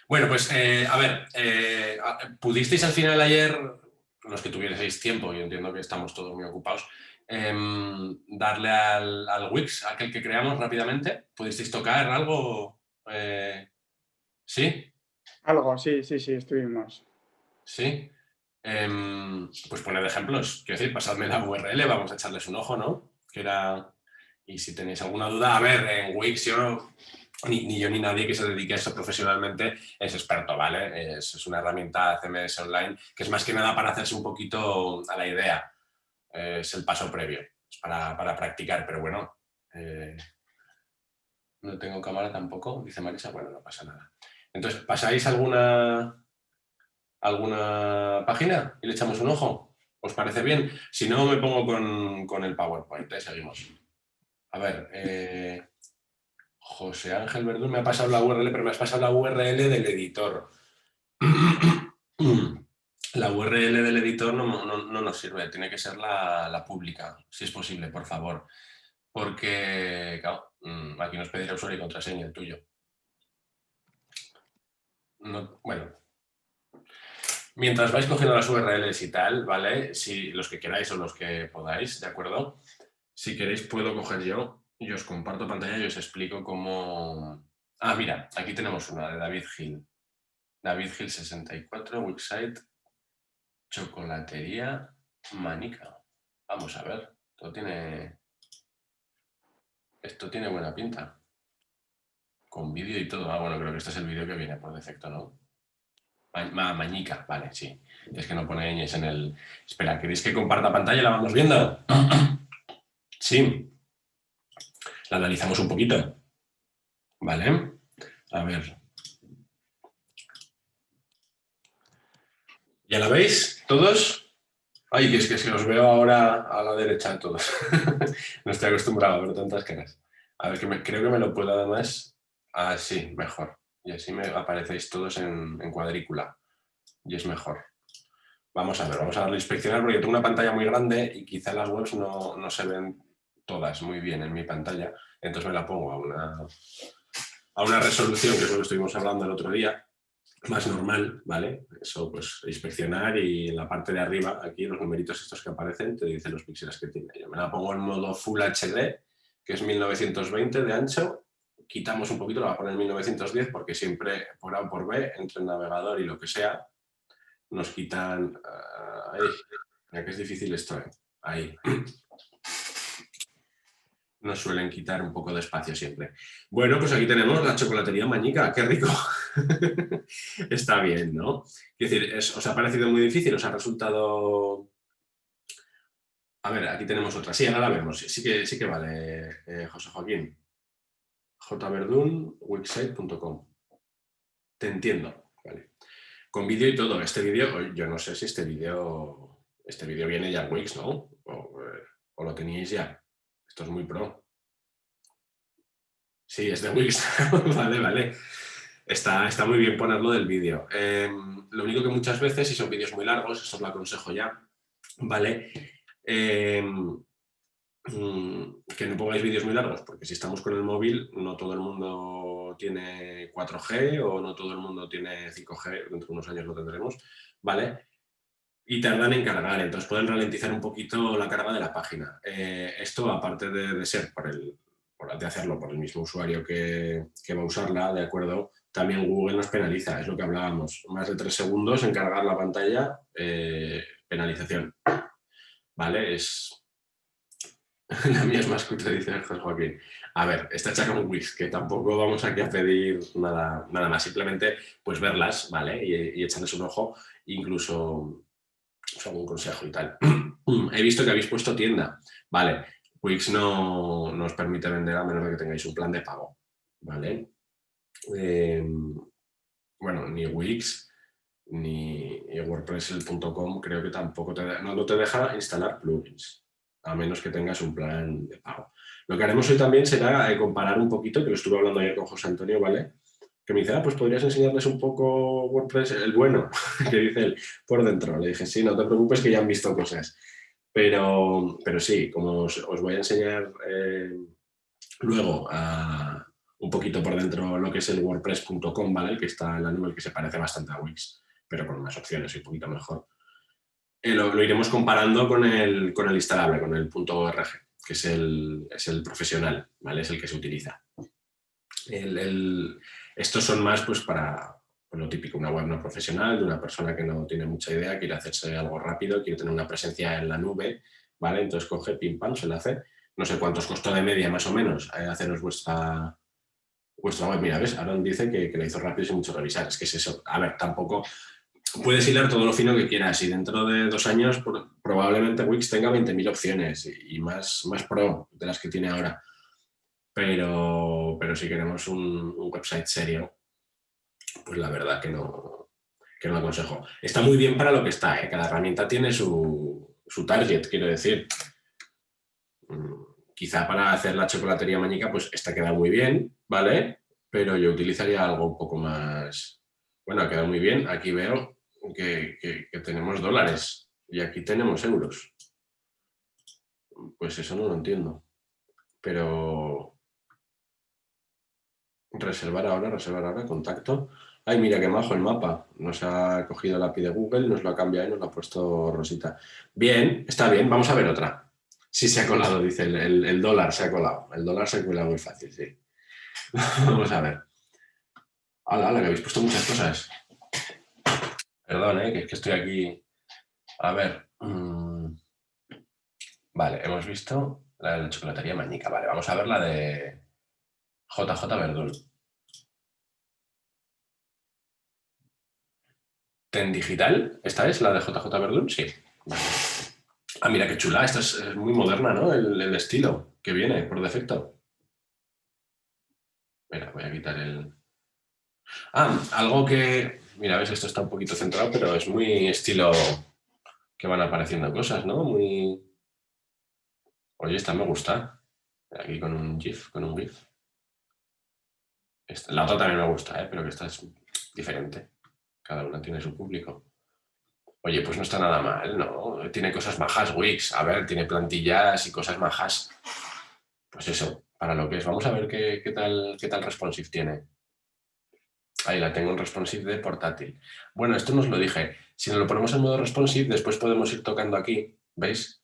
Bueno, pues a ver, ¿pudisteis al final ayer, los que tuvieseis tiempo, yo entiendo que estamos todos muy ocupados, darle al Wix, aquel que creamos rápidamente? ¿Pudisteis tocar algo? ¿Sí? Algo, sí, sí, sí, estuvimos. ¿Sí? Pues poned ejemplos. Quiero decir, pasadme la URL, vamos a echarles un ojo, ¿no? Que era... Y si tenéis alguna duda, a ver, en Wix yo ni yo ni nadie que se dedique a eso profesionalmente es experto, ¿vale? Es una herramienta CMS online que es más que nada para hacerse un poquito a la idea. Es el paso previo, es para practicar, pero bueno, no tengo cámara tampoco, dice Marisa, bueno, no pasa nada. Entonces, ¿pasáis alguna página y le echamos un ojo? ¿Os parece bien? Si no, me pongo con el PowerPoint, seguimos. A ver, José Ángel Verdún me ha pasado la URL, pero me has pasado la URL del editor. La URL del editor no nos sirve, tiene que ser la pública, si es posible, por favor. Porque, claro, aquí nos pedirá usuario y contraseña, el tuyo. No, bueno, mientras vais cogiendo las URLs y tal, ¿vale? Si los que queráis o los que podáis, ¿de acuerdo? Si queréis puedo coger yo y os comparto pantalla y os explico cómo... Ah, mira, aquí tenemos una de David Gil. David Gil 64, website, chocolatería, manica. Vamos a ver, esto tiene buena pinta. Con vídeo y todo. Ah, bueno, creo que este es el vídeo que viene por defecto, ¿no? Mañica, vale, sí. Es que no pone ñes en el... Espera, ¿queréis que comparta pantalla? ¿La vamos viendo? Sí. La analizamos un poquito. Vale. A ver. ¿Ya la veis? ¿Todos? Ay, que os veo ahora a la derecha de todos. No estoy acostumbrado a ver tantas caras. A ver, creo que me lo puedo además... Ah, sí, mejor. Y así me aparecéis todos en cuadrícula. Y es mejor. Vamos a ver, vamos a darle a inspeccionar porque tengo una pantalla muy grande y quizá las webs no se ven todas muy bien en mi pantalla. Entonces me la pongo a una resolución, que es lo que estuvimos hablando el otro día, más normal, ¿vale? Eso, pues, inspeccionar y en la parte de arriba, aquí los numeritos estos que aparecen, te dicen los píxeles que tiene. Yo me la pongo en modo Full HD, que es 1920 de ancho, quitamos un poquito, la voy a poner en 1910 porque siempre, por A o por B, entre el navegador y lo que sea, nos quitan... ahí, mira que es difícil esto, ¿eh? Ahí. Nos suelen quitar un poco de espacio siempre. Bueno, pues aquí tenemos la chocolatería Mañica, qué rico. Está bien, ¿no? Es decir, ¿os ha parecido muy difícil? ¿Os ha resultado...? A ver, aquí tenemos otra. Sí, ahora la vemos. Sí que vale, José Joaquín. jverdun.wixsite.com. Te entiendo, vale. Con vídeo y todo. Este vídeo, yo no sé si este vídeo viene ya en Wix, ¿no? O lo teníais ya. Esto es muy pro. Sí, es de Wix. Vale, vale. Está muy bien ponerlo del vídeo. Lo único que muchas veces, si son vídeos muy largos, eso os lo aconsejo ya, ¿vale? Que no pongáis vídeos muy largos, porque si estamos con el móvil, no todo el mundo tiene 4G o no todo el mundo tiene 5G, dentro de unos años lo tendremos, ¿vale? Y tardan en cargar, entonces pueden ralentizar un poquito la carga de la página. Esto, aparte de ser de hacerlo por el mismo usuario que va a usarla, ¿de acuerdo? También Google nos penaliza, es lo que hablábamos. Más de 3 segundos en cargar la pantalla, penalización. ¿Vale? La mía es más cutre, dice José Joaquín. A ver, está hecha con Wix, que tampoco vamos aquí a pedir nada más, simplemente pues verlas, ¿vale? Y echarles un ojo, incluso algún consejo y tal. He visto que habéis puesto tienda. Vale, Wix no os permite vender a menos de que tengáis un plan de pago. ¿Vale? Bueno, ni Wix ni WordPress.com creo que tampoco no te deja instalar plugins, a menos que tengas un plan de pago. Lo que haremos hoy también será comparar un poquito, que lo estuve hablando ayer con José Antonio, ¿vale? Que me dice, pues podrías enseñarles un poco WordPress, el bueno, que dice él, por dentro. Le dije, sí, no te preocupes que ya han visto cosas. Pero sí, como os voy a enseñar luego un poquito por dentro lo que es el WordPress.com, ¿vale? El que está en la nube, el que se parece bastante a Wix, pero con más opciones y un poquito mejor. Lo iremos comparando con el instalable, con el .org, que es el profesional, ¿vale? Es el que se utiliza. Estos son más pues para pues, lo típico, una web no profesional, de una persona que no tiene mucha idea, quiere hacerse algo rápido, quiere tener una presencia en la nube, ¿vale? Entonces coge, pim, pam, se la hace. No sé cuántos costó de media, más o menos, haceros vuestra web. Mira, ¿ves? Aaron dice que la hizo rápido sin mucho revisar. Es que es eso. A ver, tampoco... Puedes hilar todo lo fino que quieras y dentro de 2 años probablemente Wix tenga 20.000 opciones y más pro de las que tiene ahora. Pero si queremos un website serio, pues la verdad que no lo aconsejo. Está muy bien para lo que está, ¿eh? Cada herramienta tiene su target, quiero decir. Quizá para hacer la chocolatería mañica, pues esta queda muy bien, ¿vale? Pero yo utilizaría algo un poco más... Bueno, ha quedado muy bien. Aquí veo que tenemos dólares y aquí tenemos euros. Pues eso no lo entiendo. Pero... reservar ahora, contacto. Ay, mira qué majo el mapa. Nos ha cogido la API de Google, nos lo ha cambiado y nos lo ha puesto Rosita. Bien, está bien. Vamos a ver otra. Sí se ha colado, dice. El dólar se ha colado. El dólar se ha colado muy fácil, sí. Vamos a ver. Hala, que habéis puesto muchas cosas. Perdón, que es que estoy aquí. A ver. Vale, hemos visto la de la chocolatería mañica. Vale, vamos a ver la de JJ Verdún. ¿Ten digital? ¿Esta es la de JJ Verdún? Sí. Vale. Ah, mira qué chula. Esta es muy moderna, ¿no? El estilo que viene por defecto. Mira, voy a quitar el... Ah, algo que... Mira, ves, esto está un poquito centrado, pero es muy estilo que van apareciendo cosas, ¿no? Muy... Oye, esta me gusta. Aquí con un GIF, la otra también me gusta, pero que esta es diferente. Cada una tiene su público. Oye, pues no está nada mal, ¿no? Tiene cosas majas, Wix. A ver, tiene plantillas y cosas majas. Pues eso, para lo que es. Vamos a ver qué tal responsive tiene. Ahí la tengo en responsive de portátil. Bueno, esto nos lo dije. Si nos lo ponemos en modo responsive, después podemos ir tocando aquí, ¿veis?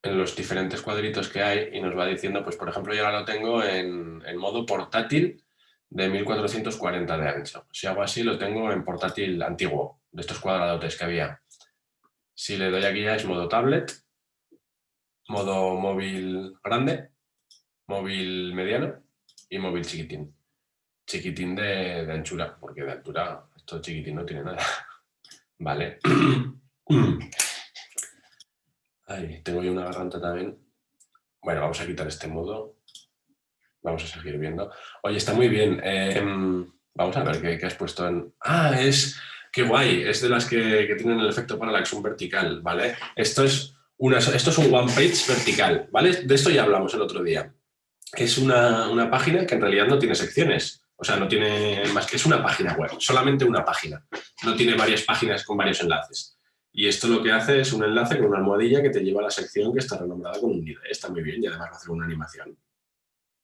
En los diferentes cuadritos que hay y nos va diciendo, pues por ejemplo, yo ahora lo tengo en modo portátil de 1440 de ancho. Si hago así, lo tengo en portátil antiguo, de estos cuadradotes que había. Si le doy aquí ya es modo tablet, modo móvil grande, móvil mediano y móvil chiquitín. Chiquitín de anchura, porque de altura esto chiquitín no tiene nada. Vale. Ay, tengo yo una garganta también. Bueno, vamos a quitar este modo. Vamos a seguir viendo. Oye, está muy bien. Vamos a ver qué has puesto en... Ah, qué guay. Es de las que tienen el efecto parallax, un vertical, ¿vale? Esto es un one page vertical, ¿vale? De esto ya hablamos el otro día. Es una página que en realidad no tiene secciones. O sea, no tiene más que... Es una página web, solamente una página. No tiene varias páginas con varios enlaces. Y esto lo que hace es un enlace con una almohadilla que te lleva a la sección que está renombrada con un nivel. Está muy bien y además va a hacer una animación.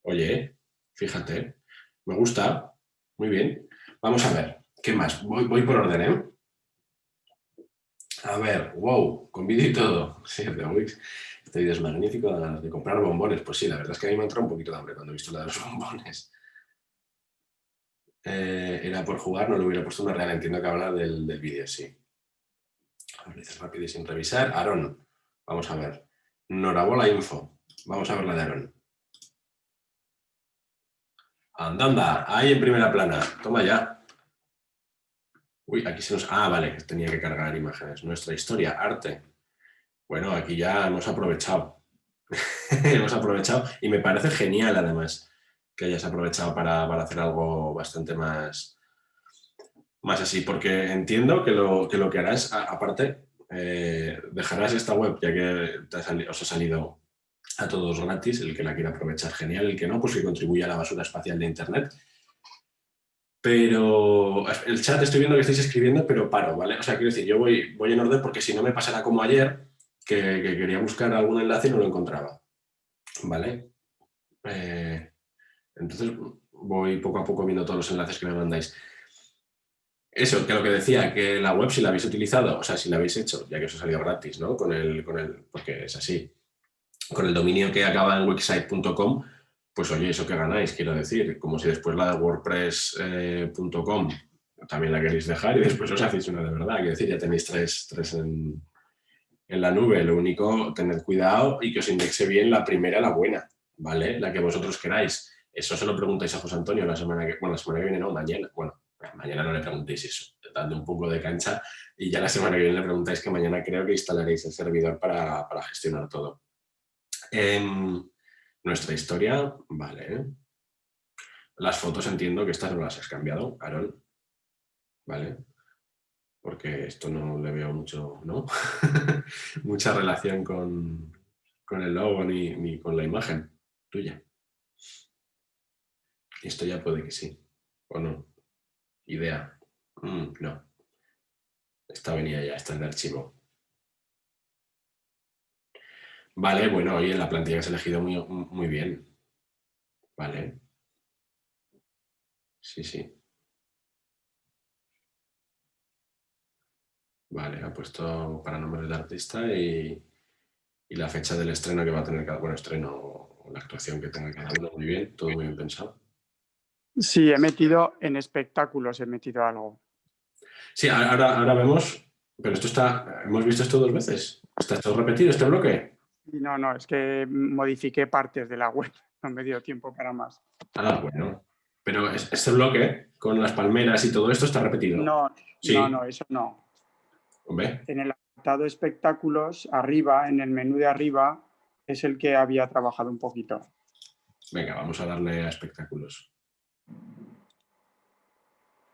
Oye, fíjate, me gusta, muy bien. Vamos a ver, ¿qué más? Voy por orden, ¿eh? A ver, wow, con vídeo y todo. Sí, de Wix. Este vídeo es magnífico, de ganas de comprar bombones. Pues sí, la verdad es que a mí me ha entrado un poquito de hambre cuando he visto la de los bombones. Era por jugar, no le hubiera puesto una real. Entiendo que habla del vídeo, sí. A ver, dices rápido y sin revisar. Aaron, vamos a ver. Norabola Info. Vamos a ver la de Aaron. Anda, ahí en primera plana. Toma ya. Uy, aquí se nos... Ah, vale, tenía que cargar imágenes. Nuestra historia, arte. Bueno, aquí ya hemos aprovechado. Hemos aprovechado y me parece genial, además, que hayas aprovechado para hacer algo bastante más así, porque entiendo que lo que harás, aparte, dejarás esta web, ya que os ha salido a todos gratis, el que la quiera aprovechar, genial, el que no, pues que contribuya a la basura espacial de Internet. Pero el chat estoy viendo que estáis escribiendo, pero paro, ¿vale? O sea, quiero decir, yo voy en orden porque si no me pasará como ayer, que quería buscar algún enlace y no lo encontraba, ¿vale? Entonces, voy poco a poco viendo todos los enlaces que me mandáis. Eso, que lo que decía, que la web si la habéis utilizado, o sea, si la habéis hecho, ya que os ha salido gratis, ¿no? Porque es así, con el dominio que acaba en wixsite.com, pues oye, eso que ganáis, quiero decir, como si después la de wordpress.com también la queréis dejar y después os hacéis una de verdad, quiero decir, ya tenéis tres en la nube, lo único, tened cuidado y que os indexe bien la primera, la buena, ¿vale? La que vosotros queráis. Eso se lo preguntáis a José Antonio la semana que viene, no, mañana. Bueno, mañana no le preguntéis eso, dando un poco de cancha y ya la semana que viene le preguntáis que mañana creo que instalaréis el servidor para gestionar todo. Nuestra historia, vale. Las fotos entiendo que estas no las has cambiado, Aaron, ¿vale? Porque esto no le veo mucho, ¿no? Mucha relación con el logo ni con la imagen tuya. Esto ya puede que sí, o no. Idea. No. Esta venía ya, está en el archivo. Vale, bueno, oye, la plantilla que has elegido muy bien. Vale. Sí, sí. Vale, ha puesto para nombre del artista y la fecha del estreno que va a tener cada estreno o la actuación que tenga cada uno. Muy bien, todo muy bien pensado. Sí, he metido en espectáculos, he metido algo. Sí, ahora vemos, pero hemos visto esto 2 veces. ¿Está todo repetido este bloque? No, es que modifiqué partes de la web, no me dio tiempo para más. Ah, bueno. Pero este bloque, con las palmeras y todo esto, está repetido. No, Sí. eso no. Hombre. En el apartado espectáculos, arriba, en el menú de arriba, es el que había trabajado un poquito. Venga, vamos a darle a espectáculos.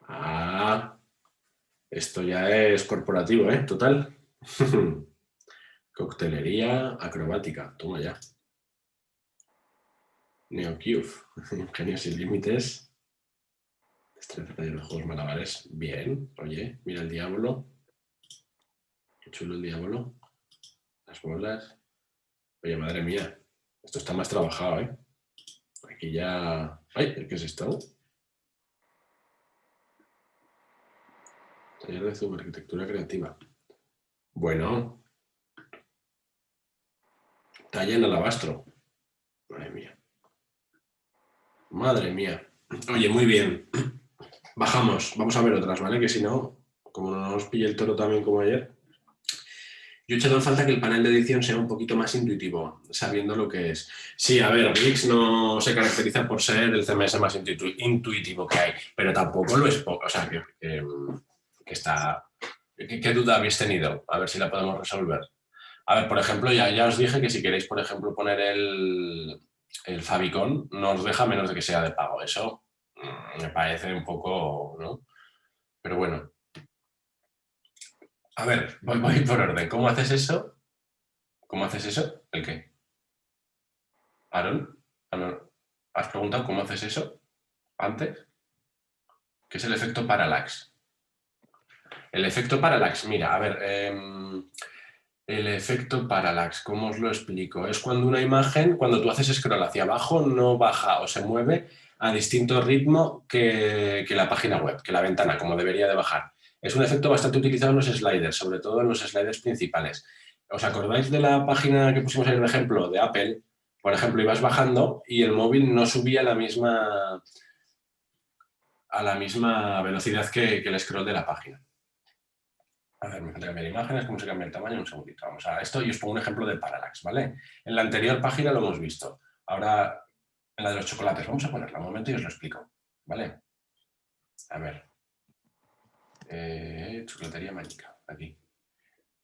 Ah, esto ya es corporativo, ¿eh? Total. Coctelería acrobática, toma ya. NeoCube, Ingenios sin límites. Destreza de los juegos malabares. Bien, oye, mira el diablo. Qué chulo el diablo. Las bolas. Oye, madre mía, esto está más trabajado, ¿eh? Aquí ya... ¡Ay! ¿Qué es esto? Taller de subarquitectura creativa. Bueno. Talla en alabastro. Madre mía. Madre mía. Oye, muy bien. Bajamos. Vamos a ver otras, ¿vale? Que si no, como no nos pille el toro también como ayer. Yo he echado en falta que el panel de edición sea un poquito más intuitivo, sabiendo lo que es. Sí, a ver, Wix no se caracteriza por ser el CMS más intuitivo que hay, pero tampoco lo es poco. O sea, que está... ¿Qué duda habéis tenido? A ver si la podemos resolver. A ver, por ejemplo, ya os dije que si queréis, por ejemplo, poner el favicon, no os deja menos de que sea de pago. Eso me parece un poco, ¿no? Pero bueno. A ver, voy por orden. ¿Cómo haces eso? ¿Cómo haces eso? ¿El qué? Aaron, ¿has preguntado cómo haces eso antes? ¿Qué es el efecto parallax? El efecto parallax, mira, a ver, el efecto parallax, ¿cómo os lo explico? Es cuando una imagen, cuando tú haces scroll hacia abajo, no baja o se mueve a distinto ritmo que la página web, que la ventana, como debería de bajar. Es un efecto bastante utilizado en los sliders, sobre todo en los sliders principales. ¿Os acordáis de la página que pusimos ahí de ejemplo de Apple? Por ejemplo, ibas bajando y el móvil no subía a la misma velocidad que el scroll de la página. A ver, me falta cambiar imágenes, cómo se cambia el tamaño, un segundito. Vamos a esto y os pongo un ejemplo de parallax, ¿vale? En la anterior página lo hemos visto. Ahora, en la de los chocolates, vamos a ponerla un momento y os lo explico, ¿vale? A ver. Chocolatería mágica, aquí.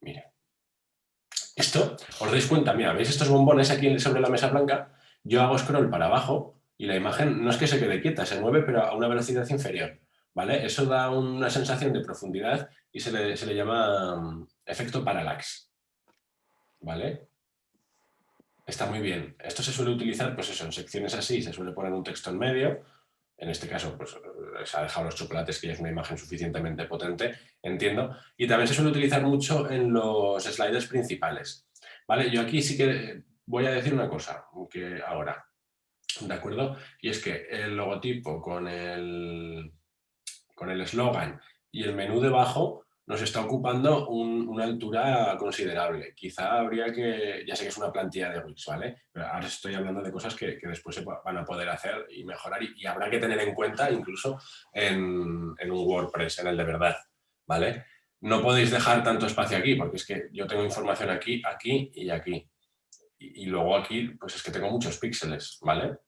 Mira. Esto, os dais cuenta, mira, ¿veis estos bombones aquí sobre la mesa blanca? Yo hago scroll para abajo y la imagen no es que se quede quieta, se mueve, pero a una velocidad inferior, ¿vale? Eso da una sensación de profundidad y se le llama efecto parallax, ¿vale? Está muy bien. Esto se suele utilizar, pues eso, en secciones así, se suele poner un texto en medio. En este caso, pues se ha dejado los chocolates, que ya es una imagen suficientemente potente, entiendo. Y también se suele utilizar mucho en los sliders principales. ¿Vale? Yo aquí sí que voy a decir una cosa, que ahora. ¿De acuerdo? Y es que el logotipo con el eslogan y el menú debajo nos está ocupando una altura considerable. Quizá habría que, ya sé que es una plantilla de Wix, ¿vale? Pero ahora estoy hablando de cosas que después se van a poder hacer y mejorar y habrá que tener en cuenta incluso en un WordPress, en el de verdad, ¿vale? No podéis dejar tanto espacio aquí, porque es que yo tengo información aquí, aquí y aquí. Y luego aquí, pues es que tengo muchos píxeles, ¿vale?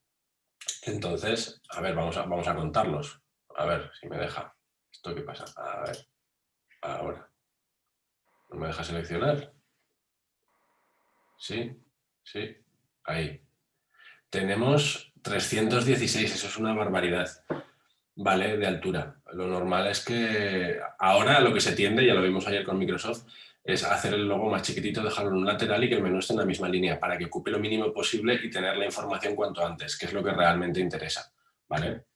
Entonces, a ver, vamos a contarlos. A ver si me deja. ¿Esto qué pasa? A ver, ahora. ¿No me deja seleccionar? Sí, sí, ahí. Tenemos 316, eso es una barbaridad, ¿vale? De altura. Lo normal es que ahora lo que se tiende, ya lo vimos ayer con Microsoft, es hacer el logo más chiquitito, dejarlo en un lateral y que el menú esté en la misma línea para que ocupe lo mínimo posible y tener la información cuanto antes, que es lo que realmente interesa, ¿vale?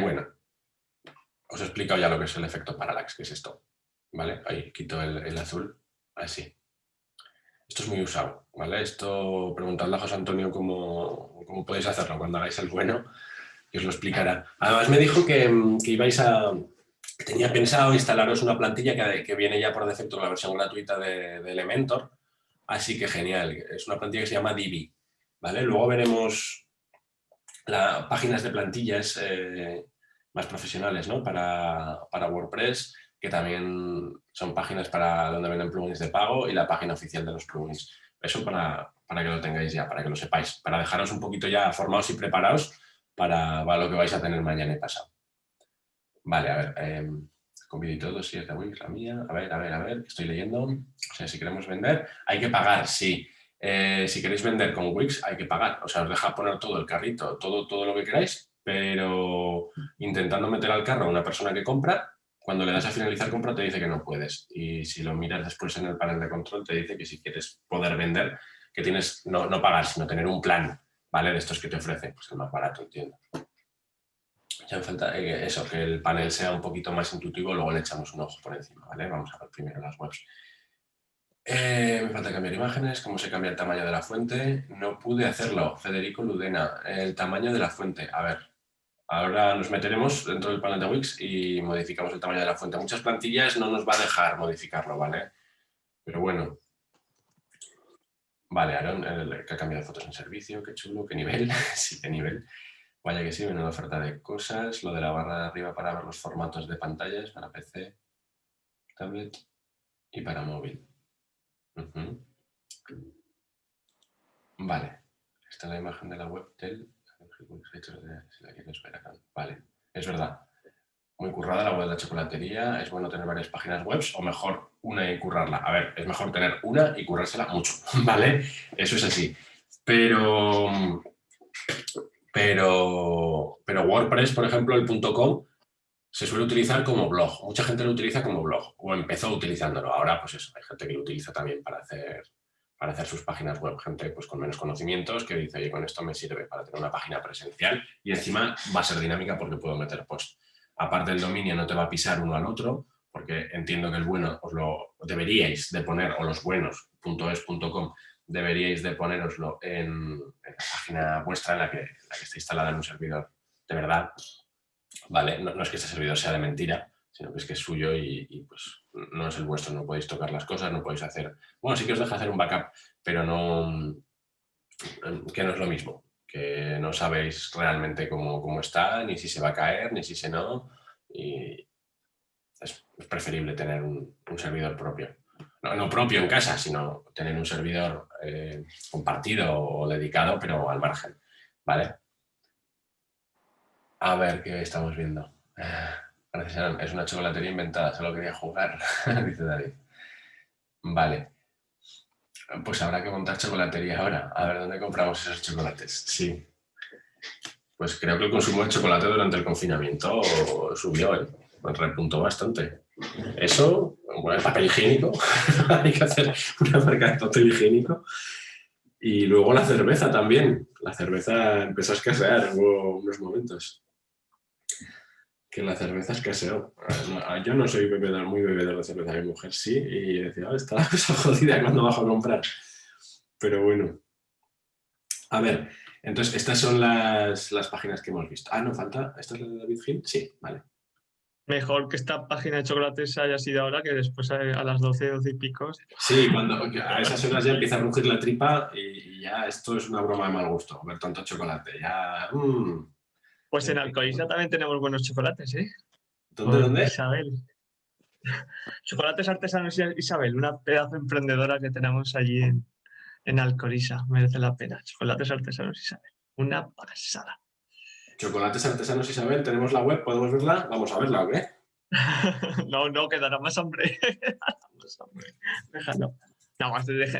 Bueno, os he explicado ya lo que es el efecto parallax, que es esto, ¿vale? Ahí quito el azul, así. Esto es muy usado, ¿vale? Esto, preguntadle a José Antonio cómo podéis hacerlo cuando hagáis el bueno y os lo explicará. Además me dijo que ibais a... que tenía pensado instalaros una plantilla que viene ya por defecto en la versión gratuita de Elementor, así que genial. Es una plantilla que se llama Divi, ¿vale? Luego veremos páginas de plantillas más profesionales, ¿no? Para WordPress, que también son páginas para donde venden plugins de pago y la página oficial de los plugins. Eso para que lo tengáis ya, para que lo sepáis, para dejaros un poquito ya formados y preparados para lo que vais a tener mañana y pasado. Wale, a ver, convido y todo, sí, es de Wix, la mía. A ver, estoy leyendo. O sea, si queremos vender, hay que pagar, sí. Si queréis vender con Wix, hay que pagar. O sea, os deja poner todo el carrito, todo lo que queráis, pero intentando meter al carro a una persona que compra, cuando le das a finalizar compra te dice que no puedes. Y si lo miras después en el panel de control, te dice que si quieres poder vender, que tienes no pagar, sino tener un plan, ¿vale? De estos que te ofrecen, pues el más barato, entiendo. Ya me falta eso, que el panel sea un poquito más intuitivo, luego le echamos un ojo por encima, ¿vale? Vamos a ver primero las webs. Me falta cambiar imágenes, cómo se cambia el tamaño de la fuente. No pude hacerlo, Federico Ludena. El tamaño de la fuente, a ver. Ahora nos meteremos dentro del panel de Wix y modificamos el tamaño de la fuente. Muchas plantillas no nos va a dejar modificarlo, ¿vale? Pero bueno. Vale, Aaron, que ha cambiado fotos en servicio, qué chulo, qué nivel. Sí, qué nivel. Vaya que sí, menuda oferta de cosas. Lo de la barra de arriba para ver los formatos de pantallas para PC, tablet y para móvil. Vale. Esta es la imagen de la web del... Si la quieres ver acá. Vale, es verdad. Muy currada la web de la chocolatería. Es bueno tener varias páginas web o mejor una y currarla. A ver, es mejor tener una y currársela mucho, ¿vale? Eso es así. Pero WordPress, por ejemplo, el .com, se suele utilizar como blog. Mucha gente lo utiliza como blog o empezó utilizándolo. Ahora, pues eso, hay gente que lo utiliza también para hacer sus páginas web. Gente pues, con menos conocimientos que dice, oye, con esto me sirve para tener una página presencial y encima va a ser dinámica porque puedo meter post. Aparte, el dominio no te va a pisar uno al otro, porque entiendo que el bueno os lo deberíais de poner, o los buenos, .es.com, deberíais de ponéroslo en la página vuestra en la que está instalada en un servidor de verdad. ¿Vale? No es que este servidor sea de mentira, sino que es suyo y pues no es el vuestro, no podéis tocar las cosas, no podéis hacer... Bueno, sí que os deja hacer un backup, pero no... que no es lo mismo, que no sabéis realmente cómo está, ni si se va a caer, ni si se no, y es preferible tener un servidor propio. No propio en casa, sino tener un servidor compartido o dedicado, pero al margen, ¿vale? A ver, ¿qué estamos viendo? Gracias, Aaron. Es una chocolatería inventada, solo quería jugar, dice David. Vale. Pues habrá que montar chocolatería ahora. A ver, ¿dónde compramos esos chocolates? Sí. Pues creo que el consumo de chocolate durante el confinamiento subió, ¿eh? Repuntó bastante. Eso, bueno, el papel higiénico. Hay que hacer una marca de papel higiénico. Y luego la cerveza también. La cerveza empezó a escasear, hubo unos momentos que la cerveza escaseó. Yo no soy muy bebedor de cerveza, mi mujer sí, y decía, está la cosa jodida cuando bajo a comprar. Pero bueno. A ver, Entonces, estas son las páginas que hemos visto. Ah, no, falta. ¿Esta es la de David Hill? Sí, vale. Mejor que esta página de chocolates haya sido ahora que después a las 12, 12 y pico. Sí, cuando a esas horas ya empieza a rugir la tripa y ya esto es una broma de mal gusto, ver tanto chocolate. Ya. Pues en Alcoiza también tenemos buenos chocolates, ¿eh? ¿Dónde? Isabel. Chocolates artesanos Isabel, una pedazo emprendedora que tenemos allí en Alcoriza. Merece la pena. Chocolates artesanos Isabel. Una pasada. Chocolates artesanos Isabel, tenemos la web, ¿podemos verla? Vamos a verla, ¿o qué? No, quedará más hambre. Déjalo. No,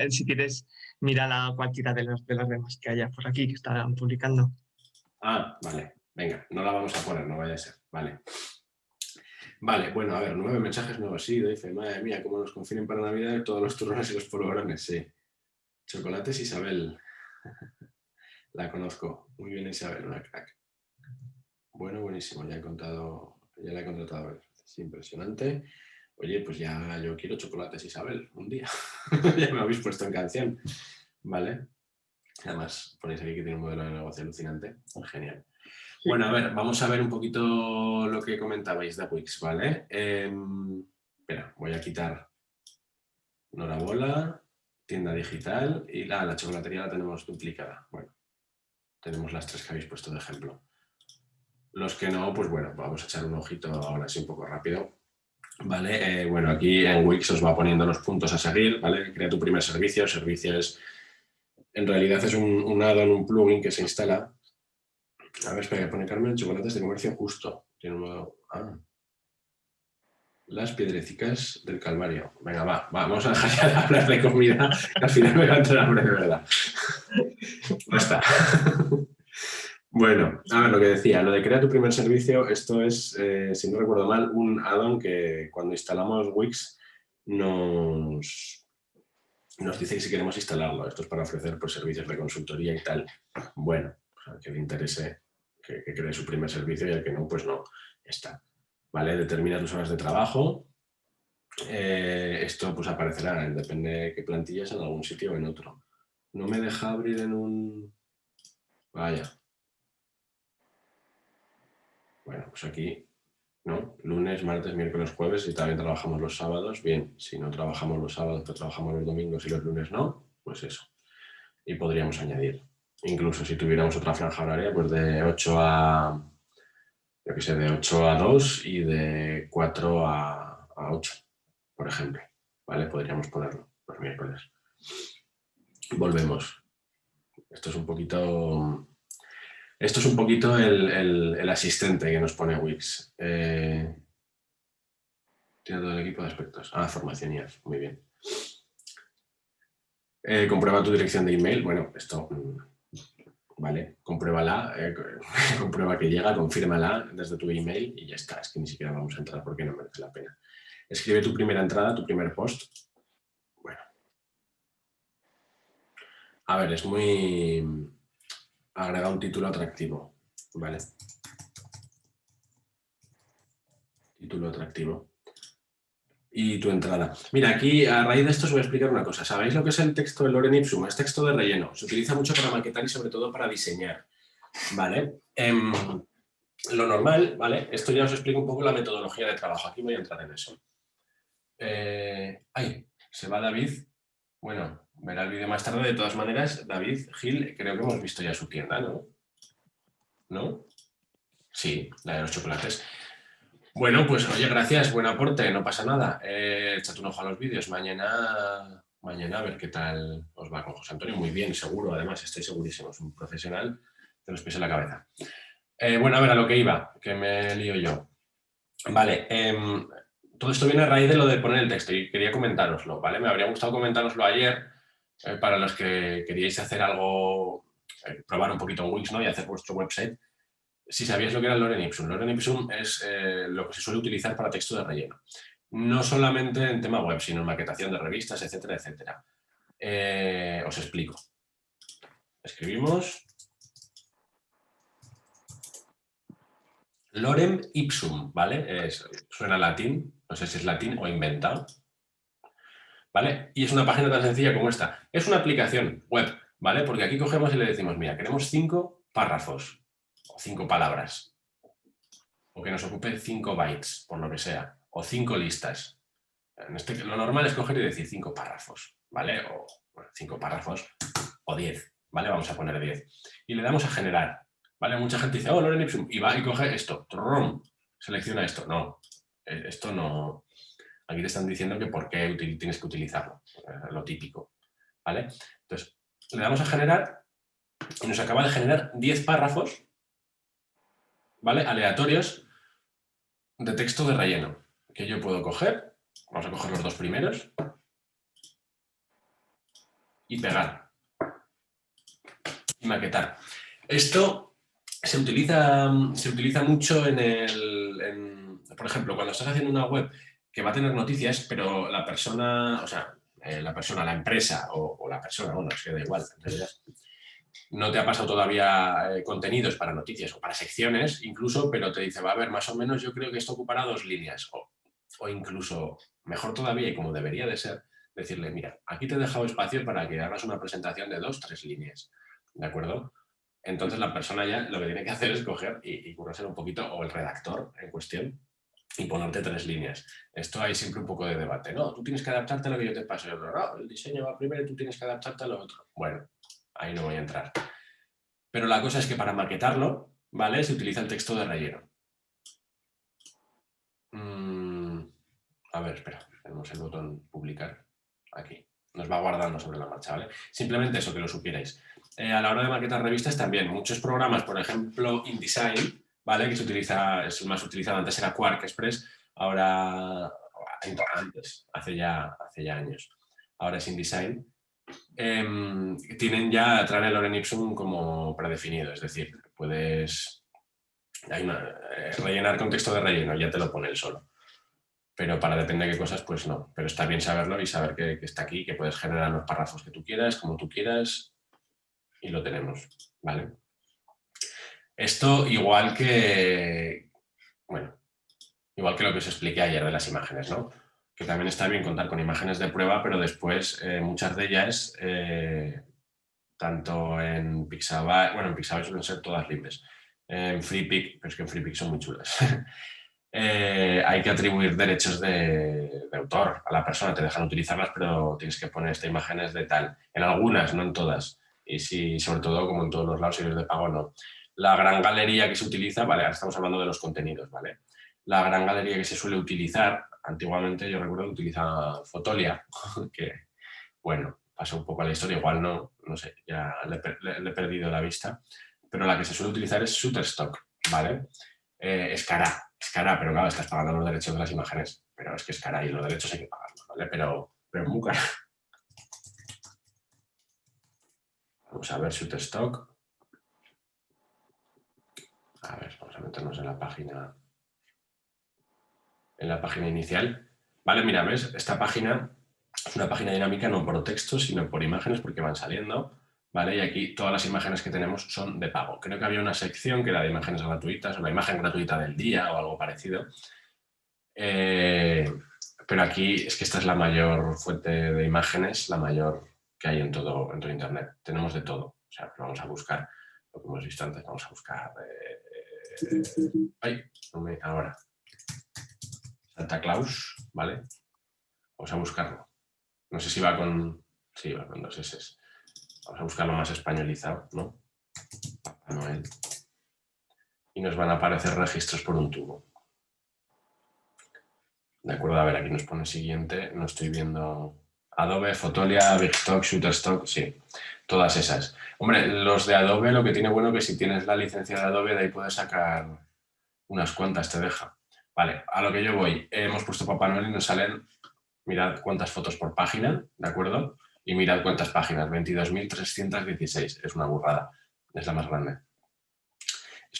si quieres, mira cualquiera de las demás que haya por aquí que estarán publicando. Ah, vale. Venga, no la vamos a poner, no vaya a ser. Vale. Vale, bueno, a ver, 9 mensajes nuevos. Sí, dice, madre mía, cómo nos confinen para Navidad todos los turrones y los polvorones, sí. Chocolates Isabel. La conozco. Muy bien, Isabel, una crack. Bueno, buenísimo, ya la he contratado. Es impresionante. Oye, pues ya yo quiero chocolates Isabel un día. Ya me habéis puesto en canción. Vale. Además, ponéis aquí que tiene un modelo de negocio alucinante. Genial. Sí. Bueno, a ver, vamos a ver un poquito lo que comentabais de Wix, ¿vale? Espera, voy a quitar Norabola, tienda digital y la chocolatería la tenemos duplicada. Bueno, tenemos las 3 que habéis puesto de ejemplo. Los que no, pues bueno, vamos a echar un ojito ahora así un poco rápido. Vale, bueno, aquí en Wix os va poniendo los puntos a seguir, ¿vale? Crea tu primer servicio. Servicio es, en realidad es un add-on, un plugin que se instala. A ver, espera, que pone Carmen, chocolates de comercio justo. Tiene un modo... Las piedrecicas del Calvario. Venga, vamos a dejar ya de hablar de comida, que al final me va a entrar hambre de verdad. Basta. Bueno, a ver, lo que decía, lo de crear tu primer servicio, esto es, si no recuerdo mal, un add-on que cuando instalamos Wix nos dice que si queremos instalarlo. Esto es para ofrecer pues, servicios de consultoría y tal. Bueno, al que le interese que cree su primer servicio y al que no, pues no, está. ¿Vale? Determina tus horas de trabajo. Esto pues aparecerá, depende de qué plantillas, en algún sitio o en otro. No me deja abrir en un... Vaya. Bueno, pues aquí, ¿no? Lunes, martes, miércoles, jueves, y también trabajamos los sábados. Bien, si no trabajamos los sábados, pero trabajamos los domingos y los lunes no, pues eso. Y podríamos añadir. Incluso si tuviéramos otra franja horaria, pues de 8 a... Yo qué sé, de 8 a 2 y de 4 a 8, por ejemplo. ¿Vale? Podríamos ponerlo los miércoles. Volvemos. Esto es un poquito el asistente que nos pone Wix. Tiene todo el equipo de aspectos. Formación y ads. Muy bien. Comprueba tu dirección de email. Bueno, esto... ¿Vale? Compruébala, comprueba que llega, confírmala desde tu email y ya está. Es que ni siquiera vamos a entrar porque no merece la pena. Escribe tu primera entrada, tu primer post. Bueno. A ver, es muy... Agrega un título atractivo, ¿vale? Título atractivo. Y tu entrada. Mira, aquí a raíz de esto os voy a explicar una cosa. ¿Sabéis lo que es el texto de Lorem Ipsum? Es texto de relleno. Se utiliza mucho para maquetar y sobre todo para diseñar. ¿Vale? Lo normal, ¿vale? Esto ya os explico un poco la metodología de trabajo. Aquí voy a entrar en eso. Se va David. Bueno, verá el vídeo más tarde. De todas maneras, David Gil, creo que hemos visto ya su tienda, ¿no? ¿No? Sí, la de los chocolates. Bueno, pues oye, gracias, buen aporte, no pasa nada. Échate un ojo a los vídeos. Mañana a ver qué tal os va con José Antonio. Muy bien, seguro, además, estoy segurísimo. Es un profesional de los pies en la cabeza. Bueno, a ver, a lo que iba, que me lío yo. Vale, todo esto viene a raíz de lo de poner el texto y quería comentároslo, ¿vale? Me habría gustado comentároslo ayer para los que queríais hacer algo, probar un poquito en Wix, ¿no? Y hacer vuestro website. Si sabíais lo que era Lorem Ipsum. Lorem Ipsum es lo que se suele utilizar para texto de relleno. No solamente en tema web, sino en maquetación de revistas, etcétera, etcétera. Os explico. Escribimos Lorem Ipsum, ¿vale? Suena latín, no sé si es latín o inventado. ¿Vale? Y es una página tan sencilla como esta. Es una aplicación web ¿vale? Porque aquí cogemos y le decimos, mira, queremos 5 párrafos o 5 palabras, o que nos ocupe 5 bytes, por lo que sea, o 5 listas. Lo normal es coger y decir 5 párrafos, ¿vale? O 5 párrafos o 10, ¿vale? Vamos a poner 10. Y le damos a generar, ¿vale? Mucha gente dice, oh, Lorem Ipsum, y va y coge esto, trum, selecciona esto. No, esto no. Aquí te están diciendo que por qué tienes que utilizarlo, lo típico, ¿vale? Entonces, le damos a generar y nos acaba de generar 10 párrafos, ¿vale? Aleatorios de texto de relleno, que yo puedo coger, vamos a coger los 2 primeros, y pegar, y maquetar. Esto se utiliza mucho por ejemplo, cuando estás haciendo una web que va a tener noticias, pero la persona, o sea, la empresa o la persona, bueno, es que da igual, en realidad, no te ha pasado todavía contenidos para noticias o para secciones, incluso, pero te dice, va a ver, más o menos yo creo que esto ocupará 2 líneas, o incluso, mejor todavía, y como debería de ser, decirle, mira, aquí te he dejado espacio para que hagas una presentación de 2 o 3 líneas, ¿de acuerdo? Entonces la persona ya lo que tiene que hacer es coger y curarse un poquito, o el redactor en cuestión, y ponerte 3 líneas. Esto hay siempre un poco de debate. No, tú tienes que adaptarte a lo que yo te paso. Y otro, no, el diseño va primero y tú tienes que adaptarte a lo otro. Bueno, ahí no voy a entrar. Pero la cosa es que para maquetarlo, ¿vale? Se utiliza el texto de relleno. A ver, espera. Tenemos el botón publicar aquí. Nos va guardando sobre la marcha, ¿vale? Simplemente eso, que lo supierais. A la hora de maquetar revistas también, muchos programas, por ejemplo, InDesign, ¿vale? Que se utiliza, es el más utilizado, antes era Quark Express, ahora, antes, hace ya años, ahora es InDesign. Traen el Lorem Ipsum como predefinido, es decir, puedes rellenar con texto de relleno, ya te lo pone él solo. Pero para depender de qué cosas, pues no. Pero está bien saberlo y saber que está aquí, que puedes generar los párrafos que tú quieras, como tú quieras, y lo tenemos, ¿vale? Esto igual que lo que os expliqué ayer de las imágenes, ¿no? Que también está bien contar con imágenes de prueba, pero después muchas de ellas, tanto en Pixabay, en Pixabay suelen ser todas libres, en Freepik, pero es que en Freepik son muy chulas. Hay que atribuir derechos de autor a la persona, te dejan utilizarlas, pero tienes que poner estas imágenes de tal. En algunas, no en todas. Y sí, sobre todo, como en todos los lados, si eres de pago, no. La gran galería que se utiliza, vale, ahora estamos hablando de los contenidos, ¿vale? La gran galería que se suele utilizar, antiguamente yo recuerdo que utilizaba Fotolia, que, bueno, pasó un poco a la historia, igual no sé, ya le he perdido la vista, pero la que se suele utilizar es Shutterstock, ¿vale? Es cara, pero claro, estás pagando los derechos de las imágenes, pero es que es cara y los derechos hay que pagarlos, ¿vale? Pero es muy cara. Vamos a ver Shutterstock. A ver, vamos a meternos en la página inicial. Vale, mira, ¿ves? Esta página es una página dinámica no por texto, sino por imágenes porque van saliendo, ¿vale? Y aquí todas las imágenes que tenemos son de pago. Creo que había una sección que era de imágenes gratuitas o la imagen gratuita del día o algo parecido. Pero aquí es que esta es la mayor fuente de imágenes, la mayor que hay en todo Internet. Tenemos de todo. O sea, vamos a buscar lo que hemos visto antes. Vamos a buscar... ahora. Santa Claus, ¿vale? Vamos a buscarlo. No sé si va con... Sí, va con 2 S. Vamos a buscarlo más españolizado, ¿no? Papá Noel. Y nos van a aparecer registros por un tubo. De acuerdo, a ver, aquí nos pone siguiente. No estoy viendo... Adobe, Fotolia, Bigstock, Shutterstock, sí. Todas esas. Hombre, los de Adobe lo que tiene bueno es que si tienes la licencia de Adobe, de ahí puedes sacar unas cuantas, te deja. Vale, a lo que yo voy. Hemos puesto Papá Noel y nos salen... Mirad cuántas fotos por página, ¿de acuerdo? Y mirad cuántas páginas, 22.316. Es una burrada, es la más grande.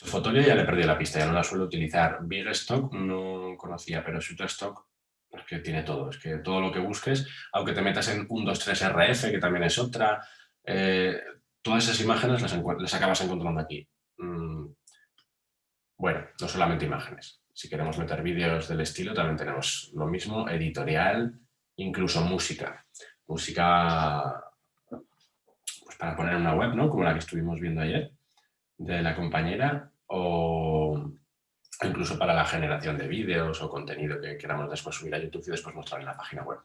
Fotolia ya le perdí la pista, ya no la suelo utilizar. Bigstock no conocía, pero Shutterstock es que tiene todo. Es que todo lo que busques, aunque te metas en 123RF, que también es otra, todas esas imágenes las acabas encontrando aquí. Bueno, no solamente imágenes. Si queremos meter vídeos del estilo, también tenemos lo mismo, editorial, incluso música. Música, pues pues para poner una web, ¿no? Como la que estuvimos viendo ayer, de la compañera, o incluso para la generación de vídeos o contenido que queramos después subir a YouTube y después mostrar en la página web.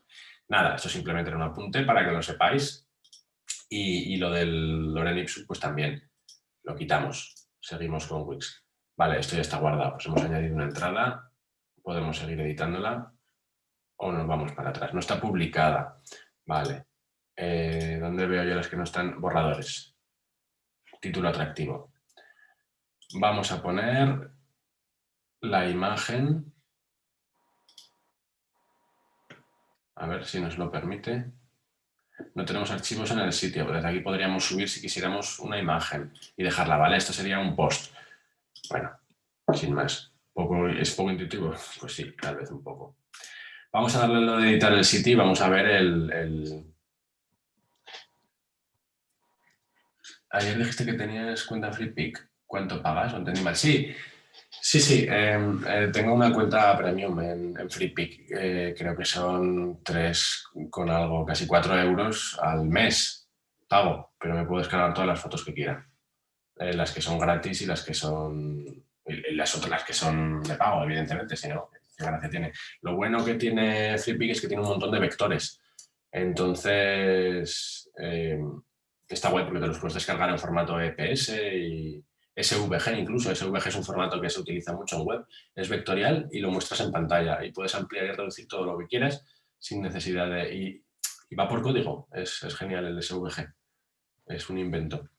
Nada, esto simplemente era un apunte para que lo sepáis. Y lo del Lorem Ipsum, pues también lo quitamos. Seguimos con Wix. Vale, esto ya está guardado. Pues hemos añadido una entrada, podemos seguir editándola o nos vamos para atrás. No está publicada. Vale. ¿Dónde veo yo las que no están? Borradores. Título atractivo. Vamos a poner la imagen. A ver si nos lo permite. No tenemos archivos en el sitio. Desde aquí podríamos subir si quisiéramos una imagen y dejarla, ¿vale? Esto sería un post. Bueno, sin más. ¿Es poco intuitivo? Pues sí, tal vez un poco. Vamos a darle lo de editar el sitio y vamos a ver Ayer dijiste que tenías cuenta FreePic. ¿Cuánto pagas? ¿No entendí mal? Sí. Tengo una cuenta premium en FreePic. Creo que son 3 con algo, casi 4 euros al mes. Pago, pero me puedo descargar todas las fotos que quiera. Las que son gratis y las que son... Y las otras, las que son de pago, evidentemente, si no, qué gracia tiene. Lo bueno que tiene FreePic es que tiene un montón de vectores. Entonces, está guay porque te los puedes descargar en formato EPS y SVG incluso. SVG es un formato que se utiliza mucho en web. Es vectorial y lo muestras en pantalla y puedes ampliar y reducir todo lo que quieras sin necesidad de... Y va por código. Es genial el SVG. Es un invento.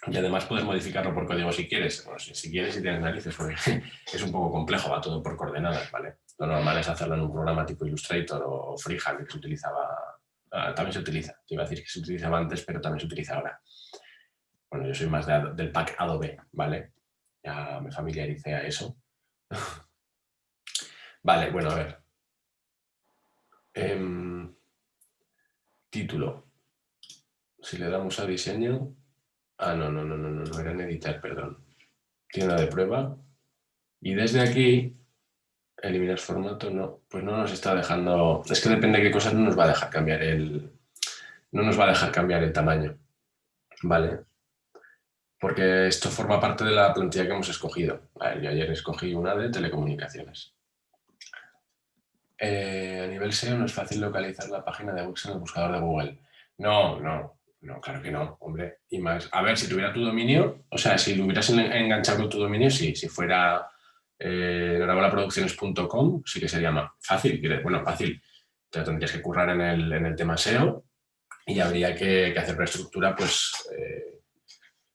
Y además puedes modificarlo por código si quieres. Bueno, si quieres y tienes narices, porque es un poco complejo, va todo por coordenadas, ¿vale? Lo normal es hacerlo en un programa tipo Illustrator o Freehand, que se utilizaba... también se utiliza. Te iba a decir que se utilizaba antes, pero también se utiliza ahora. Bueno, yo soy más del pack Adobe, ¿vale? Ya me familiaricé a eso. Vale, bueno, a ver. Título. Si le damos a diseño... Ah, no era en editar, perdón. Tienda de prueba. Y desde aquí, eliminar formato, no, pues no nos está dejando... Es que depende de qué cosas no nos va a dejar cambiar no nos va a dejar cambiar el tamaño, ¿vale? Porque esto forma parte de la plantilla que hemos escogido. A ver, yo ayer escogí una de telecomunicaciones. A nivel SEO no es fácil localizar la página de Wix en el buscador de Google. No, claro que no, hombre. Y más, a ver, si tuviera tu dominio, o sea, si lo hubieras enganchado con tu dominio, sí. Si fuera grabolaproducciones.com, sí que sería más fácil. Bueno, fácil. Te tendrías que currar en el tema SEO y habría que hacer una estructura, pues,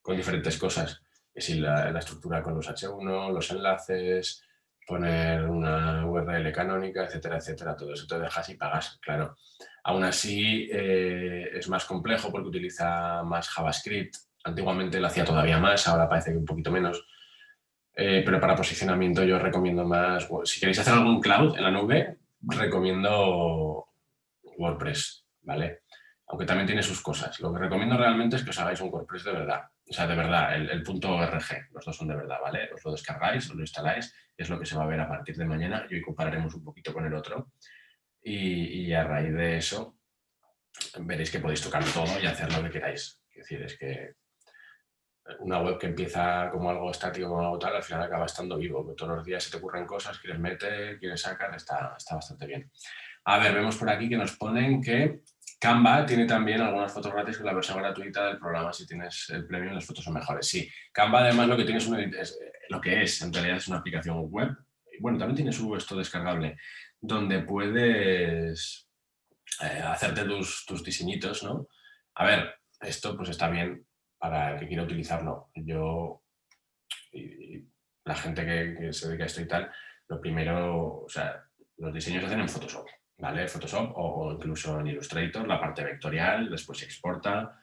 con diferentes cosas. Es decir, la estructura con los H1, los enlaces, poner una URL canónica, etcétera, etcétera. Todo eso te dejas y pagas, claro. Aún así, es más complejo porque utiliza más JavaScript. Antiguamente lo hacía todavía más, ahora parece que un poquito menos. Pero para posicionamiento yo recomiendo más... Si queréis hacer algún cloud en la nube, recomiendo WordPress, ¿vale? Aunque también tiene sus cosas. Lo que recomiendo realmente es que os hagáis un WordPress de verdad. O sea, de verdad, el punto .org, los dos son de verdad, ¿vale? Os lo descargáis, os lo instaláis, es lo que se va a ver a partir de mañana y hoy compararemos un poquito con el otro. Y a raíz de eso veréis que podéis tocar todo y hacer lo que queráis. Es decir, es que una web que empieza como algo estático, como algo tal, al final acaba estando vivo. Porque todos los días se te ocurren cosas, quieres meter, quieres sacar, está bastante bien. A ver, vemos por aquí que nos ponen que Canva tiene también algunas fotos gratis con la versión gratuita del programa. Si tienes el premium, las fotos son mejores. Sí, Canva además lo que tiene en realidad es una aplicación web. Y bueno, también tiene esto descargable, donde puedes hacerte tus diseñitos, ¿no? A ver, esto pues está bien para el que quiera utilizarlo. Yo y la gente que se dedica a esto y tal, lo primero, o sea, los diseños se hacen en Photoshop, ¿vale? Photoshop o incluso en Illustrator, la parte vectorial, después se exporta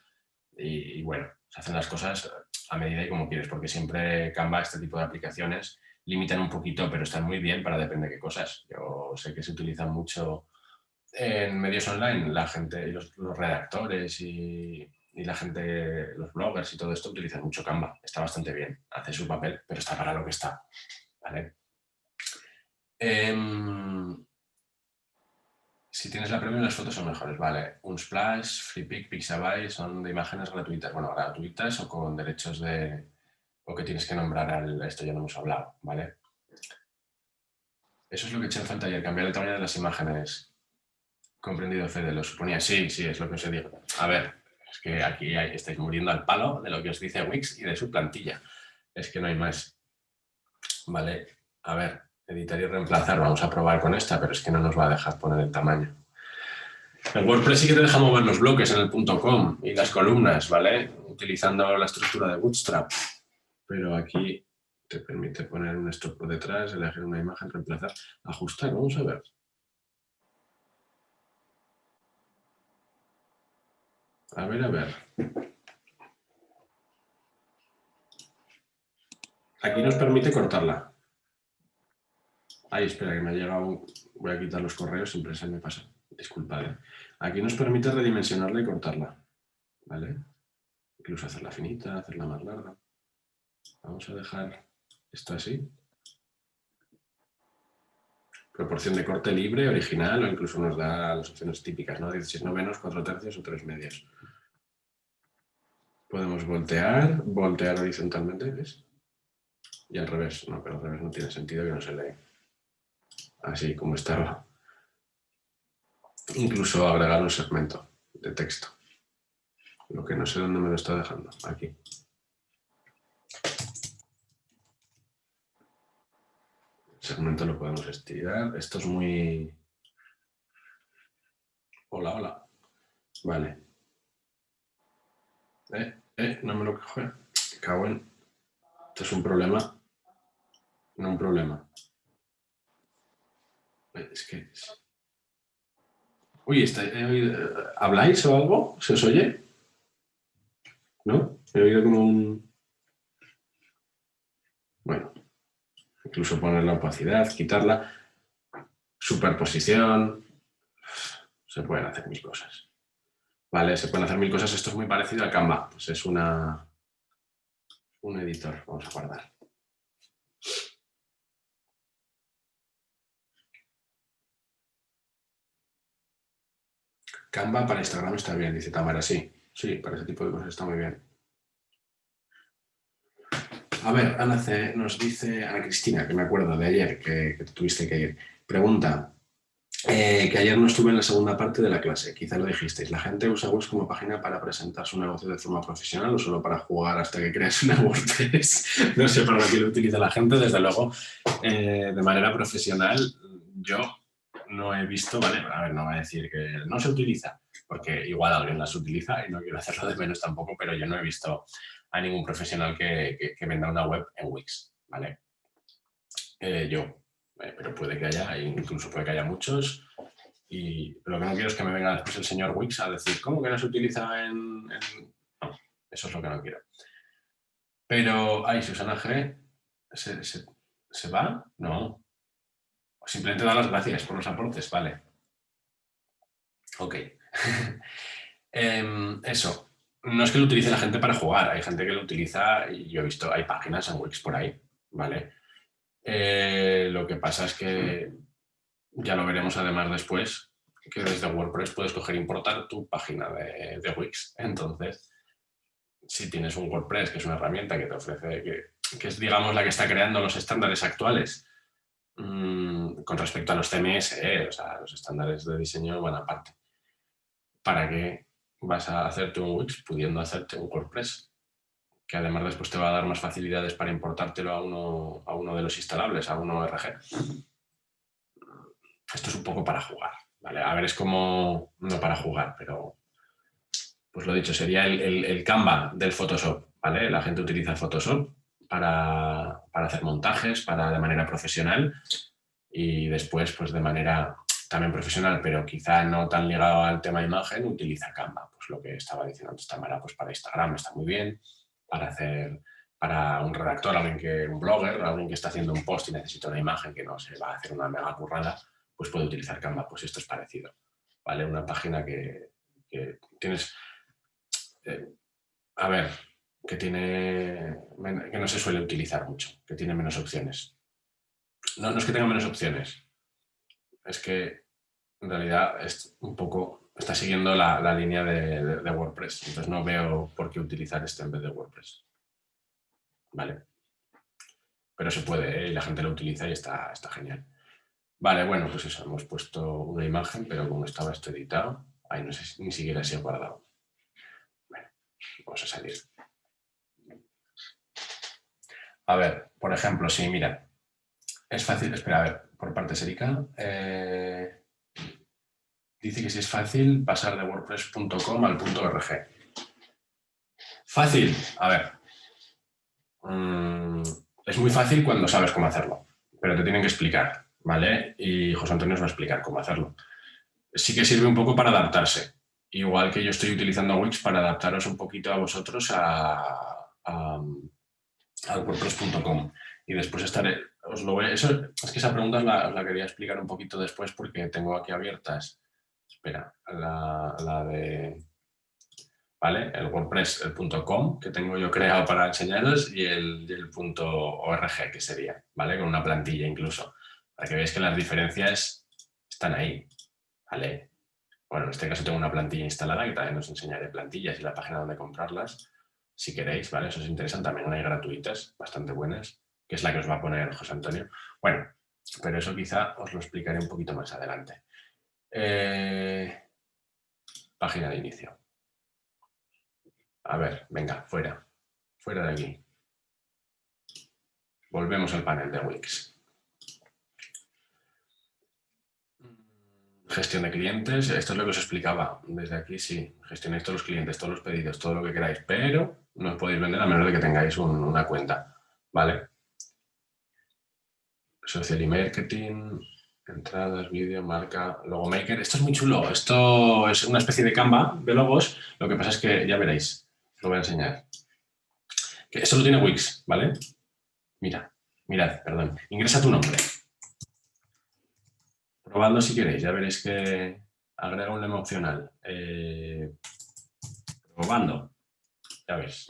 y bueno, se hacen las cosas a medida y como quieres, porque siempre Canva, este tipo de aplicaciones, limitan un poquito, pero están muy bien para depende de qué cosas. Yo sé que se utilizan mucho en medios online, la gente, los redactores y la gente, los bloggers y todo esto utilizan mucho Canva. Está bastante bien, hace su papel, pero está para lo que está, ¿vale? Si tienes la premium, las fotos son mejores, vale. Unsplash, FreePic, Pixabay son de imágenes gratuitas. Bueno, gratuitas o con derechos de... o que tienes que nombrar esto ya no hemos hablado, ¿vale? Eso es lo que eché en falta ayer, cambiar el tamaño de las imágenes. Comprendido, Fede, lo suponía. Sí, es lo que os digo. A ver, es que aquí estáis muriendo al palo de lo que os dice Wix y de su plantilla. Es que no hay más. Vale, a ver, editar y reemplazar. Vamos a probar con esta, pero es que no nos va a dejar poner el tamaño. El WordPress sí que te deja mover los bloques en el .com y las columnas, ¿vale? Utilizando la estructura de Bootstrap. Pero aquí te permite poner un stop por detrás, elegir una imagen, reemplazar, ajustar. Vamos a ver. A ver. Aquí nos permite cortarla. Ay, espera, que me ha llegado... Voy a quitar los correos, siempre se me pasa. Disculpad. Aquí nos permite redimensionarla y cortarla. ¿Vale? Incluso hacerla finita, hacerla más larga. Vamos a dejar esto así. Proporción de corte libre, original, o incluso nos da las opciones típicas, ¿no? 16 novenos, 4 tercios o 3 medios. Podemos voltear horizontalmente, ¿ves? Y al revés. No, pero al revés no tiene sentido, que no se lee. Así como estaba. Incluso agregar un segmento de texto. Lo que no sé dónde me lo está dejando. Aquí. El segmento lo podemos estirar. Esto es muy... Hola. Vale. No me lo coge. Cago en... Esto es un problema. No un problema. Es que... Uy, ¿habláis o algo? ¿Se os oye? ¿No? He oído como un... Bueno, incluso poner la opacidad, quitarla, superposición, se pueden hacer mil cosas. Vale, se pueden hacer mil cosas. Esto es muy parecido a Canva, pues es un editor. Vamos a guardar. Canva para Instagram está bien, dice Tamara, sí. Sí, para ese tipo de cosas está muy bien. A ver, nos dice Ana Cristina, que me acuerdo de ayer, que tuviste que ir. Pregunta, que ayer no estuve en la segunda parte de la clase, quizá lo dijisteis. ¿La gente usa Wix como página para presentar su negocio de forma profesional o solo para jugar hasta que creas una WordPress? No sé para qué lo utiliza la gente, desde luego, de manera profesional. Yo no he visto, ¿vale? A ver, no voy a decir que no se utiliza, porque igual alguien las utiliza y no quiero hacerlo de menos tampoco, pero yo no he visto a ningún profesional que venda una web en Wix, ¿vale? Pero puede que haya, incluso puede que haya muchos, y lo que no quiero es que me venga después el señor Wix a decir, ¿cómo que no se utiliza en...? No, eso es lo que no quiero. Pero, Susana G, ¿se va? No. Simplemente dar las gracias por los aportes, vale. Ok. Eso. No es que lo utilice la gente para jugar, hay gente que lo utiliza y yo he visto, hay páginas en Wix por ahí, ¿vale? Lo que pasa es que ya lo veremos además después, que desde WordPress puedes coger e importar tu página de Wix. Entonces, si tienes un WordPress, que es una herramienta que te ofrece, que es, digamos, la que está creando los estándares actuales con respecto a los CMS, o sea, los estándares de diseño van aparte. ¿Para qué vas a hacerte un Wix pudiendo hacerte un WordPress? Que además después te va a dar más facilidades para importártelo a uno de los instalables, a un ORG. Esto es un poco para jugar, ¿vale? A ver, es como, no para jugar, pero pues lo dicho, sería el Canva del Photoshop, ¿vale? La gente utiliza Photoshop para hacer montajes, de manera profesional, y después, pues de manera también profesional, pero quizá no tan ligado al tema imagen, utiliza Canva. Pues lo que estaba diciendo antes Tamara, pues para Instagram está muy bien, para un redactor, un blogger, alguien que está haciendo un post y necesita una imagen que no se va a hacer una mega currada, pues puede utilizar Canva. Pues esto es parecido, ¿vale? Una página que tienes... a ver, que no se suele utilizar mucho, que tiene menos opciones. No es que tenga menos opciones, es que en realidad es un poco, está siguiendo la línea de WordPress. Entonces no veo por qué utilizar este en vez de WordPress. ¿Vale? Pero se puede, ¿eh? Y la gente lo utiliza y está genial. Vale, bueno, pues eso, hemos puesto una imagen, pero como estaba esto editado, ahí no sé ni siquiera se ha guardado. Bueno, vamos a salir. A ver, por ejemplo, sí, mira, es fácil, espera, a ver, por parte Erika, dice que sí es fácil pasar de wordpress.com al .org. Fácil, a ver, es muy fácil cuando sabes cómo hacerlo, pero te tienen que explicar, ¿vale? Y José Antonio os va a explicar cómo hacerlo. Sí que sirve un poco para adaptarse, igual que yo estoy utilizando Wix para adaptaros un poquito a vosotros al wordpress.com. Y después estaré, os lo voy, eso, es que esa pregunta os la quería explicar un poquito después porque tengo aquí abiertas, espera, la de, ¿vale? El WordPress, el .com que tengo yo creado para enseñaros y el .org que sería, ¿vale? Con una plantilla incluso, para que veáis que las diferencias están ahí, ¿vale? Bueno, en este caso tengo una plantilla instalada que también os enseñaré plantillas y la página donde comprarlas, si queréis, ¿vale? Eso os interesa, también hay gratuitas, bastante buenas, que es la que os va a poner José Antonio. Bueno, pero eso quizá os lo explicaré un poquito más adelante. Página de inicio. A ver, venga, fuera. Fuera de aquí. Volvemos al panel de Wix. Gestión de clientes, esto es lo que os explicaba. Desde aquí sí, gestionáis todos los clientes, todos los pedidos, todo lo que queráis, pero no os podéis vender a menos de que tengáis una cuenta, ¿vale? Social y marketing, entradas, vídeo, marca, logo maker. Esto es muy chulo. Esto es una especie de Canva de logos. Lo que pasa es que ya veréis, os lo voy a enseñar. Que esto lo tiene Wix, ¿vale? Mirad, perdón. Ingresa tu nombre. Probadlo si queréis, ya veréis que agrega un lema opcional. Probando, ya ves.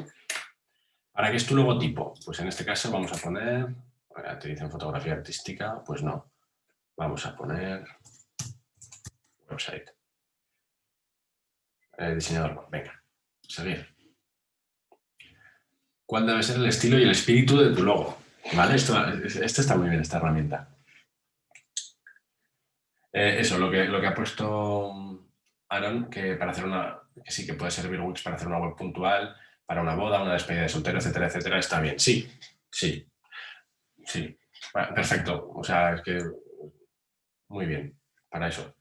¿Para qué es tu logotipo? Pues en este caso vamos a poner, te dicen fotografía artística, pues no. Vamos a poner website. Diseñador, venga, seguir. ¿Cuál debe ser el estilo y el espíritu de tu logo? ¿Vale? Esto está muy bien, esta herramienta. Eso, lo que ha puesto Aaron, que para hacer que sí que puede servir Wix para hacer una web puntual, para una boda, una despedida de soltero, etcétera, etcétera, está bien. Sí. Bueno, perfecto. O sea, es que muy bien, para eso.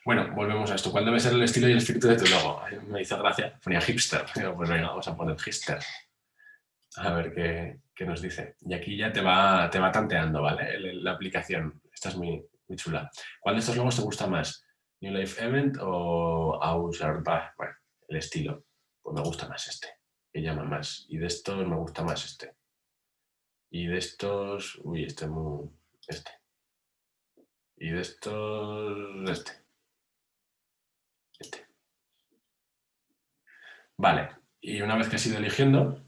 Bueno, volvemos a esto. ¿Cuál debe ser el estilo y el espíritu de tu logo? Me hizo gracia. Ponía hipster. Digo, pues venga, vamos a poner hipster. A ver qué nos dice. Y aquí ya te va tanteando, ¿vale? La aplicación. Esta es muy chula. ¿Cuál de estos logos te gusta más? ¿New Life Event o Auser? Bueno, el estilo. Pues me gusta más este, que llama más. Y de estos me gusta más este. Y de estos... Uy, este es muy... Este. Y de estos... Este. Vale. Y una vez que has ido eligiendo,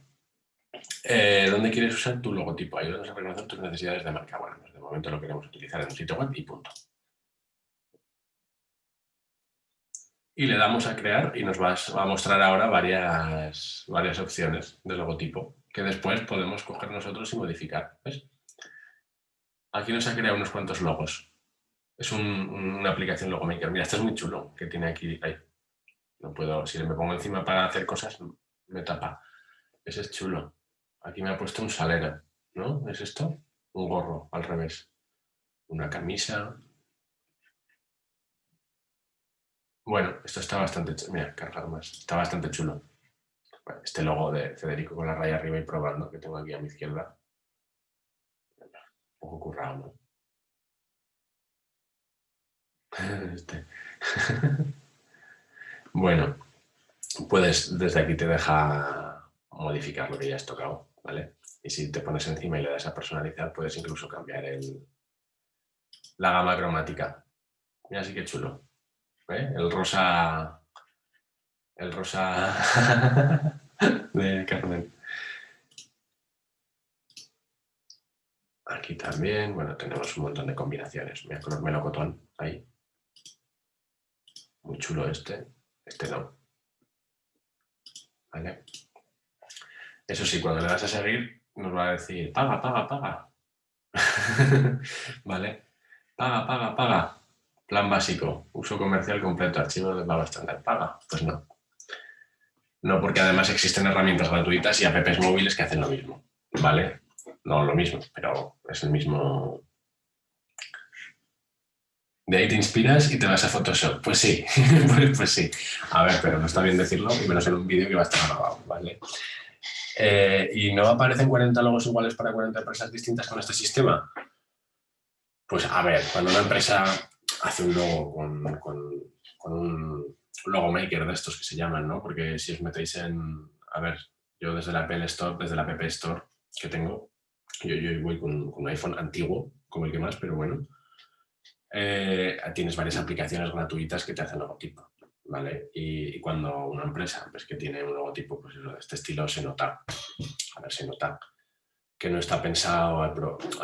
¿dónde quieres usar tu logotipo? Ayúdanos a reconocer tus necesidades de marca. Bueno, pues de momento lo queremos utilizar en un sitio web y punto. Y le damos a crear y nos va a mostrar ahora varias opciones de logotipo que después podemos coger nosotros y modificar. ¿Ves? Aquí nos ha creado unos cuantos logos. Es una aplicación Logomaker. Mira, este es muy chulo que tiene aquí. Ahí. No puedo, si me pongo encima para hacer cosas, me tapa. Ese es chulo. Aquí me ha puesto un salero, ¿no? ¿Es esto? Un gorro, al revés. Una camisa. Bueno, esto está bastante chulo. Mira, cargar más. Está bastante chulo. Bueno, este logo de Federico con la raya arriba y probando que tengo aquí a mi izquierda. Un poco currado, ¿no? Este. Bueno, puedes, desde aquí te deja modificar lo que ya has tocado, ¿vale? Y si te pones encima y le das a personalizar, puedes incluso cambiar la gama cromática. Mira, sí que chulo. ¿Eh? El rosa de Carmen. Aquí también, bueno, tenemos un montón de combinaciones. Mira, color melocotón, ahí. muy chulo este no. ¿Vale? Eso sí, cuando le das a seguir, nos va a decir, paga, paga, paga. ¿Vale? Paga, paga, paga. Plan básico, uso comercial completo, archivo de pago estándar. Paga. Pues no. No, porque además existen herramientas gratuitas y apps móviles que hacen lo mismo. ¿Vale? No lo mismo, pero es el mismo. De ahí te inspiras y te vas a Photoshop. Pues sí, pues sí. A ver, pero no está bien decirlo y menos en un vídeo que va a estar grabado, ¿vale? ¿Y no aparecen 40 logos iguales para 40 empresas distintas con este sistema? Pues a ver, cuando una empresa hace un logo con un logo maker de estos que se llaman, ¿no? Porque si os metéis en... A ver, yo desde la Apple Store, desde la App Store que tengo, yo voy con un iPhone antiguo, como el que más, pero bueno, tienes varias aplicaciones gratuitas que te hacen logotipo, ¿vale? Y cuando una empresa pues, que tiene un logotipo pues, de este estilo se nota, a ver, se nota que no está pensado al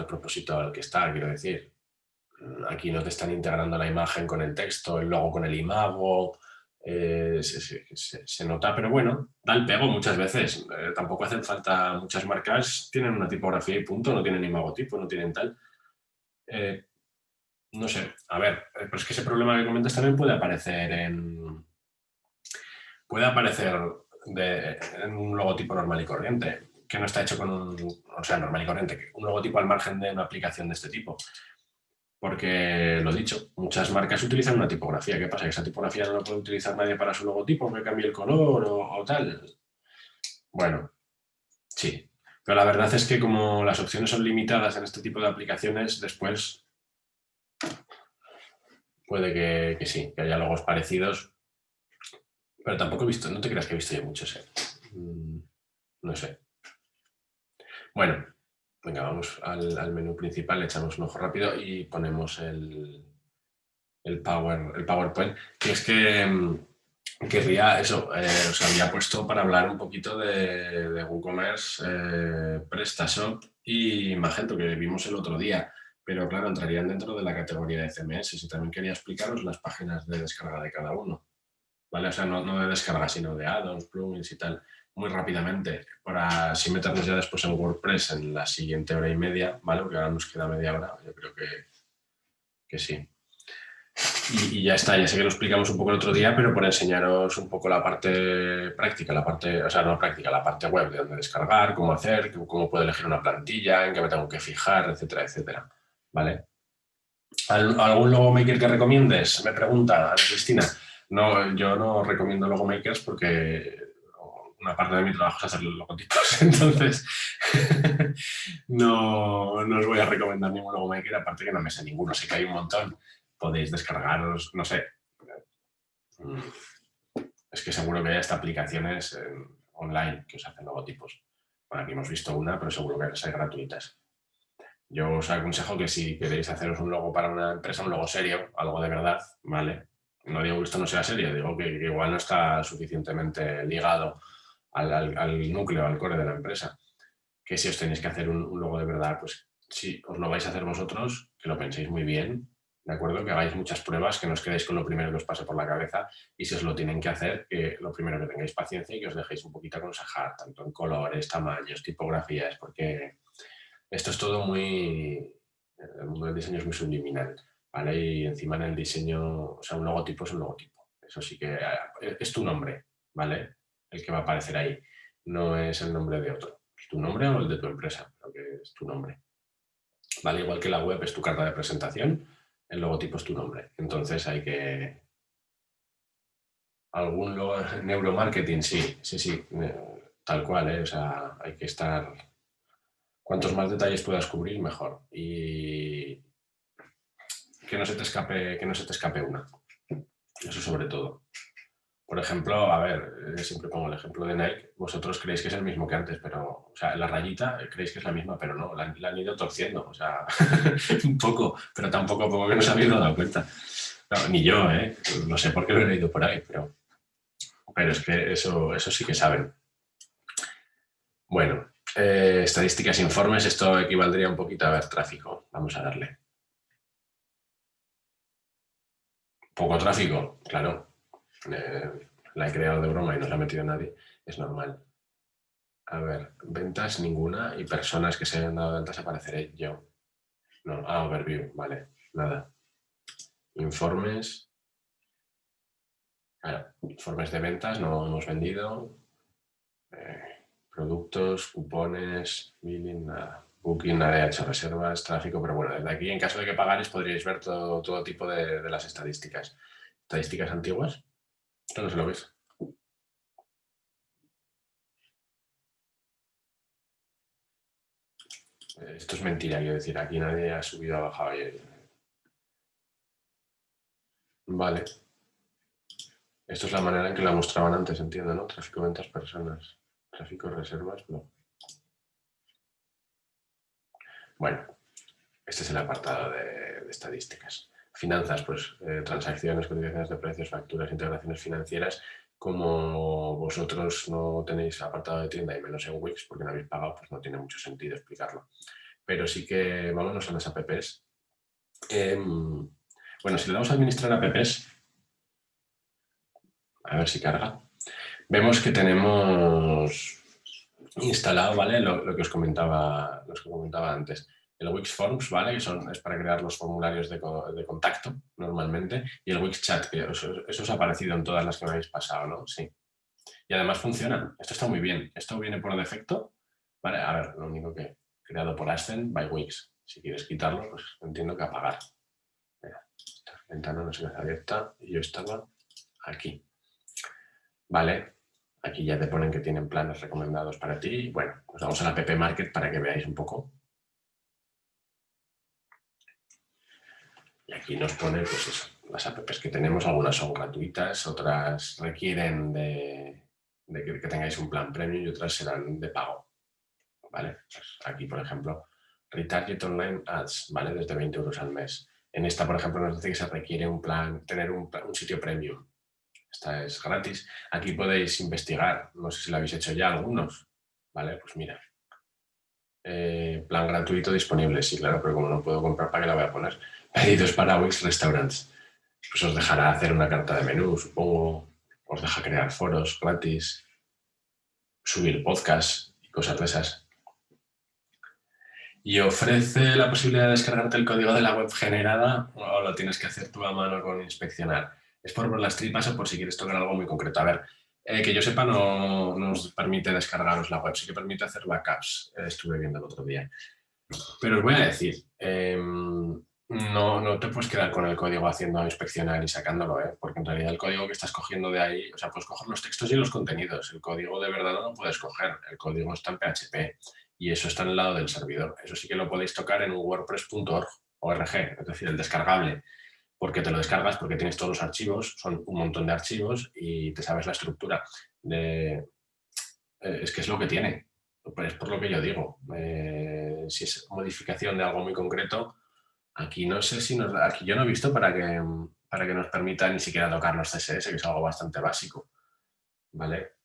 propósito al que está, quiero decir. Aquí no te están integrando la imagen con el texto, el logo con el imago, se nota, pero bueno, da el pego muchas veces. Tampoco hacen falta, muchas marcas tienen una tipografía y punto, no tienen imagotipo, no tienen tal. No sé, a ver, pero es que ese problema que comentas también puede aparecer en un logotipo normal y corriente, que no está hecho con normal y corriente, un logotipo al margen de una aplicación de este tipo. Porque, lo dicho, muchas marcas utilizan una tipografía. ¿Qué pasa? ¿Que esa tipografía no la puede utilizar nadie para su logotipo, que cambie el color o tal? Bueno, sí. Pero la verdad es que como las opciones son limitadas en este tipo de aplicaciones, después puede que sí, que haya logos parecidos. Pero tampoco he visto, no te creas que he visto yo muchos, no sé. Bueno, venga, vamos al menú principal, le echamos un ojo rápido y ponemos el PowerPoint. Y es que querría eso, os había puesto para hablar un poquito de WooCommerce, PrestaShop y Magento, que vimos el otro día. Pero claro, entrarían dentro de la categoría de CMS y también quería explicaros las páginas de descarga de cada uno. ¿Vale? O sea, no de descarga, sino de add-ons, plugins y tal, muy rápidamente, para así meternos ya después en WordPress en la siguiente hora y media, ¿vale? Porque ahora nos queda media hora, yo creo que sí. Y ya está, ya sé que lo explicamos un poco el otro día, pero por enseñaros un poco la parte práctica, la parte web de dónde descargar, cómo hacer, cómo puedo elegir una plantilla, en qué me tengo que fijar, etcétera, etcétera, ¿vale? ¿Algún logo maker que recomiendes? Me pregunta Ana Cristina. No, yo no recomiendo logo makers porque una parte de mi trabajo es hacer logotipos, entonces no os voy a recomendar ningún logo maker, aparte que no me sé ninguno, sé que hay un montón, podéis descargaros, no sé. Es que seguro que hay hasta aplicaciones online que os hacen logotipos. Bueno, aquí hemos visto una, pero seguro que hay gratuitas. Yo os aconsejo que si queréis haceros un logo para una empresa, un logo serio, algo de verdad, ¿vale? No digo que esto no sea serio, digo que igual no está suficientemente ligado al núcleo, al core de la empresa. Que si os tenéis que hacer un logo de verdad, pues si os lo vais a hacer vosotros, que lo penséis muy bien, ¿de acuerdo? Que hagáis muchas pruebas, que no os quedéis con lo primero que os pase por la cabeza y si os lo tienen que hacer, que lo primero que tengáis paciencia y que os dejéis un poquito aconsejar, tanto en colores, tamaños, tipografías, porque esto es todo muy... El mundo del diseño es muy subliminal, ¿vale? Y encima en el diseño, o sea, un logotipo es un logotipo. Eso sí que es tu nombre, ¿vale? El que va a aparecer ahí. No es el nombre de otro. Es tu nombre o el de tu empresa, pero que es tu nombre. ¿Vale? Igual que la web es tu carta de presentación, el logotipo es tu nombre. Entonces hay que... Algún neuromarketing, sí, tal cual, ¿eh? O sea, hay que estar... Cuantos más detalles puedas cubrir, mejor. Y que no se te escape una. Eso sobre todo. Por ejemplo, a ver, siempre pongo el ejemplo de Nike. Vosotros creéis que es el mismo que antes, pero, o sea, la rayita creéis que es la misma, pero no, la han ido torciendo, o sea, un poco, pero tampoco poco que no se habéis dado cuenta. No, ni yo, ¿eh? No sé por qué lo he leído por ahí, pero es que eso sí que saben. Bueno, estadísticas, informes, esto equivaldría un poquito a ver tráfico. Vamos a darle. Poco tráfico, claro. La he creado de broma y no la ha metido nadie, es normal. A ver, ventas ninguna y personas que se hayan dado de altas apareceré yo. No, overview, vale, nada. Informes. Claro, informes de ventas, no hemos vendido. Productos, cupones, billing, nada. Booking, nadie ha hecho reservas, tráfico, pero bueno, desde aquí, en caso de que pagarais, podríais ver todo tipo de las estadísticas. Estadísticas antiguas, esto no se lo ves. Esto es mentira, quiero decir, aquí nadie ha subido o bajado. Vale. Esto es la manera en que la mostraban antes, entiendo, ¿no? Tráfico, ventas, personas. Tráfico, reservas, no. Bueno, este es el apartado de estadísticas. Finanzas, pues transacciones, cotizaciones de precios, facturas, integraciones financieras. Como vosotros no tenéis apartado de tienda y menos en Wix porque no habéis pagado, pues no tiene mucho sentido explicarlo. Pero sí que vámonos a las apps. Bueno, si le damos a administrar apps, a ver si carga, vemos que tenemos instalado, ¿vale? Lo que os comentaba antes. El Wix Forms, ¿vale? Que es para crear los formularios de contacto, normalmente. Y el Wix Chat, que eso os ha aparecido en todas las que me habéis pasado, ¿no? Sí. Y además funciona. Esto está muy bien. Esto viene por defecto, ¿vale? A ver, lo único que creado por Ascend by Wix. Si quieres quitarlo, pues entiendo que apagar. Mira, esta ventana no se me hace abierta y yo estaba aquí. Vale. Aquí ya te ponen que tienen planes recomendados para ti. Bueno, pues vamos a la app Market para que veáis un poco. Y aquí nos pone, pues eso, las apps que tenemos. Algunas son gratuitas, otras requieren de que tengáis un plan premium y otras serán de pago. ¿Vale? Pues aquí, por ejemplo, Retarget Online Ads, ¿vale? Desde 20 euros al mes. En esta, por ejemplo, nos dice que se requiere tener un sitio premium. Esta es gratis. Aquí podéis investigar, no sé si lo habéis hecho ya algunos, ¿vale? Pues mira, plan gratuito disponible, sí, claro, pero como no puedo comprar, ¿para qué la voy a poner? Pedidos para Wix Restaurants. Pues os dejará hacer una carta de menú, supongo, os deja crear foros gratis, subir podcasts y cosas de esas. Y ofrece la posibilidad de descargarte el código de la web generada o lo tienes que hacer tú a mano con inspeccionar. Es por las tripas o por si quieres tocar algo muy concreto. A ver, que yo sepa no nos permite descargaros la web, sí que permite hacer backups, estuve viendo el otro día. Pero os voy a decir, no te puedes quedar con el código haciendo inspeccionar y sacándolo, porque en realidad el código que estás cogiendo de ahí, o sea, puedes coger los textos y los contenidos, el código de verdad no lo puedes coger, el código está en PHP y eso está en el lado del servidor. Eso sí que lo podéis tocar en un wordpress.org, es decir, el descargable, porque te lo descargas porque tienes todos los archivos, son un montón de archivos y te sabes la estructura. Es que es lo que tiene. Es por lo que yo digo. Si es modificación de algo muy concreto, aquí no sé si aquí yo no he visto para que nos permita ni siquiera tocar los CSS, que es algo bastante básico. ¿Vale?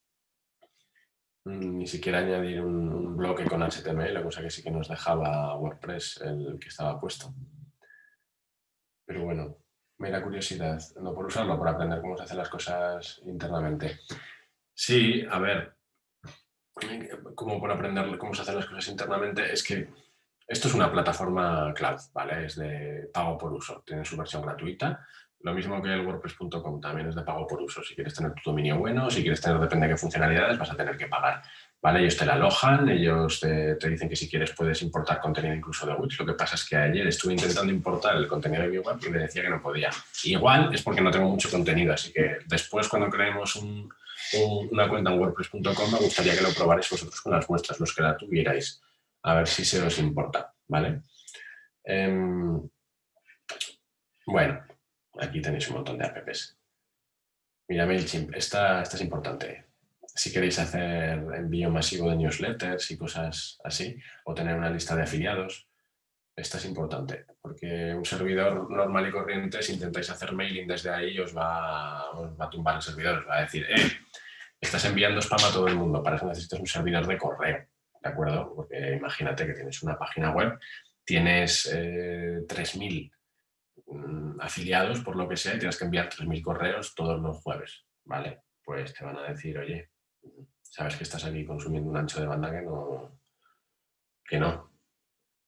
Ni siquiera añadir un bloque con HTML, cosa que sí que nos dejaba WordPress, el que estaba puesto. Pero bueno, mera curiosidad, no por usarlo, por aprender cómo se hacen las cosas internamente. Sí, a ver, como por aprender cómo se hacen las cosas internamente, es que esto es una plataforma cloud, ¿vale? Es de pago por uso, tiene su versión gratuita. Lo mismo que el WordPress.com, también es de pago por uso. Si quieres tener tu dominio bueno, si quieres tener, depende de qué funcionalidades, vas a tener que pagar, ¿vale? Ellos te la alojan, ellos te dicen que si quieres puedes importar contenido incluso de Wix. Lo que pasa es que ayer estuve intentando importar el contenido de mi web y me decía que no podía. Igual es porque no tengo mucho contenido, así que después cuando creemos una cuenta en WordPress.com me gustaría que lo probarais vosotros con las vuestras, los que la tuvierais, a ver si se os importa, ¿vale? Bueno, aquí tenéis un montón de apps. Mira, MailChimp, esta es importante. Si queréis hacer envío masivo de newsletters y cosas así, o tener una lista de afiliados, esta es importante, porque un servidor normal y corriente, si intentáis hacer mailing desde ahí, os va a tumbar el servidor, os va a decir, estás enviando spam a todo el mundo, para eso necesitas un servidor de correo, ¿de acuerdo? Porque imagínate que tienes una página web, tienes 3.000 afiliados, por lo que sea, y tienes que enviar 3.000 correos todos los jueves. ¿vale? Pues te van a decir, oye, sabes que estás aquí consumiendo un ancho de banda que no.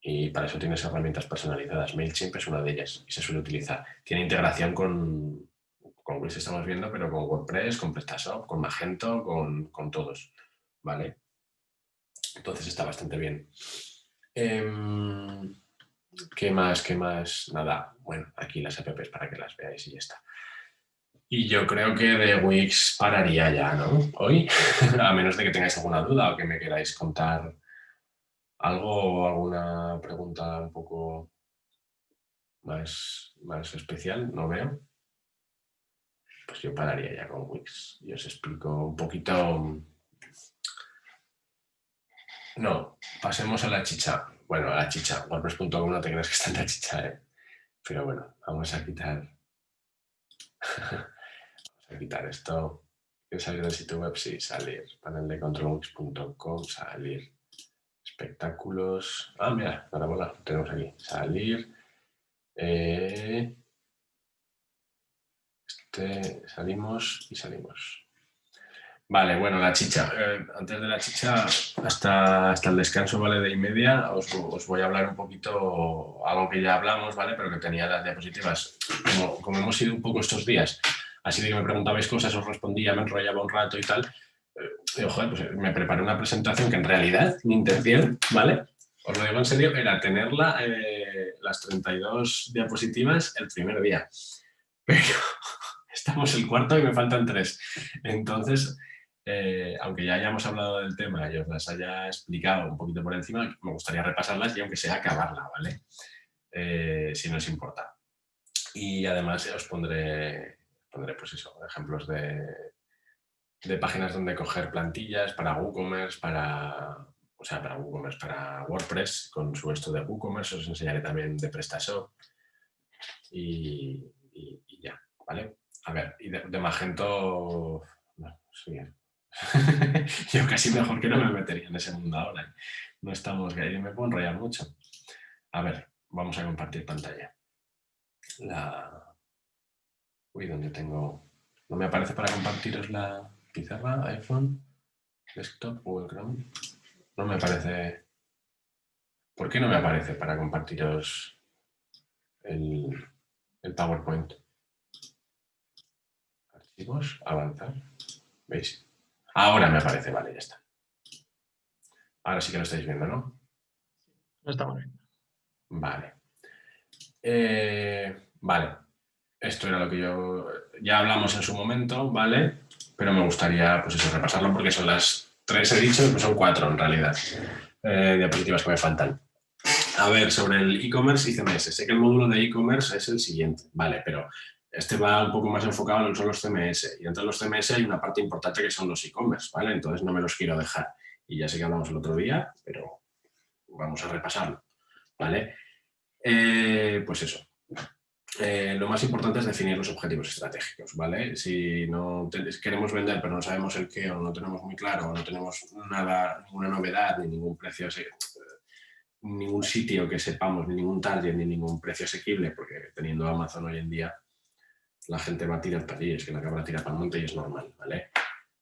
Y para eso tienes herramientas personalizadas. MailChimp es una de ellas y se suele utilizar. Tiene integración con Wix, estamos viendo, pero con WordPress, con PrestaShop, con Magento, con todos, ¿vale? Entonces está bastante bien. ¿Qué más? ¿Qué más? Nada, bueno, aquí las apps para que las veáis y ya está. Y yo creo que de Wix pararía ya, ¿no? Hoy, a menos de que tengáis alguna duda o que me queráis contar algo o alguna pregunta un poco más especial, no veo. Pues yo pararía ya con Wix y os explico un poquito. No, pasemos a la chicha. Bueno, a la chicha. WordPress.com no te creas que está en la chicha, ¿eh? Pero bueno, vamos a quitar esto. Quiero salir del sitio web, sí, salir. Panel de controlwix.com, salir. Espectáculos. Ah, mira, parabola, lo tenemos aquí. Salir. Salimos y salimos. Vale, bueno, la chicha. Antes de la chicha, hasta el descanso, ¿vale? De 1:30, os voy a hablar un poquito, algo que ya hablamos, ¿vale? Pero que tenía las diapositivas. Como hemos ido un poco estos días, así de que me preguntabais cosas, os respondía, me enrollaba un rato y tal. Joder, pues me preparé una presentación que en realidad mi intención, ¿vale? Os lo digo en serio, era tenerla, las 32 diapositivas el primer día. Pero estamos el cuarto y me faltan 3. Entonces, aunque ya hayamos hablado del tema y os las haya explicado un poquito por encima, me gustaría repasarlas y aunque sea acabarla, ¿vale? Si no os importa. Y además os pondré pues eso, ejemplos de páginas donde coger plantillas para WooCommerce, para WooCommerce, para WordPress, con su esto de WooCommerce, os enseñaré también de PrestaShop y ya, ¿vale? A ver, y de Magento, no, sí. Yo casi mejor que no me metería en ese mundo ahora. No estamos, que me puedo enrollar mucho. A ver, vamos a compartir pantalla. Uy, ¿dónde tengo? No me aparece para compartiros la pizarra, iPhone, desktop, Google Chrome. No me aparece. ¿Por qué no me aparece para compartiros el PowerPoint? Archivos, avanzar. ¿Veis? Ahora me aparece, vale, ya está. Ahora sí que lo estáis viendo, ¿no? Lo estamos viendo. Vale. Vale. Esto era lo que ya hablamos en su momento, ¿vale? Pero me gustaría, pues eso, repasarlo porque son las 3 he dicho, pues son 4 en realidad. Diapositivas que me faltan. A ver, sobre el e-commerce y CMS. Sé que el módulo de e-commerce es el siguiente, ¿vale? Pero este va un poco más enfocado en lo que son los CMS. Y dentro de los CMS hay una parte importante que son los e-commerce, ¿vale? Entonces no me los quiero dejar. Y ya sé que hablamos el otro día, pero vamos a repasarlo, ¿vale? Pues eso. Lo más importante es definir los objetivos estratégicos, ¿vale? Si no queremos vender pero no sabemos el qué o no tenemos muy claro o no tenemos ninguna novedad ni ningún precio, ningún sitio que sepamos, ni ningún target, ni ningún precio asequible, porque teniendo Amazon hoy en día la gente va a tirar para allí, es que la cabra tira para el monte y es normal, ¿vale?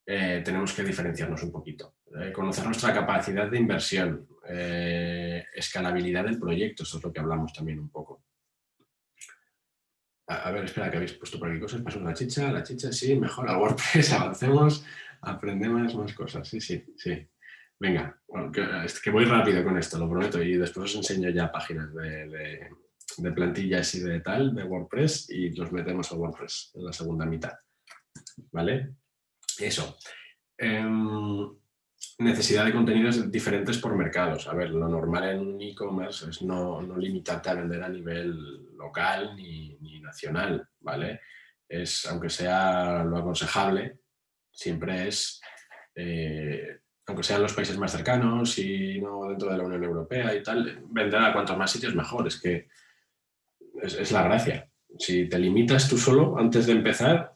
Tenemos que diferenciarnos un poquito. Conocer nuestra capacidad de inversión, escalabilidad del proyecto, eso es lo que hablamos también un poco. A ver, espera, que habéis puesto por aquí cosas. Paso la chicha, sí, mejora WordPress, avancemos, aprendemos más cosas. Sí. Venga, bueno, que voy rápido con esto, lo prometo, y después os enseño ya páginas de plantillas y de tal, de WordPress, y los metemos a WordPress en la segunda mitad. ¿Vale? Eso. Necesidad de contenidos diferentes por mercados. A ver, lo normal en un e-commerce es no limitarte a vender a nivel local ni nacional, ¿vale? Aunque sea lo aconsejable, siempre es, aunque sean los países más cercanos y no dentro de la Unión Europea y tal, vender a cuantos más sitios mejor. Es que es la gracia. Si te limitas tú solo antes de empezar,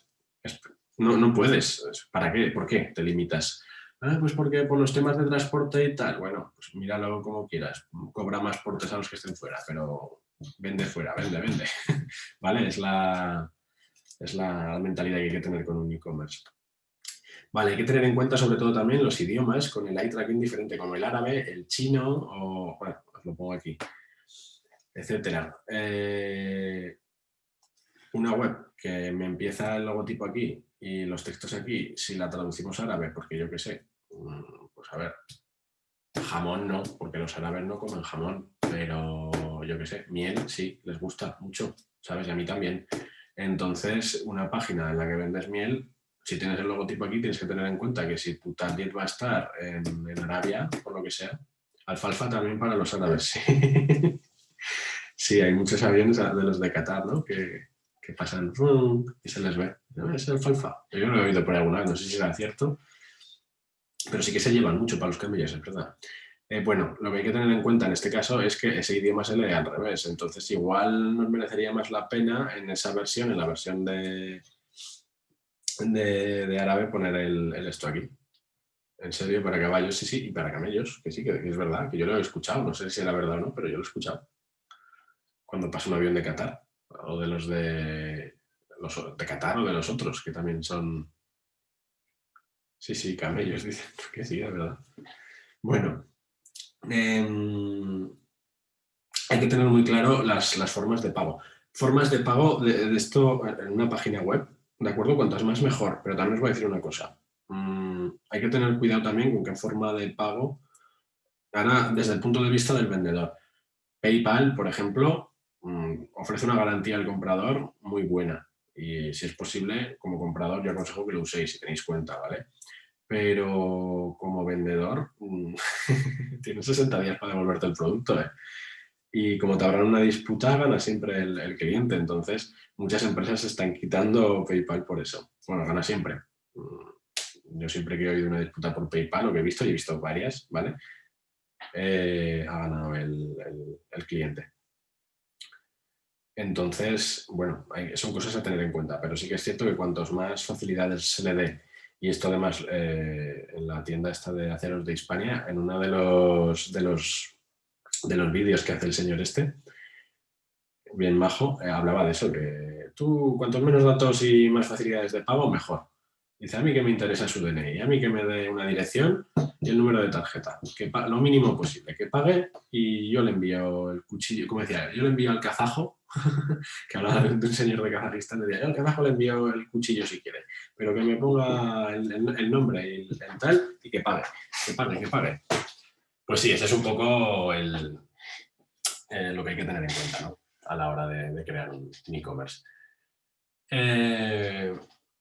no puedes. ¿Para qué? ¿Por qué te limitas? Pues porque por los temas de transporte y tal. Bueno, pues míralo como quieras. Cobra más portes a los que estén fuera, pero vende fuera, vende. ¿Vale? Es la Es la mentalidad que hay que tener con un e-commerce. Vale, hay que tener en cuenta sobre todo también los idiomas con el eye tracking diferente, como el árabe, el chino o, bueno, os lo pongo aquí, etcétera. Una web que me empieza el logotipo aquí y los textos aquí, si la traducimos a árabe, porque yo qué sé, pues a ver, jamón no, porque los árabes no comen jamón, pero yo qué sé, miel sí, les gusta mucho, ¿sabes? Y a mí también. Entonces, una página en la que vendes miel, si tienes el logotipo aquí, tienes que tener en cuenta que si tu target va a estar en Arabia, por lo que sea, alfalfa también para los árabes, sí. Sí, hay muchos aviones de los de Qatar, ¿no? Que pasan y se les ve. ¿No? Es alfalfa. Yo lo he oído por alguna vez, no sé si será cierto, pero sí que se llevan mucho para los camellos, es verdad. Bueno, lo que hay que tener en cuenta en este caso es que ese idioma se lee al revés, entonces igual nos merecería más la pena en esa versión, en la versión de árabe, poner el esto aquí. En serio, para caballos, sí, sí, y para camellos, que sí, que es verdad, que yo lo he escuchado, no sé si era verdad o no, pero yo lo he escuchado. Cuando pasa un avión de Qatar, o de los de Qatar o de los otros, que también son... Sí, sí, camellos, dicen que sí, es verdad. Bueno, hay que tener muy claro las formas de pago. Formas de pago de esto en una página web, ¿de acuerdo? Cuantas más mejor, pero también os voy a decir una cosa. Hay que tener cuidado también con qué forma de pago gana desde el punto de vista del vendedor. PayPal, por ejemplo, ofrece una garantía al comprador muy buena y si es posible, como comprador yo aconsejo que lo uséis si tenéis cuenta, ¿vale? Pero como vendedor tienes 60 días para devolverte el producto, ¿eh? Y como te habrán una disputa, gana siempre el cliente. Entonces, muchas empresas se están quitando PayPal por eso. Bueno, gana siempre. Yo siempre que he oído una disputa por PayPal, lo que he visto, y he visto varias, ¿vale? Ha ganado el cliente. Entonces, bueno, son cosas a tener en cuenta, pero sí que es cierto que cuantos más facilidades se le dé, y esto además en la tienda esta de Aceros de Hispania, en uno de los vídeos que hace el señor este, bien majo, hablaba de eso, que tú cuantos menos datos y más facilidades de pago, mejor. Dice, a mí que me interesa su DNI, a mí que me dé una dirección y el número de tarjeta, que lo mínimo posible, que pague y yo le envío el cuchillo, como decía, yo le envío al kazajo, que hablaba de un señor de Kazajistán, le decía, yo al kazajo le envío el cuchillo si quiere, pero que me ponga el nombre y el tal y que pague, que pague, que pague. Pues sí, ese es un poco lo que hay que tener en cuenta, ¿no? A la hora de crear un e-commerce.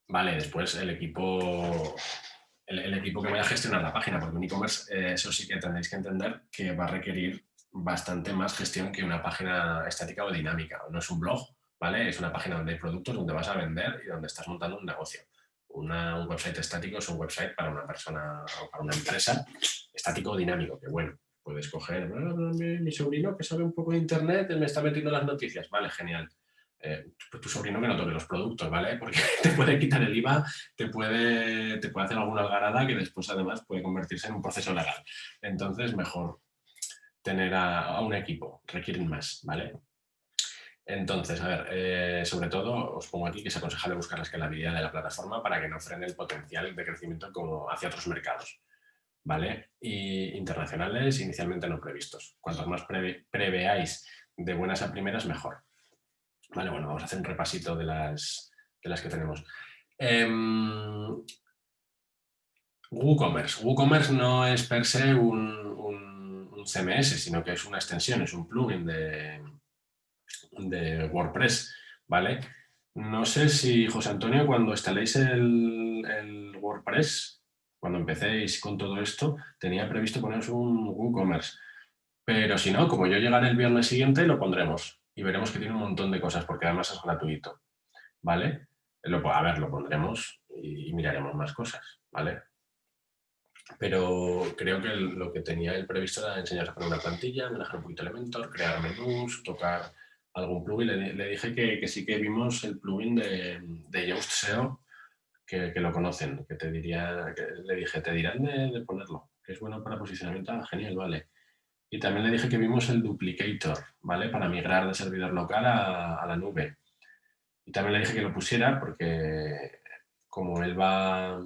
Vale, después el equipo que vaya a gestionar la página, porque un e-commerce, eso sí que tendréis que entender que va a requerir bastante más gestión que una página estática o dinámica. No es un blog, ¿vale? Es una página donde hay productos, donde vas a vender y donde estás montando un negocio. Un website estático es un website para una persona o para una empresa, estático o dinámico, que bueno, puedes coger, mi sobrino que sabe un poco de internet, él me está metiendo las noticias, vale, genial. Tu sobrino que no toque los productos, ¿vale? Porque te puede quitar el IVA, te puede hacer alguna algarada que después además puede convertirse en un proceso legal. Entonces, mejor tener a un equipo, requieren más, ¿vale? Entonces, a ver, sobre todo os pongo aquí que es aconsejable buscar la escalabilidad de la plataforma para que no frene el potencial de crecimiento como hacia otros mercados, ¿vale? Y internacionales inicialmente no previstos. Cuantos más preveáis de buenas a primeras, mejor. Vale, bueno, vamos a hacer un repasito de las que tenemos. WooCommerce. WooCommerce no es per se un CMS, sino que es una extensión, es un plugin de WordPress, ¿vale? No sé si, José Antonio, cuando instaléis el WordPress, cuando empecéis con todo esto, tenía previsto poneros un WooCommerce. Pero si no, como yo llegaré el viernes siguiente, lo pondremos y veremos que tiene un montón de cosas, porque además es gratuito, ¿vale? A ver, lo pondremos y miraremos más cosas, ¿vale? Pero creo que lo que tenía él previsto era enseñaros a poner una plantilla, manejar un poquito Elementor, crear menús, tocar algún plugin. Le dije que sí que vimos el plugin de Yoast SEO, que lo conocen, que le dije, te dirán de ponerlo, que es bueno para posicionamiento. Ah, genial, vale. Y también le dije que vimos el Duplicator, ¿vale? Para migrar de servidor local a la nube. Y también le dije que lo pusiera porque como él va...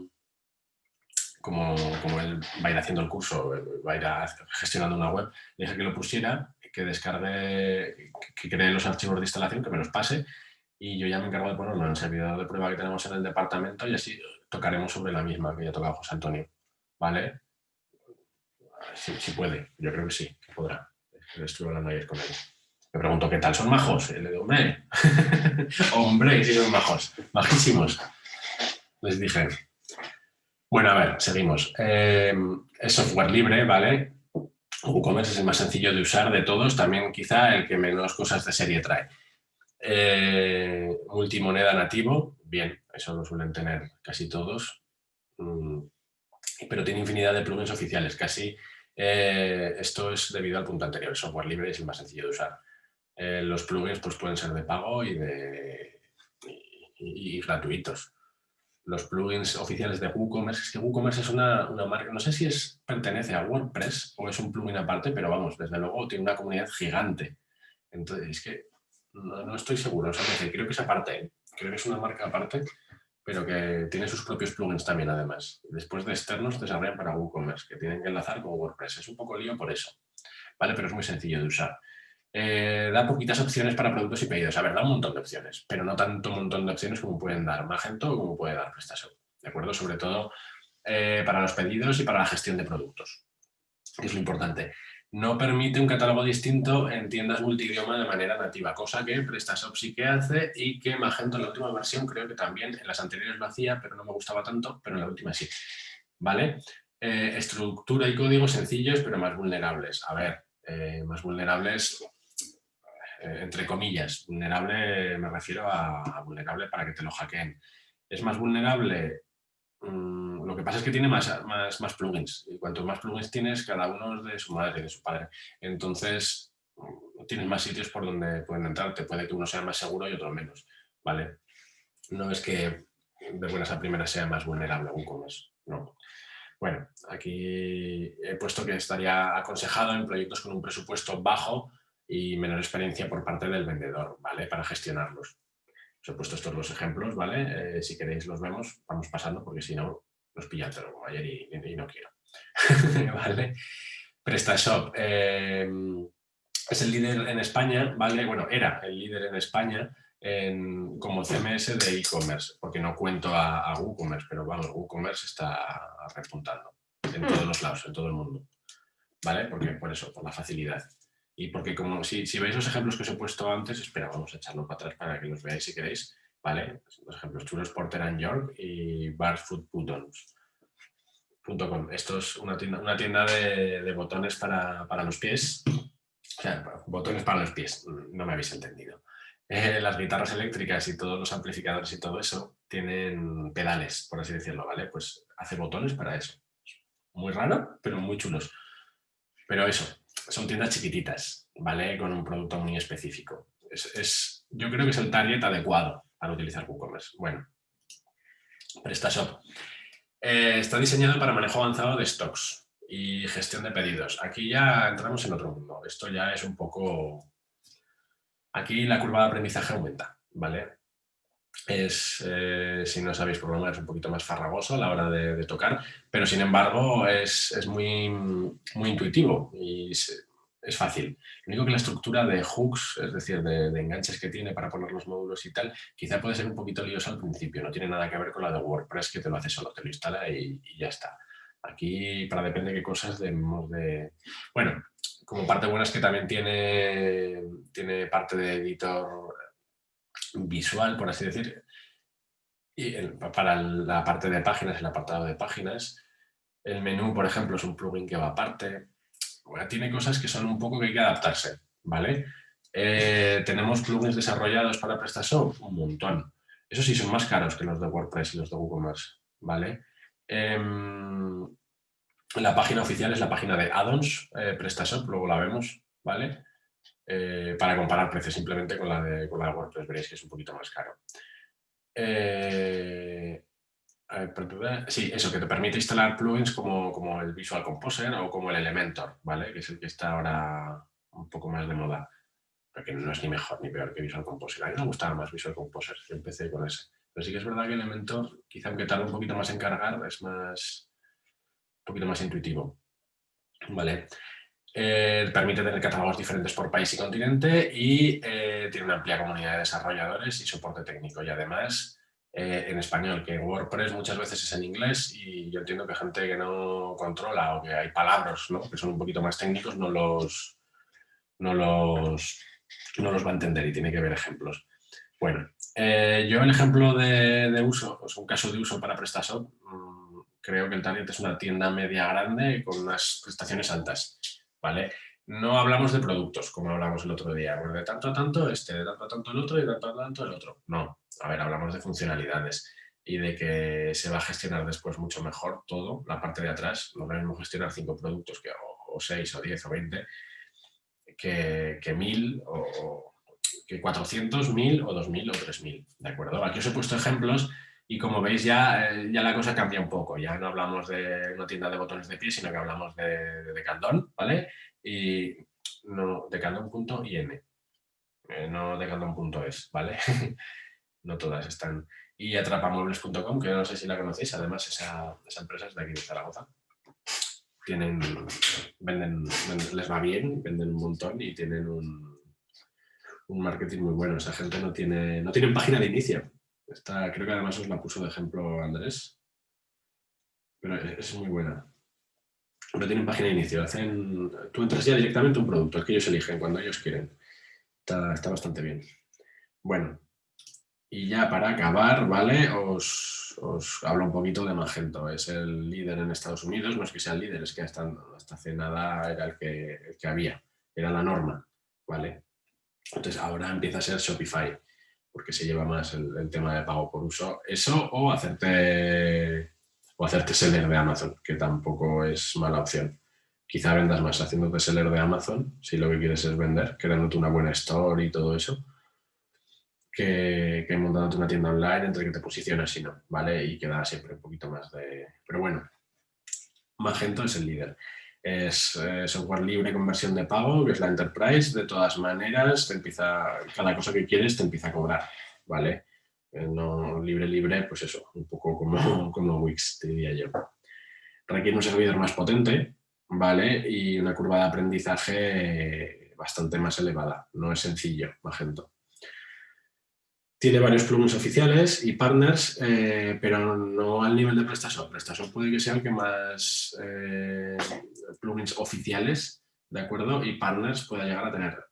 Como él va a ir haciendo el curso, va a ir gestionando una web, le dije que lo pusiera, que descargue, que cree los archivos de instalación, que me los pase, y yo ya me encargo de ponerlo en el servidor de prueba que tenemos en el departamento y así tocaremos sobre la misma que ya tocado José Antonio. ¿Vale? Si puede, yo creo que sí, que podrá. Estuve hablando ayer con él. Me pregunto, ¿qué tal? ¿Son majos? Y le digo, hombre, hombre, sí son majos, majísimos. Les dije. Bueno, a ver, seguimos. Es software libre, ¿vale? WooCommerce es el más sencillo de usar de todos, también quizá el que menos cosas de serie trae. Multimoneda nativo, bien, eso lo suelen tener casi todos, pero tiene infinidad de plugins oficiales, casi esto es debido al punto anterior, el software libre es el más sencillo de usar. Los plugins pues, pueden ser de pago y gratuitos. Los plugins oficiales de WooCommerce, es que WooCommerce es una marca, no sé si pertenece a WordPress o es un plugin aparte, pero vamos, desde luego tiene una comunidad gigante. Entonces, es que no estoy seguro, o sea, creo que es aparte, creo que es una marca aparte, pero que tiene sus propios plugins también además. Después de externos desarrollan para WooCommerce, que tienen que enlazar con WordPress. Es un poco lío por eso, ¿vale? Pero es muy sencillo de usar. Da poquitas opciones para productos y pedidos. A ver, da un montón de opciones, pero no tanto un montón de opciones como pueden dar Magento o como puede dar PrestaShop. ¿De acuerdo? Sobre todo para los pedidos y para la gestión de productos. Es lo importante. No permite un catálogo distinto en tiendas multidioma de manera nativa, cosa que PrestaShop sí que hace y que Magento en la última versión creo que también, en las anteriores lo hacía, pero no me gustaba tanto, pero en la última sí. ¿Vale? Estructura y código sencillos, pero más vulnerables. A ver, más vulnerables... entre comillas, vulnerable me refiero a vulnerable para que te lo hackeen. Es más vulnerable, lo que pasa es que tiene más plugins y cuanto más plugins tienes, cada uno es de su madre y de su padre. Entonces, tienes más sitios por donde pueden entrar. Te puede que uno sea más seguro y otro menos, ¿vale? No es que de buenas a primeras sea más vulnerable WooCommerce, no. Bueno, aquí he puesto que estaría aconsejado en proyectos con un presupuesto bajo y menor experiencia por parte del vendedor, ¿vale? Para gestionarlos. Os he puesto estos dos ejemplos, ¿vale? Si queréis los vemos, vamos pasando porque si no nos pilla el cero como ayer y no quiero. ¿Vale? PrestaShop es el líder en España, ¿vale? Bueno, era el líder en España como CMS de e-commerce, porque no cuento a WooCommerce, pero vamos, WooCommerce está repuntando en todos los lados, en todo el mundo, ¿vale? Porque por eso, por la facilidad. Y porque como si veis los ejemplos que os he puesto antes, espera, vamos a echarlo para atrás para que los veáis si queréis, ¿vale? Los ejemplos chulos, Porter & York y barefootbuttons.com. Esto es una tienda de botones para los pies, o sea, botones para los pies, no me habéis entendido. Las guitarras eléctricas y todos los amplificadores y todo eso tienen pedales, por así decirlo, ¿vale? Pues hace botones para eso. Muy raro, pero muy chulos. Pero eso, son tiendas chiquititas, ¿vale? Con un producto muy específico. Yo creo que es el target adecuado para utilizar WooCommerce. Bueno, PrestaShop. Está diseñado para manejo avanzado de stocks y gestión de pedidos. Aquí ya entramos en otro mundo. Esto ya es un poco... Aquí la curva de aprendizaje aumenta, ¿vale? Si no sabéis programar, es un poquito más farragoso a la hora de tocar, pero sin embargo es muy, muy intuitivo y es fácil. Lo único que la estructura de hooks, es decir, de enganches que tiene para poner los módulos y tal, quizá puede ser un poquito lioso al principio. No tiene nada que ver con la de WordPress, que te lo hace solo, te lo instala y ya está. Aquí, para depende de qué cosas, debemos de... Bueno, como parte buena es que también tiene parte de editor visual, por así decir, y para la parte de páginas, el apartado de páginas. El menú, por ejemplo, es un plugin que va aparte. Bueno, tiene cosas que son un poco que hay que adaptarse, ¿vale? Tenemos plugins desarrollados para PrestaShop, un montón. Eso sí, son más caros que los de WordPress y los de WooCommerce, ¿vale? La página oficial es la página de add-ons, PrestaShop, luego la vemos, ¿vale? Para comparar precios simplemente con la de WordPress, veréis que es un poquito más caro. Sí, eso, que te permite instalar plugins como el Visual Composer o como el Elementor, ¿vale? Que es el que está ahora un poco más de moda. porque no es ni mejor ni peor que Visual Composer. A mí me gustaba más Visual Composer, yo empecé con ese. Pero sí que es verdad que Elementor, quizá aunque tarde un poquito más en cargar, es un poquito más intuitivo. ¿Vale? Permite tener catálogos diferentes por país y continente y tiene una amplia comunidad de desarrolladores y soporte técnico. Y además, en español, que WordPress muchas veces es en inglés y yo entiendo que gente que no controla o que hay palabras, ¿no?, que son un poquito más técnicos no los va a entender y tiene que ver ejemplos. Bueno, yo el ejemplo de uso, un caso de uso para PrestaShop, creo que el target es una tienda media grande con unas prestaciones altas, ¿vale? No hablamos de productos, como hablamos el otro día, de tanto a tanto de tanto a tanto el otro y de tanto a tanto el otro. No, a ver, hablamos de funcionalidades y de que se va a gestionar después mucho mejor todo, la parte de atrás. No es lo mismo gestionar 5 productos o 6 o 10 o 20 que 1000 o que 400, 1000 o 2000 o 3000, ¿de acuerdo? Aquí os he puesto ejemplos y como veis ya la cosa cambia un poco. Ya no hablamos de una tienda de botones de pie, sino que hablamos de Decathlon, ¿vale? Y no, Decathlon.in, no Decathlon.es, ¿vale? No todas están. Y atrapamuebles.com, que no sé si la conocéis, además esa empresa es de aquí de Zaragoza. Venden, les va bien, venden un montón y tienen un marketing muy bueno. Esa gente no tiene página de inicio. Creo que además os la puso de ejemplo Andrés, pero es muy buena. No tienen página de inicio. Tú entras ya directamente a un producto, el que ellos eligen cuando ellos quieren. Está bastante bien. Bueno, y ya para acabar, ¿vale? Os hablo un poquito de Magento. Es el líder en Estados Unidos. No es que sea el líder, es que hasta hace nada era el que había. Era la norma, ¿vale? Entonces ahora empieza a ser Shopify, porque se lleva más el tema de pago por uso. Eso o hacerte seller de Amazon, que tampoco es mala opción. Quizá vendas más haciéndote seller de Amazon, si lo que quieres es vender, creándote una buena store y todo eso, que montándote una tienda online entre que te posicionas y no, ¿vale? Y queda siempre un poquito más de... Pero bueno, Magento es el líder. Es software libre con versión de pago, que es la Enterprise. De todas maneras, cada cosa que quieres te empieza a cobrar, ¿vale? No libre, pues eso, un poco como Wix, te diría yo. Requiere un servidor más potente, ¿vale? Y una curva de aprendizaje bastante más elevada. No es sencillo, Magento. Tiene varios plugins oficiales y partners, pero no al nivel de PrestaShop. PrestaShop puede que sea el que más plugins oficiales, ¿de acuerdo? Y partners pueda llegar a tener.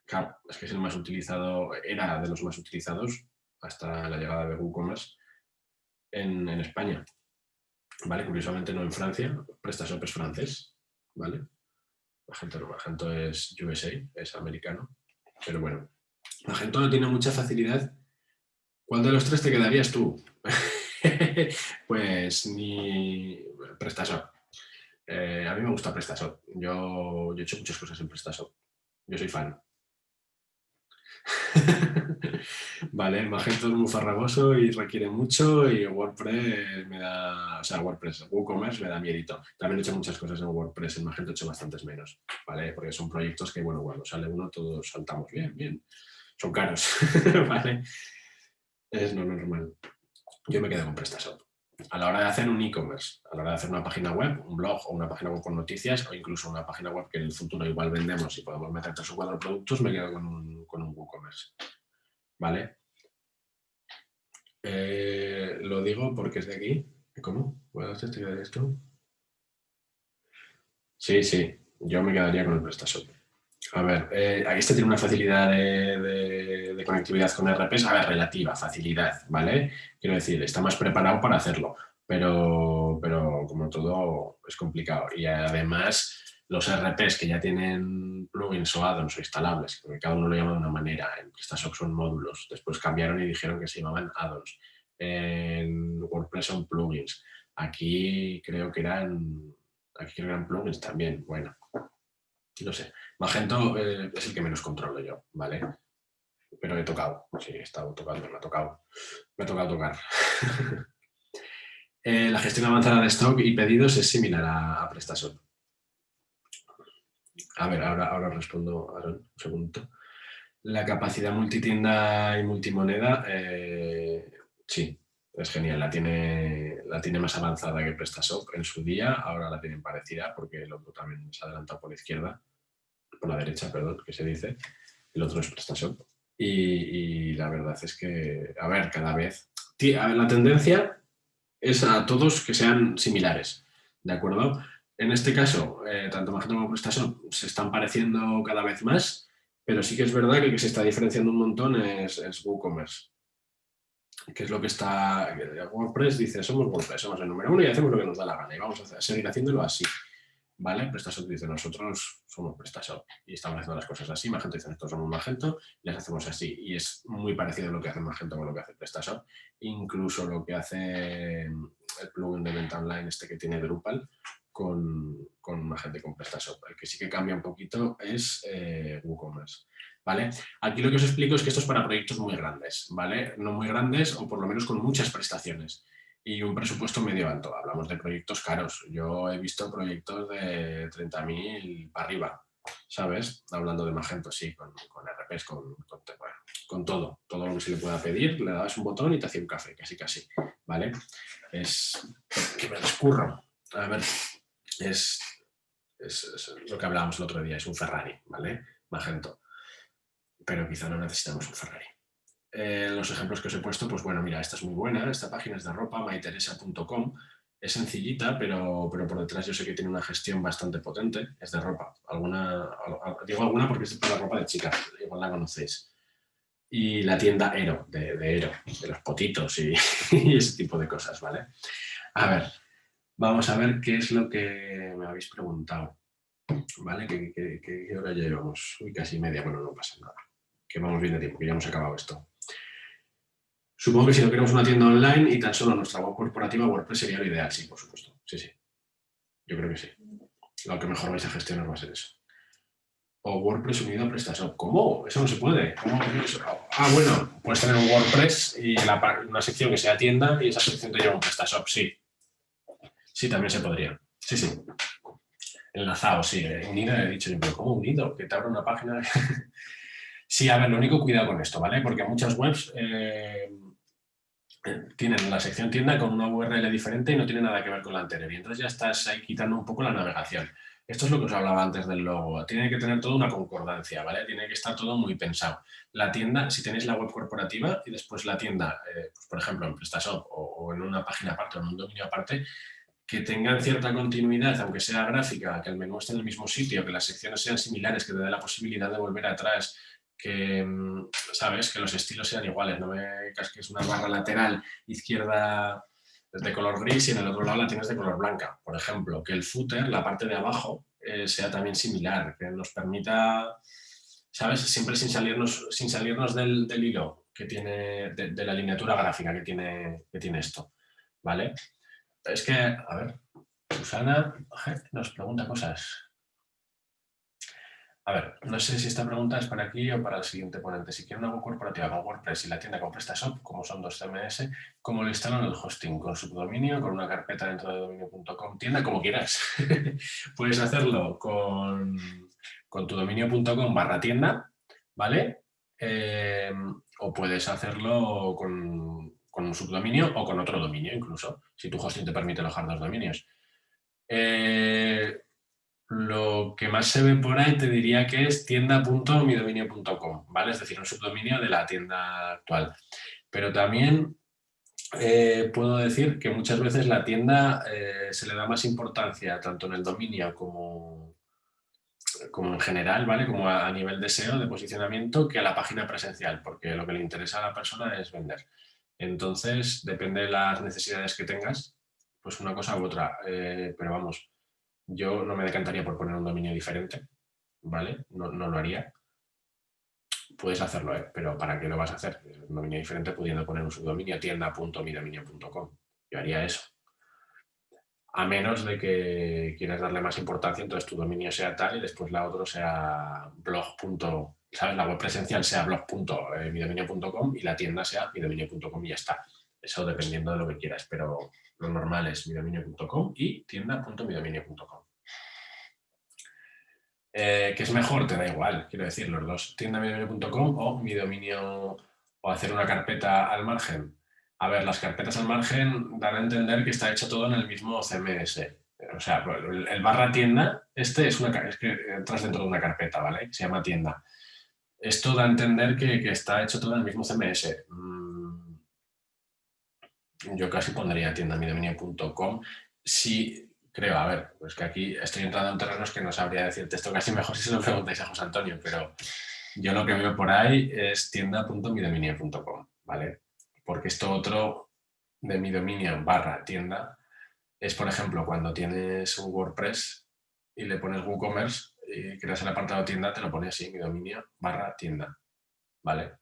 Claro, es que es el más utilizado, era de los más utilizados hasta la llegada de WooCommerce en España. ¿Vale? Curiosamente no en Francia. PrestaShop es francés, ¿vale? Magento es USA, es americano, pero bueno. Magento no tiene mucha facilidad. ¿Cuál de los tres te quedarías tú? Pues ni PrestaShop. A mí me gusta PrestaShop. Yo he hecho muchas cosas en PrestaShop. Yo soy fan. Vale, Magento es muy farragoso y requiere mucho y WordPress WooCommerce me da miedito. También he hecho muchas cosas en WordPress, en Magento he hecho bastantes menos, ¿vale? Porque son proyectos que, bueno, cuando sale uno todos saltamos bien. Son caros, ¿vale? Es lo normal. Yo me quedo con PrestaShop. A la hora de hacer un e-commerce, a la hora de hacer una página web, un blog o una página web con noticias o incluso una página web que en el futuro igual vendemos y podemos meter 3 o 4 productos, me quedo con un WooCommerce. ¿Vale? Lo digo porque es de aquí. ¿Cómo? ¿Puedo hacer esto? Sí, yo me quedaría con el PrestaShop. A ver, este tiene una facilidad de conectividad con RPs, a ver, relativa, facilidad, ¿vale? Quiero decir, está más preparado para hacerlo, pero como todo es complicado. Y además, los RPs que ya tienen plugins o add-ons o instalables, porque cada uno lo llama de una manera, en PrestaShop son módulos, después cambiaron y dijeron que se llamaban add-ons. En WordPress son plugins. Aquí creo que eran plugins también, bueno. No sé, Magento es el que menos controlo yo, ¿vale? Pero he tocado, sí, he estado tocando, me ha tocado tocar. La gestión avanzada de stock y pedidos es similar a PrestaShop. A ver, ahora respondo, Aaron, un segundo. La capacidad multitienda y multimoneda, sí, es genial. La tiene más avanzada que PrestaShop en su día, ahora la tienen parecida porque el otro también se ha adelantado por la izquierda, por la derecha, perdón, que se dice. El otro es PrestaShop. Y la verdad es que, a ver, cada vez... A ver, la tendencia es a todos que sean similares, ¿de acuerdo? En este caso, tanto Magento como PrestaShop se están pareciendo cada vez más, pero sí que es verdad que el que se está diferenciando un montón es WooCommerce, que es lo que está... WordPress dice, somos WordPress, somos el número uno y hacemos lo que nos da la gana y vamos a seguir haciéndolo así, ¿vale? PrestaShop dice, nosotros somos PrestaShop y estamos haciendo las cosas así. Magento dice, nosotros somos Magento y las hacemos así. Y es muy parecido lo que hace Magento con lo que hace PrestaShop. Incluso lo que hace el plugin de venta online este que tiene Drupal con Magento y con PrestaShop. El que sí que cambia un poquito es WooCommerce, ¿vale? Aquí lo que os explico es que esto es para proyectos muy grandes, ¿vale? No muy grandes o por lo menos con muchas prestaciones y un presupuesto medio alto. Hablamos de proyectos caros. Yo he visto proyectos de 30.000 para arriba, ¿sabes? Hablando de Magento, sí, con RPs, con todo lo que se le pueda pedir, le dabas un botón y te hacía un café, casi, ¿vale? Es que me descurro. A ver, es lo que hablábamos el otro día, es un Ferrari, ¿vale? Magento. Pero quizá no necesitamos un Ferrari. Los ejemplos que os he puesto, pues bueno, mira, esta es muy buena, esta página es de ropa, myteresa.com, es sencillita, pero por detrás yo sé que tiene una gestión bastante potente, es de ropa. Digo alguna porque es para ropa de chicas, igual la conocéis. Y la tienda Ero, de Ero, de los potitos y, y ese tipo de cosas, ¿vale? A ver, vamos a ver qué es lo que me habéis preguntado, ¿vale? ¿Qué hora llevamos? Uy, casi media, bueno, no pasa nada, que vamos bien de tiempo, que ya hemos acabado esto. Supongo que si no queremos una tienda online y tan solo nuestra web corporativa, WordPress sería lo ideal, sí, por supuesto. Sí. Yo creo que sí. Lo que mejor vais a gestionar va a ser eso. O WordPress unido a PrestaShop. ¿Cómo? Eso no se puede. Bueno, puedes tener un WordPress y una sección que sea tienda y esa sección te lleva un PrestaShop, sí. Sí, también se podría. Sí. Enlazado, sí. Unido, he dicho yo, pero ¿cómo unido? Que te abra una página. Sí, a ver, lo único, cuidado con esto, ¿vale? Porque muchas webs tienen la sección tienda con una URL diferente y no tiene nada que ver con la anterior. Y entonces ya estás ahí quitando un poco la navegación. Esto es lo que os hablaba antes del logo. Tiene que tener toda una concordancia, ¿vale? Tiene que estar todo muy pensado. La tienda, si tenéis la web corporativa y después la tienda, pues por ejemplo en PrestaShop o en una página aparte o en un dominio aparte, que tengan cierta continuidad, aunque sea gráfica, que el menú esté en el mismo sitio, que las secciones sean similares, que te dé la posibilidad de volver atrás, que, ¿sabes? Que los estilos sean iguales, no me casques una barra lateral izquierda de color gris y en el otro lado la tienes de color blanca. Por ejemplo, que el footer, la parte de abajo, sea también similar, que nos permita, ¿sabes? Siempre sin salirnos del hilo que tiene, de la lineatura gráfica que tiene esto, ¿vale? Es que, a ver, Susana nos pregunta cosas. A ver, no sé si esta pregunta es para aquí o para el siguiente ponente. Si quiero una web corporativa con WordPress y la tienda con PrestaShop, como son dos CMS, ¿cómo lo instalan el hosting? ¿Con subdominio, con una carpeta dentro de dominio.com? Tienda como quieras. Puedes hacerlo con tudominio.com/tienda, ¿vale? O puedes hacerlo con un subdominio o con otro dominio incluso, si tu hosting te permite alojar dos dominios. Lo que más se ve por ahí te diría que es tienda.midominio.com, ¿vale? Es decir, un subdominio de la tienda actual. Pero también puedo decir que muchas veces la tienda se le da más importancia tanto en el dominio como en general, ¿vale? Como a nivel de SEO, de posicionamiento, que a la página presencial, porque lo que le interesa a la persona es vender. Entonces, depende de las necesidades que tengas, pues una cosa u otra. Pero vamos, yo no me decantaría por poner un dominio diferente, ¿vale? No lo haría. Puedes hacerlo, pero ¿para qué lo vas a hacer? Un dominio diferente pudiendo poner un subdominio tienda.midominio.com. Yo haría eso. A menos de que quieras darle más importancia, entonces tu dominio sea tal y después la otra sea blog. ¿Sabes? La web presencial sea blog.midominio.com y la tienda sea midominio.com y ya está. Eso dependiendo de lo que quieras, pero lo normal es midominio.com y tienda.midominio.com. ¿Qué es mejor? Te da igual, quiero decir, los dos. Tiendamidominio.com o mi dominio, o hacer una carpeta al margen. A ver, las carpetas al margen dan a entender que está hecho todo en el mismo CMS. O sea, el barra tienda, es que entras dentro de una carpeta, ¿vale? Se llama tienda. Esto da a entender que está hecho todo en el mismo CMS. Yo casi pondría tiendamidominio.com. Sí, creo, a ver, pues que aquí estoy entrando en terrenos que no sabría decirte esto casi mejor si se lo preguntáis a José Antonio, pero yo lo que veo por ahí es tienda.midominio.com, ¿vale? Porque esto otro de mi dominio barra tienda es, por ejemplo, cuando tienes un WordPress y le pones WooCommerce y creas el apartado tienda, te lo pone así, mi dominio barra tienda, ¿vale?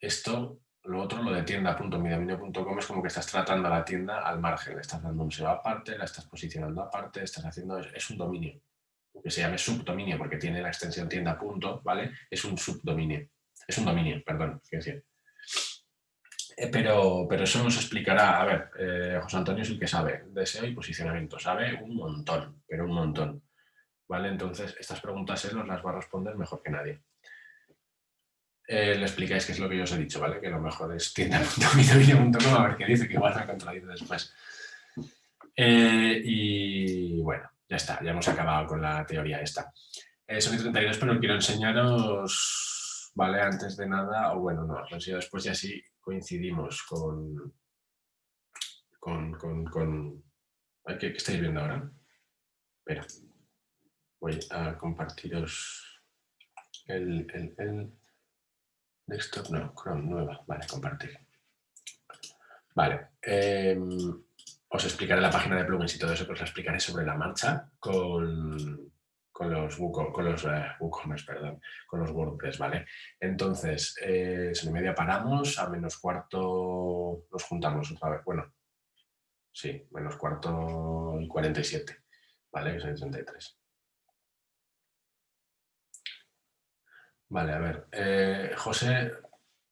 Esto, lo otro, lo de tienda.midominio.com es como que estás tratando a la tienda al margen, le estás dando un SEO aparte, la estás posicionando aparte, estás haciendo, es un dominio, que se llame subdominio porque tiene la extensión tienda punto, ¿vale? Es un subdominio, es un dominio, perdón, quiero decir. Pero eso nos explicará, a ver, José Antonio es el que sabe de SEO y posicionamiento, sabe un montón, pero un montón, ¿vale? Entonces, estas preguntas él os las va a responder mejor que nadie. Le explicáis qué es lo que yo os he dicho, ¿vale? Que lo mejor es tienda.midominio.com, a ver qué dice, que igual me contradice después. Y bueno, ya está, ya hemos acabado con la teoría esta. Son 32, pero quiero enseñaros, ¿vale? Antes de nada, o bueno, no, os lo enseño después y así coincidimos con ¿Qué estáis viendo ahora? Espera, voy a compartiros el desktop, no, Chrome nueva, vale, compartir. Vale, os explicaré la página de plugins y todo eso, que os la explicaré sobre la marcha con los WooCommerce, perdón, con los WordPress, ¿vale? Entonces, son y media paramos, a menos cuarto nos juntamos otra vez, bueno, sí, menos cuarto y 47, ¿vale? Que son 63. Vale, a ver, José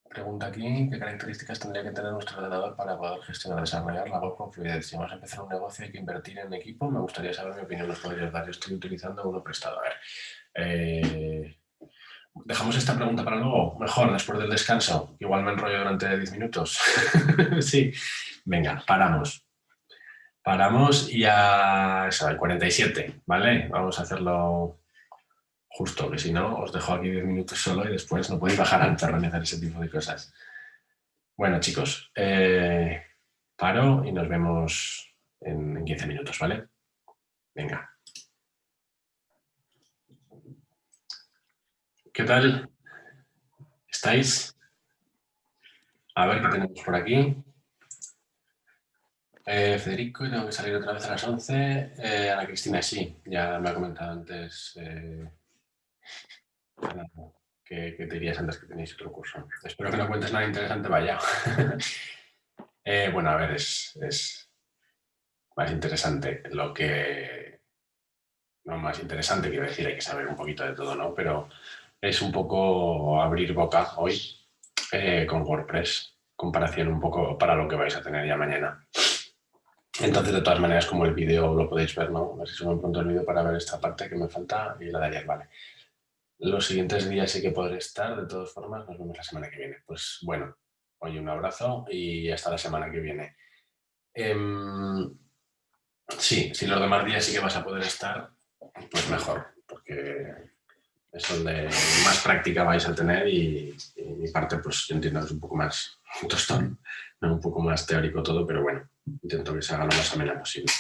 pregunta aquí, ¿qué características tendría que tener nuestro ordenador para poder gestionar y desarrollar la web con fluidez? Si vamos a empezar un negocio hay que invertir en equipo, me gustaría saber mi opinión, ¿nos podrías dar? Yo estoy utilizando uno prestado. A ver, ¿dejamos esta pregunta para luego? Mejor, después del descanso. Igual me enrollo durante 10 minutos. Sí, venga, paramos. Paramos y a eso, al 47, ¿vale? Vamos a hacerlo justo, que si no os dejo aquí 10 minutos solo y después no podéis bajar al perro ni hacer ese tipo de cosas. Bueno, chicos, paro y nos vemos en 15 minutos, ¿vale? Venga. ¿Qué tal? ¿Estáis? A ver qué tenemos por aquí. Federico, tengo que salir otra vez a las 11. Ana Cristina, sí, ya me ha comentado antes que te dirías antes que tenéis otro curso. Espero que no cuentes nada interesante, vaya. Bueno, a ver, es más interesante lo que... No más interesante, quiero decir, hay que saber un poquito de todo, ¿no? Pero es un poco abrir boca hoy con WordPress, comparación un poco para lo que vais a tener ya mañana. Entonces, de todas maneras, como el vídeo lo podéis ver, ¿no? A ver si subo pronto el vídeo para ver esta parte que me falta y la de ayer, vale. Los siguientes días sí que podré estar, de todas formas, nos vemos la semana que viene. Pues bueno, oye, un abrazo y hasta la semana que viene. Sí, si los demás días sí que vas a poder estar, pues mejor, porque es donde más práctica vais a tener y mi parte, pues yo entiendo que es un poco más tostón, un poco más teórico todo, pero bueno, intento que se haga lo más amena posible.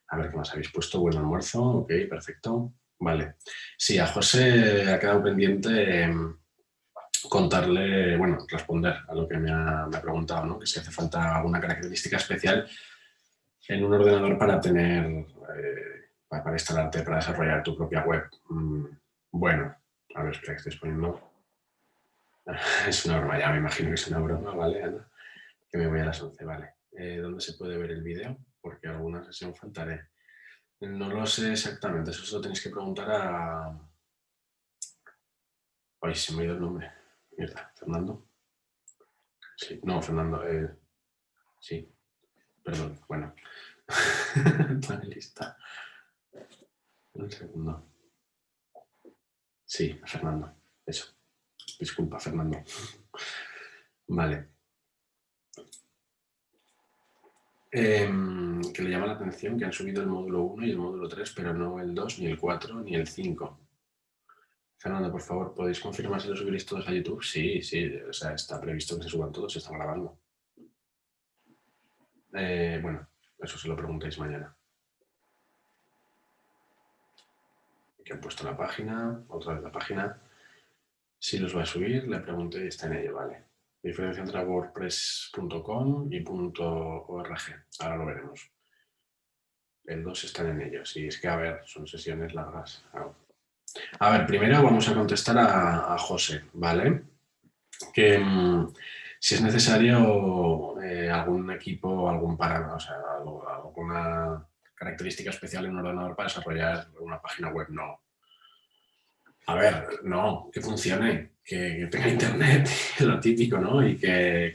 A ver qué más habéis puesto. Buen almuerzo, ok, perfecto. Vale. Sí, a José ha quedado pendiente contarle, bueno, responder a lo que me ha preguntado, ¿no? Que si hace falta alguna característica especial en un ordenador para tener, para instalarte, para desarrollar tu propia web. Bueno, a ver, espera, que estoy poniendo. Es una broma, ya me imagino que es una broma, ¿vale, Ana? Que me voy a las 11, vale. ¿Dónde se puede ver el vídeo? Porque alguna sesión faltaré. No lo sé exactamente, eso se lo tenéis que preguntar a... Ay, se me ha ido el nombre. Mierda, ¿Fernando? Sí, no, Fernando, sí, perdón, bueno. Está lista. Un segundo. Sí, Fernando. Eso. Disculpa, Fernando. Vale. Que le llama la atención que han subido el módulo 1 y el módulo 3, pero no el 2, ni el 4, ni el 5. Fernando, por favor, ¿podéis confirmar si lo subiréis todos a YouTube? Sí, sí, o sea, está previsto que se suban todos, se están grabando. Bueno, eso se lo preguntáis mañana. Que han puesto la página, otra vez la página. Si los va a subir, le pregunté y está en ello, vale. Diferencia entre wordpress.com y .org. Ahora lo veremos. El 2 están en ello. Sí, es que, a ver, son sesiones largas. A ver, primero vamos a contestar a José, ¿vale? Que si es necesario algún equipo, algún parámetro, o sea, alguna característica especial en un ordenador para desarrollar una página web, no. A ver, no, que funcione, que tenga internet, lo típico, ¿no? Y que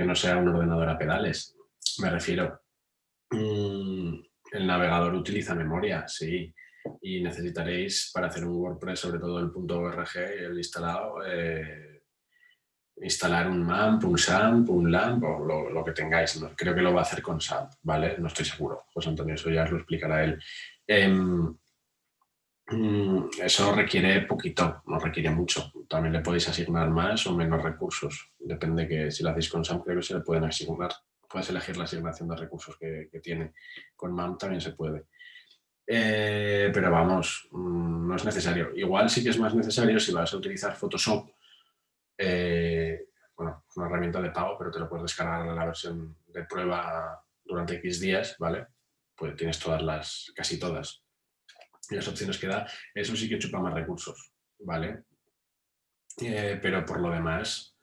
no sea un ordenador a pedales. Me refiero, el navegador utiliza memoria, sí, y necesitaréis para hacer un WordPress, sobre todo el .org, el instalado, instalar un MAMP, un SAMP, un LAMP o lo que tengáis. ¿No? Creo que lo va a hacer con SAMP, ¿vale? No estoy seguro. José Antonio, eso ya os lo explicará él. Eso requiere poquito, no requiere mucho. También le podéis asignar más o menos recursos. Depende que si lo hacéis con SAMP, creo que se le pueden asignar. Puedes elegir la asignación de recursos que tiene. Con MAMP también se puede. Pero vamos, no es necesario. Igual sí que es más necesario si vas a utilizar Photoshop. Bueno, es una herramienta de pago, pero te lo puedes descargar en la versión de prueba durante X días, ¿vale? Pues tienes casi todas. Y las opciones que da, eso sí que chupa más recursos, ¿vale? Pero por lo demás,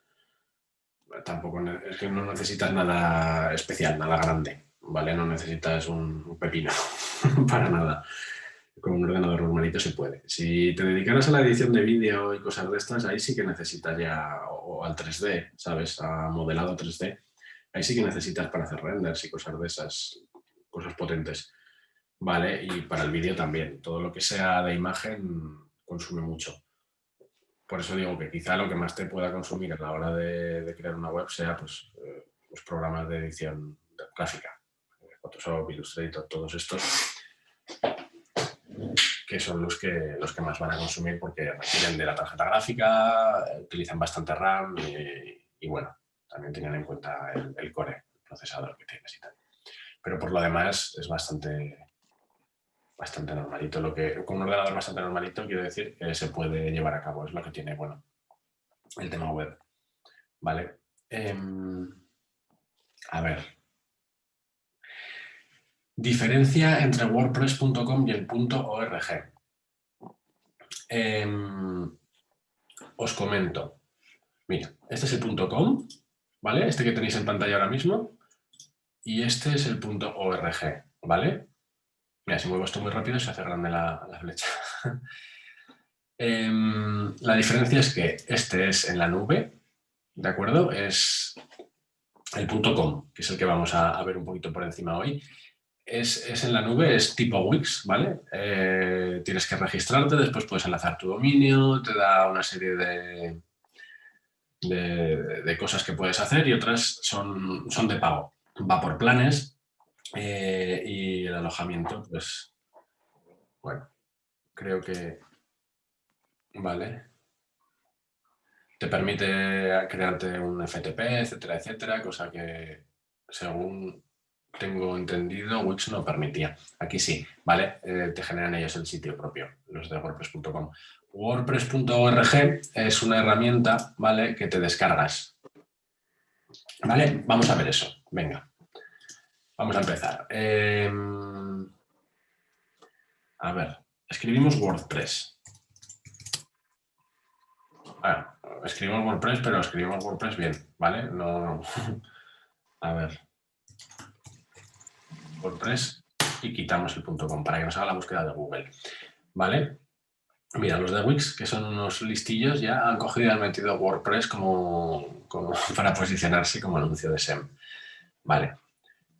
tampoco es que no necesitas nada especial, nada grande, ¿vale? No necesitas un pepino para nada. Con un ordenador normalito se puede. Si te dedicaras a la edición de vídeo y cosas de estas, ahí sí que necesitas ya, o al 3D, ¿sabes? A modelado 3D, ahí sí que necesitas para hacer renders y cosas de esas, cosas potentes. Vale, y para el vídeo también. Todo lo que sea de imagen consume mucho. Por eso digo que quizá lo que más te pueda consumir a la hora de crear una web sea pues, los programas de edición gráfica. Photoshop, Illustrator, todos estos, que son los que más van a consumir porque requieren de la tarjeta gráfica, utilizan bastante RAM y bueno, también tienen en cuenta el core, el procesador que tienes y tal. Pero por lo demás es bastante normalito. Con un ordenador bastante normalito quiero decir que se puede llevar a cabo. Es lo que tiene, bueno, el tema web. Vale. A ver. Diferencia entre wordpress.com y el .org. Os comento. Mira, este es el .com, ¿vale? Este que tenéis en pantalla ahora mismo. Y este es el .org, ¿vale? Mira, si muevo esto muy rápido se hace grande la flecha. La diferencia es que este es en la nube, ¿de acuerdo? Es el .com, que es el que vamos a ver un poquito por encima hoy. Es en la nube, es tipo Wix, ¿vale? Tienes que registrarte, después puedes enlazar tu dominio, te da una serie de cosas que puedes hacer y otras son de pago. Va por planes y el alojamiento, pues, bueno, creo que, vale. Te permite crearte un FTP, etcétera, etcétera, cosa que, según tengo entendido, Wix no permitía. Aquí sí, ¿vale? Te generan ellos el sitio propio, los de WordPress.com. WordPress.org es una herramienta, ¿vale?, que te descargas. ¿Vale? Vamos a ver eso. Venga. Vamos a empezar. A ver, escribimos WordPress. Bueno, escribimos WordPress, pero escribimos WordPress bien, ¿vale? No. A ver. WordPress y quitamos el .com para que nos haga la búsqueda de Google, ¿vale? Mira, los de Wix, que son unos listillos, ya han cogido y han metido WordPress como para posicionarse como anuncio de SEM. Vale.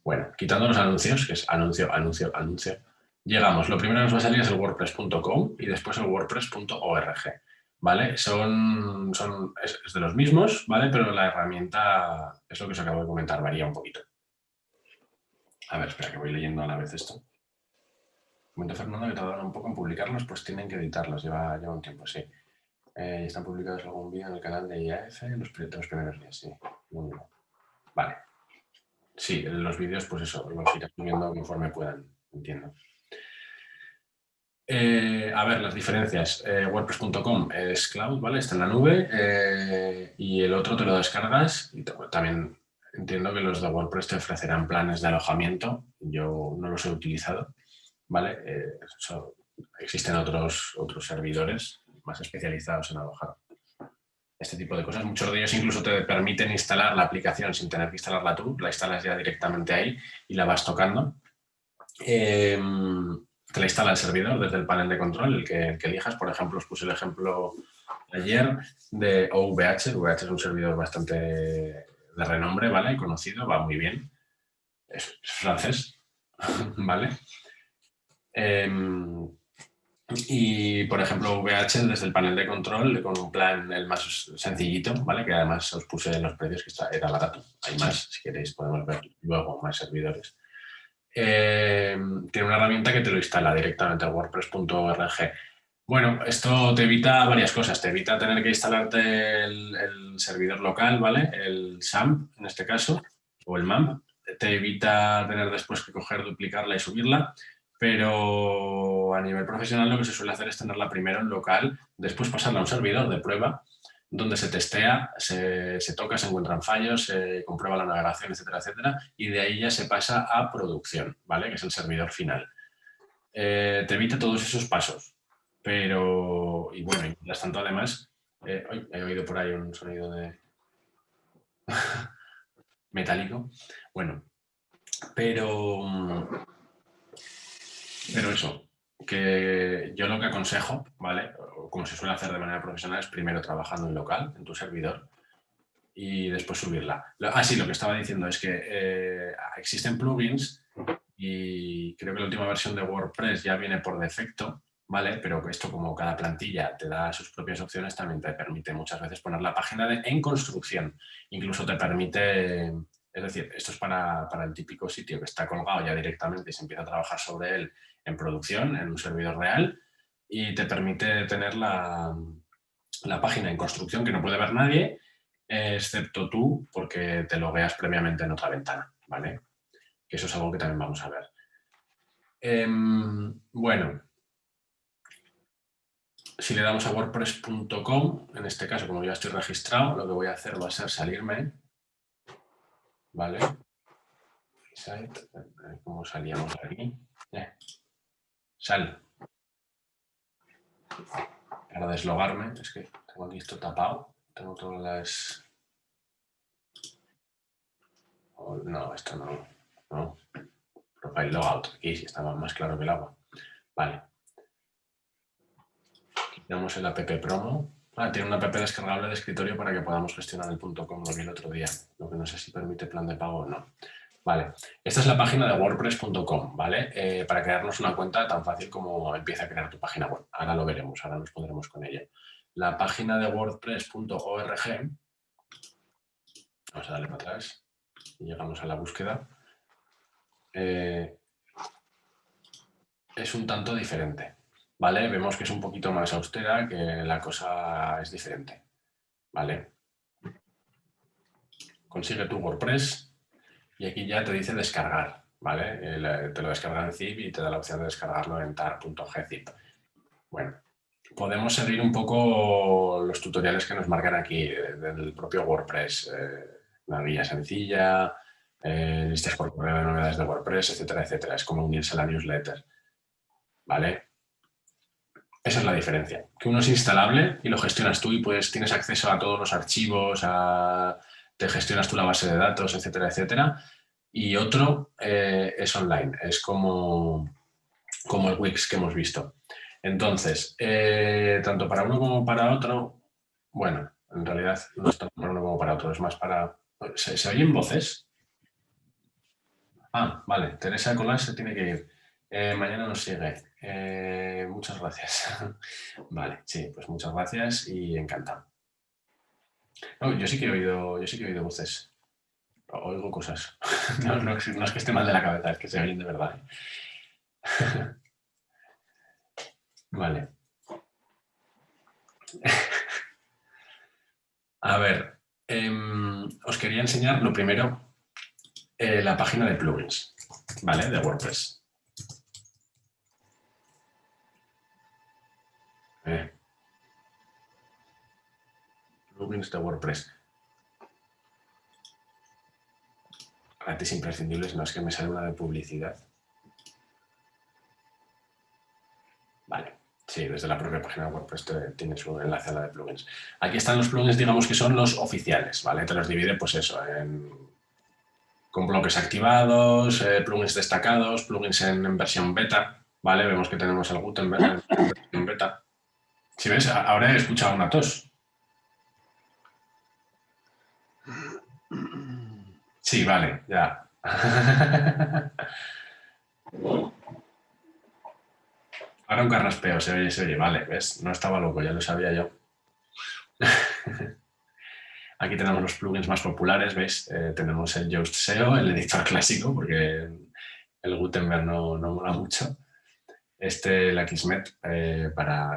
Bueno, quitando los anuncios, que es anuncio, anuncio, anuncio, llegamos. Lo primero que nos va a salir es el wordpress.com y después el wordpress.org, ¿vale? Es de los mismos, ¿vale? Pero la herramienta, es lo que os acabo de comentar, varía un poquito. A ver, espera, que voy leyendo a la vez esto. Comenta Fernando que tardaron un poco en publicarlos, pues tienen que editarlos, lleva un tiempo, sí. ¿Están publicados algún vídeo en el canal de IAF los primeros días? Sí. Vale. Sí, los vídeos, pues eso, los iré subiendo conforme puedan, entiendo. A ver, las diferencias. WordPress.com es cloud, ¿vale? Está en la nube y el otro te lo descargas y también entiendo que los de WordPress te ofrecerán planes de alojamiento. Yo no los he utilizado, ¿vale? Existen otros servidores más especializados en alojar este tipo de cosas. Muchos de ellos incluso te permiten instalar la aplicación sin tener que instalarla tú, la instalas ya directamente ahí y la vas tocando. Te la instala el servidor desde el panel de control, el que elijas. Por ejemplo, os puse el ejemplo ayer de OVH. OVH es un servidor bastante de renombre, ¿vale? Conocido, va muy bien. Es francés, ¿vale? Y, por ejemplo, VH desde el panel de control con un plan el más sencillito, ¿vale? Que además os puse los precios, que era barato. Hay más, si queréis podemos ver luego más servidores. Tiene una herramienta que te lo instala directamente a wordpress.org. Bueno, esto te evita varias cosas. Te evita tener que instalarte el servidor local, ¿vale? El SAMP, en este caso, o el MAMP. Te evita tener después que coger, duplicarla y subirla. Pero a nivel profesional lo que se suele hacer es tenerla primero en local, después pasarla a un servidor de prueba, donde se testea, se toca, se encuentran fallos, se comprueba la navegación, etcétera, etcétera, y de ahí ya se pasa a producción, ¿vale? Que es el servidor final. Te evita todos esos pasos, pero, y bueno, y mientras tanto, además, he oído por ahí un sonido de metálico, bueno, pero eso, que yo lo que aconsejo, ¿vale? Como se suele hacer de manera profesional, es primero trabajando en local, en tu servidor, y después subirla. Sí, lo que estaba diciendo es que existen plugins y creo que la última versión de WordPress ya viene por defecto, ¿vale? Pero esto, como cada plantilla te da sus propias opciones, también te permite muchas veces poner la página en construcción. Incluso te permite, es decir, esto es para el típico sitio que está colgado ya directamente y se empieza a trabajar sobre él en producción, en un servidor real, y te permite tener la página en construcción que no puede ver nadie, excepto tú, porque te logueas previamente en otra ventana, ¿vale? Que eso es algo que también vamos a ver. Bueno, si le damos a wordpress.com, en este caso, como ya estoy registrado, lo que voy a hacer va a ser salirme, ¿vale? ¿Cómo salíamos aquí? Sal. Para deslogarme, es que tengo aquí esto tapado, tengo todas las... Oh, no, esto no. Profile logout, aquí sí estaba más claro que el agua. Vale. Quitamos el app promo. Tiene una app descargable de escritorio para que podamos gestionar el .com, lo vi el otro día. Lo que no sé si permite plan de pago o no. Vale, esta es la página de wordpress.com, ¿vale? Para crearnos una cuenta tan fácil como empieza a crear tu página web. Ahora lo veremos, ahora nos pondremos con ella. La página de wordpress.org, vamos a darle para atrás y llegamos a la búsqueda. Es un tanto diferente, ¿vale? Vemos que es un poquito más austera, que la cosa es diferente, ¿vale? Consigue tu WordPress y aquí ya te dice descargar, ¿vale? Te lo descarga en zip y te da la opción de descargarlo en tar.gzip. Bueno, podemos seguir un poco los tutoriales que nos marcan aquí del propio WordPress. Una guía sencilla, listas por correo de novedades de WordPress, etcétera, etcétera. Es como unirse a la newsletter, ¿vale? Esa es la diferencia. Que uno es instalable y lo gestionas tú y pues tienes acceso a todos los archivos, te gestionas tú la base de datos, etcétera, etcétera. Y otro es online, es como el Wix que hemos visto. Entonces, tanto para uno como para otro, bueno, en realidad no es tanto para uno como para otro, es más para... ¿Se oyen voces? Vale, Teresa Colás se tiene que ir. Mañana nos sigue. Muchas gracias. Vale, sí, pues muchas gracias y encantado. No, yo sí que he oído voces. Oigo cosas. No es que esté mal de la cabeza, es que se oyen de verdad. Vale. A ver, os quería enseñar lo primero, la página de plugins, ¿vale? De WordPress. Plugins de WordPress. Gratis imprescindibles, no es que me sale una de publicidad. Vale, sí, desde la propia página de WordPress tiene su enlace a la de plugins. Aquí están los plugins, digamos que son los oficiales, ¿vale? Te los divide, pues eso, con bloques activados, plugins destacados, plugins en versión beta, ¿vale? Vemos que tenemos el Gutenberg en beta. Si ves, ahora he escuchado una tos. Sí, vale, ya. Ahora un carraspeo, se oye, vale, ¿ves? No estaba loco, ya lo sabía yo. Aquí tenemos los plugins más populares, ¿veis? Tenemos el Yoast SEO, el editor clásico, porque el Gutenberg no mola mucho. El Akismet,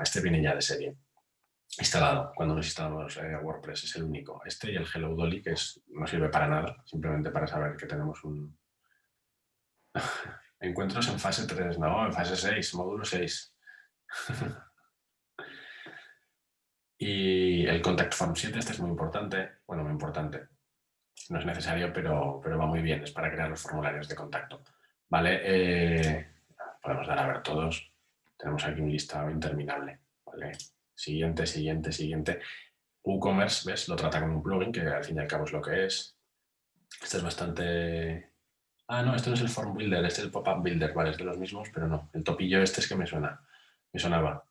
este viene ya de serie, instalado. Cuando nos instalamos WordPress es el único. Este y el Hello Dolly, que no sirve para nada, simplemente para saber que tenemos un... Encuentros en fase 3, no, en fase 6, módulo 6. Y el Contact Form 7, este es muy importante. Bueno, muy importante. No es necesario, pero va muy bien. Es para crear los formularios de contacto. Vale, podemos dar a ver todos. Tenemos aquí un listado interminable. Vale. Siguiente. WooCommerce, ¿ves? Lo trata como un plugin, que al fin y al cabo es lo que es. Este es bastante... Ah, no, esto no es el Form Builder, este es el Pop-Up Builder. Vale, es de los mismos, pero no. El topillo este es que me sonaba.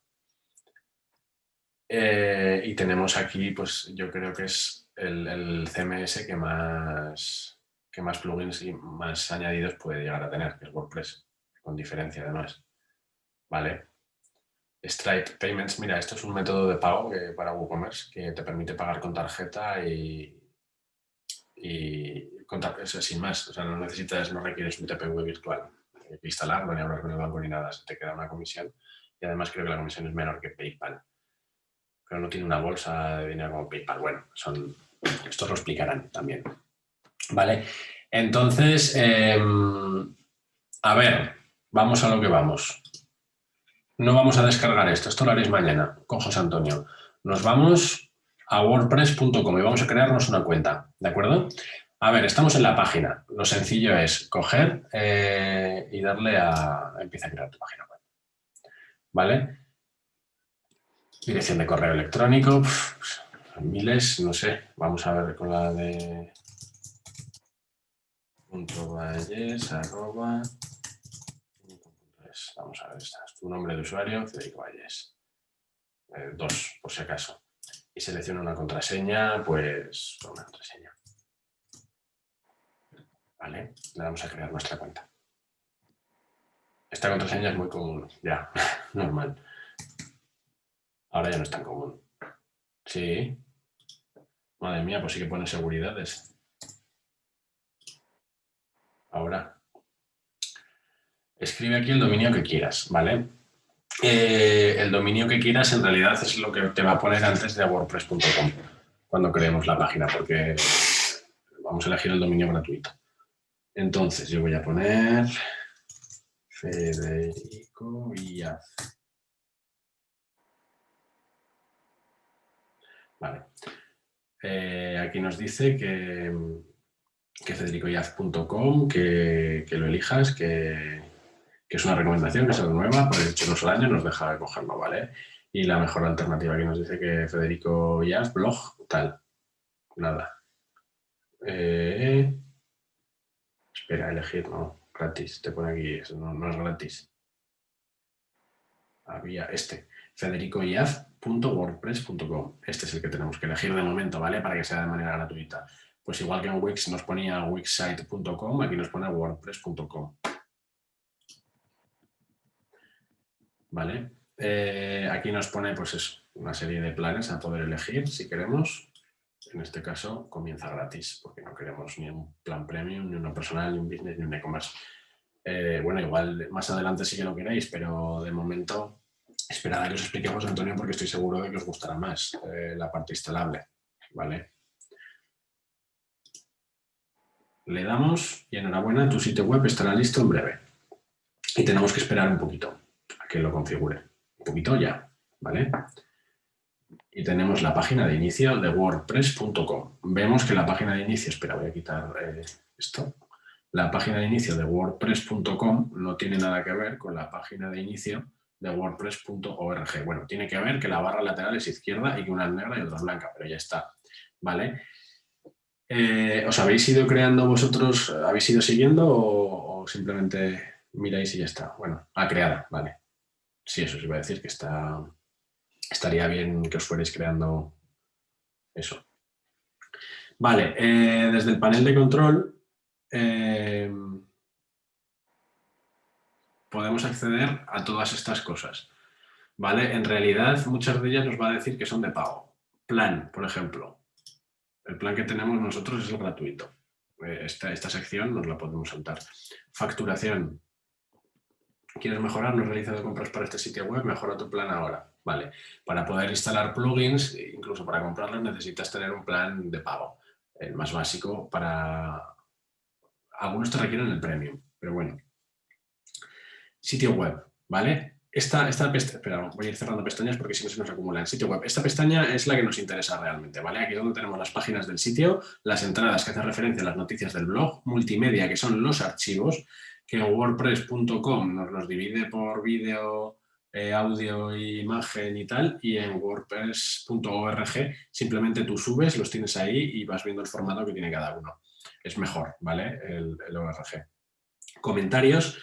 Y tenemos aquí, pues yo creo que es el CMS que más plugins y más añadidos puede llegar a tener, que es WordPress, con diferencia además. Vale. Stripe Payments, mira, esto es un método de pago para WooCommerce que te permite pagar con tarjeta y sin más. O sea, no requieres un TPV virtual. Hay que instalarlo ni hablar con el banco ni nada, se te queda una comisión y además creo que la comisión es menor que PayPal. Pero no tiene una bolsa de dinero como PayPal. Bueno, estos lo explicarán también. Vale, entonces, a ver, vamos a lo que vamos. No vamos a descargar esto lo haréis mañana con José Antonio. Nos vamos a wordpress.com y vamos a crearnos una cuenta, ¿de acuerdo? A ver, estamos en la página. Lo sencillo es coger y darle a... Empieza a crear tu página web. ¿Vale? Dirección de correo electrónico, miles, no sé. Vamos a ver con la de .valles, @. Vamos a ver, esta es tu nombre de usuario, Federico Valles. 2, por si acaso. Y selecciono una contraseña, pues una contraseña. Vale, le damos a crear nuestra cuenta. Esta contraseña es muy común, ya, normal. Ahora ya no es tan común. Sí. Madre mía, pues sí que pone seguridades. Ahora. Escribe aquí el dominio que quieras, ¿vale? El dominio que quieras en realidad es lo que te va a poner antes de wordpress.com cuando creemos la página, porque vamos a elegir el dominio gratuito. Entonces yo voy a poner Federico Iaz. Vale. Aquí nos dice que federicoiaz.com, que lo elijas, que es una recomendación, que es algo nueva, por hecho al año nos deja cogerlo, ¿vale? Y la mejor alternativa que nos dice que Federico Iaz, blog, tal. Nada. Espera, elegir, no, gratis, te pone aquí, eso no es gratis. Había federicoiaz.wordpress.com. Este es el que tenemos que elegir de momento, ¿vale? Para que sea de manera gratuita. Pues igual que en Wix nos ponía wixsite.com, aquí nos pone wordpress.com. ¿vale? Aquí nos pone pues eso, una serie de planes a poder elegir si queremos. En este caso comienza gratis porque no queremos ni un plan premium, ni uno personal, ni un business, ni un e-commerce. Bueno, igual más adelante sí que lo queréis, pero de momento esperad a que os expliquemos, Antonio, porque estoy seguro de que os gustará más la parte instalable, ¿vale? Le damos y enhorabuena, tu sitio web estará listo en breve. Y tenemos que esperar un poquito a que lo configure. Un poquito ya, ¿vale? Y tenemos la página de inicio de wordpress.com. Vemos que la página de inicio, espera, voy a quitar esto. La página de inicio de wordpress.com no tiene nada que ver con la página de inicio de wordpress.org. Bueno, tiene que ver que la barra lateral es izquierda y que una es negra y otra es blanca, pero ya está, ¿vale? ¿Os habéis ido creando vosotros, habéis ido siguiendo o simplemente miráis y ya está? Bueno, creada, vale. Sí, eso os iba a decir, que estaría bien que os fuerais creando eso. Vale, desde el panel de control podemos acceder a todas estas cosas, ¿vale? En realidad, muchas de ellas nos va a decir que son de pago. Plan, por ejemplo. El plan que tenemos nosotros es el gratuito. Esta sección nos la podemos saltar. Facturación. ¿Quieres mejorar? ¿No has realizado compras para este sitio web? Mejora tu plan ahora. Vale. Para poder instalar plugins, incluso para comprarlos, necesitas tener un plan de pago. El más básico para... Algunos te requieren el premium, pero bueno. Sitio web, ¿vale? Espera, voy a ir cerrando pestañas porque si no se nos acumulan. Sitio web. Esta pestaña es la que nos interesa realmente, ¿vale? Aquí es donde tenemos las páginas del sitio, las entradas que hacen referencia a las noticias del blog, multimedia, que son los archivos, que en wordpress.com nos los divide por vídeo, audio, imagen y tal, y en wordpress.org simplemente tú subes, los tienes ahí y vas viendo el formato que tiene cada uno. Es mejor, ¿vale? El ORG. Comentarios.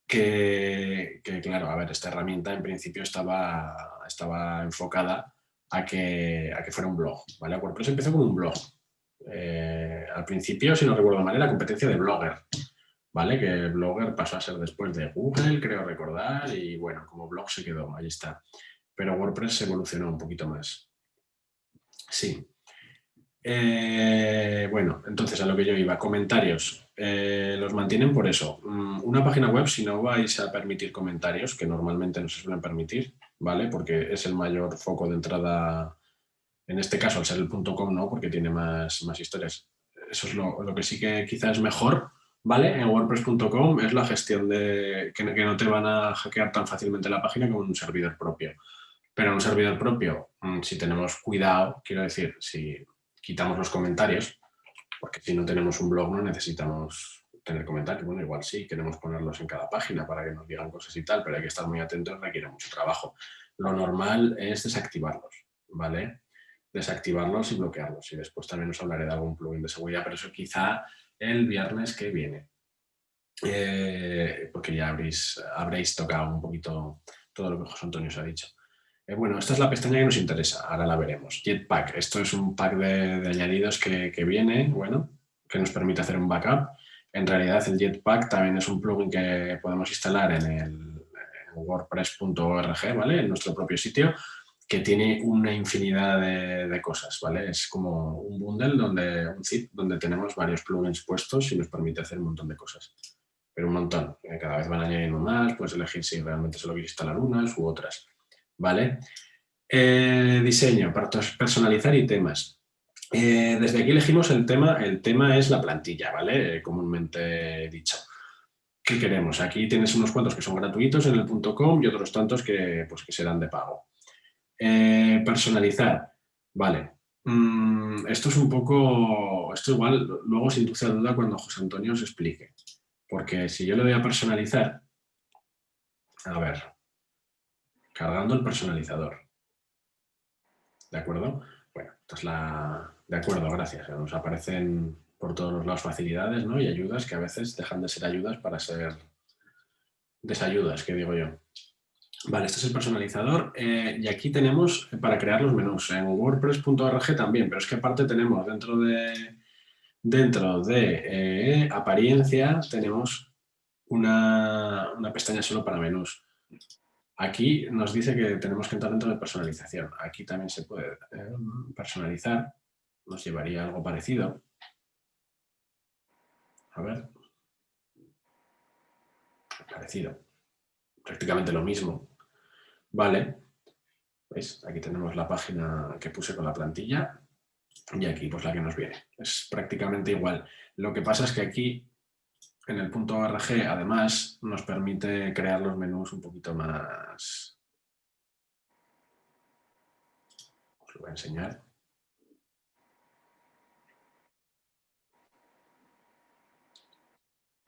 Que claro, a ver, esta herramienta en principio estaba enfocada a que fuera un blog, ¿vale? WordPress empezó como un blog. Al principio, si no recuerdo mal, era competencia de Blogger, ¿vale? Que Blogger pasó a ser después de Google, creo recordar, y bueno, como blog se quedó, ahí está. Pero WordPress evolucionó un poquito más. Sí. Bueno, entonces a lo que yo iba, comentarios. Los mantienen por eso. Una página web, si no vais a permitir comentarios, que normalmente no se suelen permitir, ¿vale? Porque es el mayor foco de entrada, en este caso al ser el .com, ¿no? Porque tiene más historias. Eso es lo que sí que quizás es mejor, ¿vale? En wordpress.com es la gestión de que no te van a hackear tan fácilmente la página como en un servidor propio. Pero en un servidor propio, si tenemos cuidado, quiero decir, si quitamos los comentarios, porque si no tenemos un blog no necesitamos tener comentarios. Bueno, igual sí, queremos ponerlos en cada página para que nos digan cosas y tal, pero hay que estar muy atentos, requiere mucho trabajo. Lo normal es desactivarlos, ¿vale? Desactivarlos y bloquearlos. Y después también os hablaré de algún plugin de seguridad, pero eso quizá el viernes que viene. Porque ya habréis tocado un poquito todo lo que José Antonio os ha dicho. Bueno, esta es la pestaña que nos interesa, ahora la veremos. Jetpack, esto es un pack de añadidos que viene, bueno, que nos permite hacer un backup. En realidad el Jetpack también es un plugin que podemos instalar en wordpress.org, ¿vale? En nuestro propio sitio, que tiene una infinidad de cosas, ¿vale? Es como un bundle, un zip, donde tenemos varios plugins puestos y nos permite hacer un montón de cosas. Pero un montón, cada vez van añadiendo más, puedes elegir si realmente solo quieres instalar unas u otras. ¿Vale? Diseño, para personalizar y temas. Desde aquí elegimos el tema. El tema es la plantilla, ¿vale? Comúnmente dicho. ¿Qué queremos? Aquí tienes unos cuantos que son gratuitos en el .com y otros tantos que serán de pago. Personalizar, vale. Esto es un poco... Esto igual luego se induce a duda cuando José Antonio os explique. Porque si yo le doy a personalizar... A ver... Cargando el personalizador. ¿De acuerdo? Bueno, esta es la... De acuerdo, gracias. Nos aparecen por todos los lados facilidades, ¿no? Y ayudas que a veces dejan de ser ayudas para ser desayudas, que digo yo. Vale, este es el personalizador. Y aquí tenemos para crear los menús. En wordpress.org también, pero es que aparte tenemos dentro de apariencia tenemos una pestaña solo para menús. Aquí nos dice que tenemos que entrar dentro de personalización. Aquí también se puede personalizar. Nos llevaría a algo parecido. A ver. Parecido. Prácticamente lo mismo. Vale. ¿Veis? Aquí tenemos la página que puse con la plantilla. Y aquí pues la que nos viene. Es prácticamente igual. Lo que pasa es que aquí, en el punto .org, además, nos permite crear los menús un poquito más... Os lo voy a enseñar.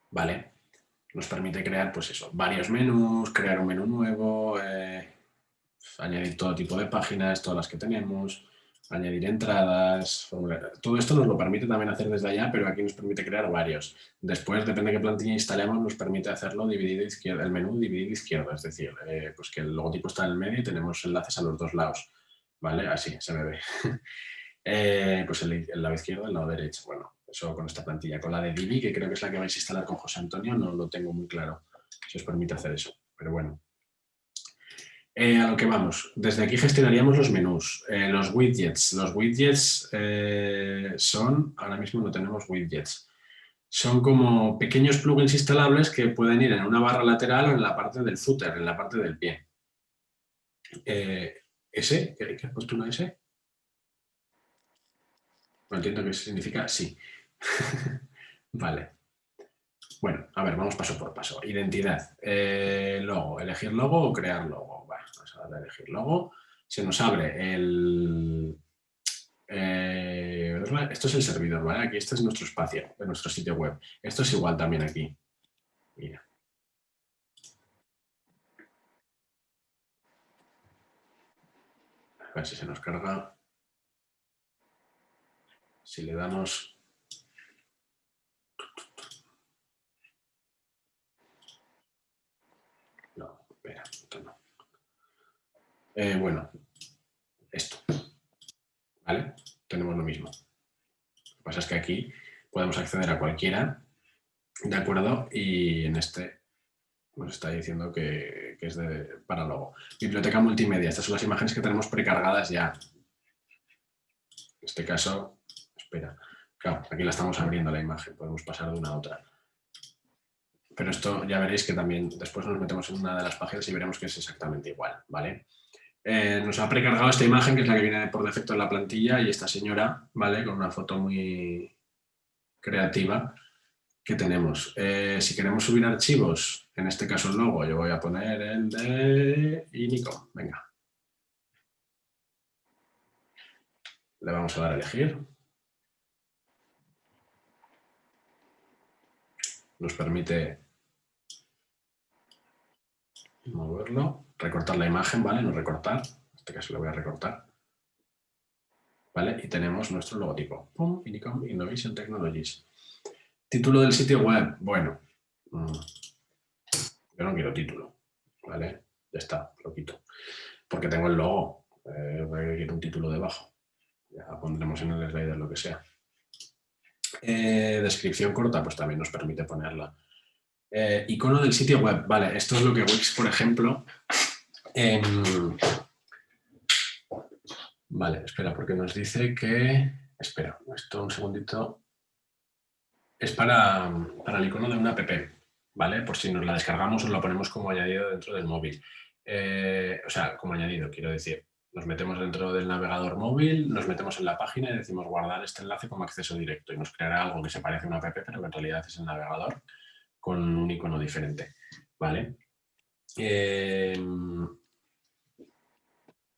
Vale. Nos permite crear, pues eso, varios menús, crear un menú nuevo, añadir todo tipo de páginas, todas las que tenemos, añadir entradas, todo esto nos lo permite también hacer desde allá, pero aquí nos permite crear varios. Después, depende de qué plantilla instalemos, nos permite hacerlo dividido izquierda, el menú dividido izquierda, es decir, pues que el logotipo está en el medio y tenemos enlaces a los dos lados, ¿vale? Así se me ve. Pues el lado izquierdo, el lado derecho. Bueno, eso con esta plantilla. Con la de Divi, que creo que es la que vais a instalar con José Antonio, no lo tengo muy claro si os permite hacer eso, pero bueno. A lo que vamos, desde aquí gestionaríamos los menús, los widgets. Los widgets son, ahora mismo no tenemos widgets, son como pequeños plugins instalables que pueden ir en una barra lateral o en la parte del footer, en la parte del pie. ¿S? ¿Qué has puesto una S? No entiendo qué significa sí. Vale. Bueno, a ver, vamos paso por paso. Identidad. Logo. ¿Elegir logo o crear logo? Bueno, vamos a darle a elegir logo. Se nos abre el... esto es el servidor, ¿vale? Aquí este es nuestro espacio, de nuestro sitio web. Esto es igual también aquí. Mira. A ver si se nos carga. Si le damos... No, espera, esto no. Bueno, esto. ¿Vale? Tenemos lo mismo. Lo que pasa es que aquí podemos acceder a cualquiera, ¿de acuerdo? Y en este nos está diciendo que es para logo. Biblioteca multimedia. Estas son las imágenes que tenemos precargadas ya. En este caso, espera. Claro, aquí la estamos abriendo la imagen. Podemos pasar de una a otra. Pero esto ya veréis que también después nos metemos en una de las páginas y veremos que es exactamente igual, ¿vale? Nos ha precargado esta imagen, que es la que viene por defecto en la plantilla, y esta señora, ¿vale? Con una foto muy creativa que tenemos. Si queremos subir archivos, en este caso el logo, yo voy a poner el de Inicom. Venga. Le vamos a dar a elegir. Nos permite moverlo, recortar la imagen, ¿vale? No recortar. En este caso le voy a recortar. ¿Vale? Y tenemos nuestro logotipo. ¡Pum! Inicom Innovation Technologies. Título del sitio web. Bueno, yo no quiero título, ¿vale? Ya está, lo quito. Porque tengo el logo, quiero un título debajo. Ya pondremos en el slider lo que sea. Descripción corta, pues también nos permite ponerla. Icono del sitio web. Vale, esto es lo que Wix, por ejemplo... Vale, espera, porque nos dice que... Espera, esto un segundito. Es para el icono de una app, ¿vale? Por si nos la descargamos o la ponemos como añadido dentro del móvil. O sea, como añadido, quiero decir. Nos metemos dentro del navegador móvil, nos metemos en la página y decimos guardar este enlace como acceso directo y nos creará algo que se parece a una app, pero que en realidad es el navegador con un icono diferente, ¿vale?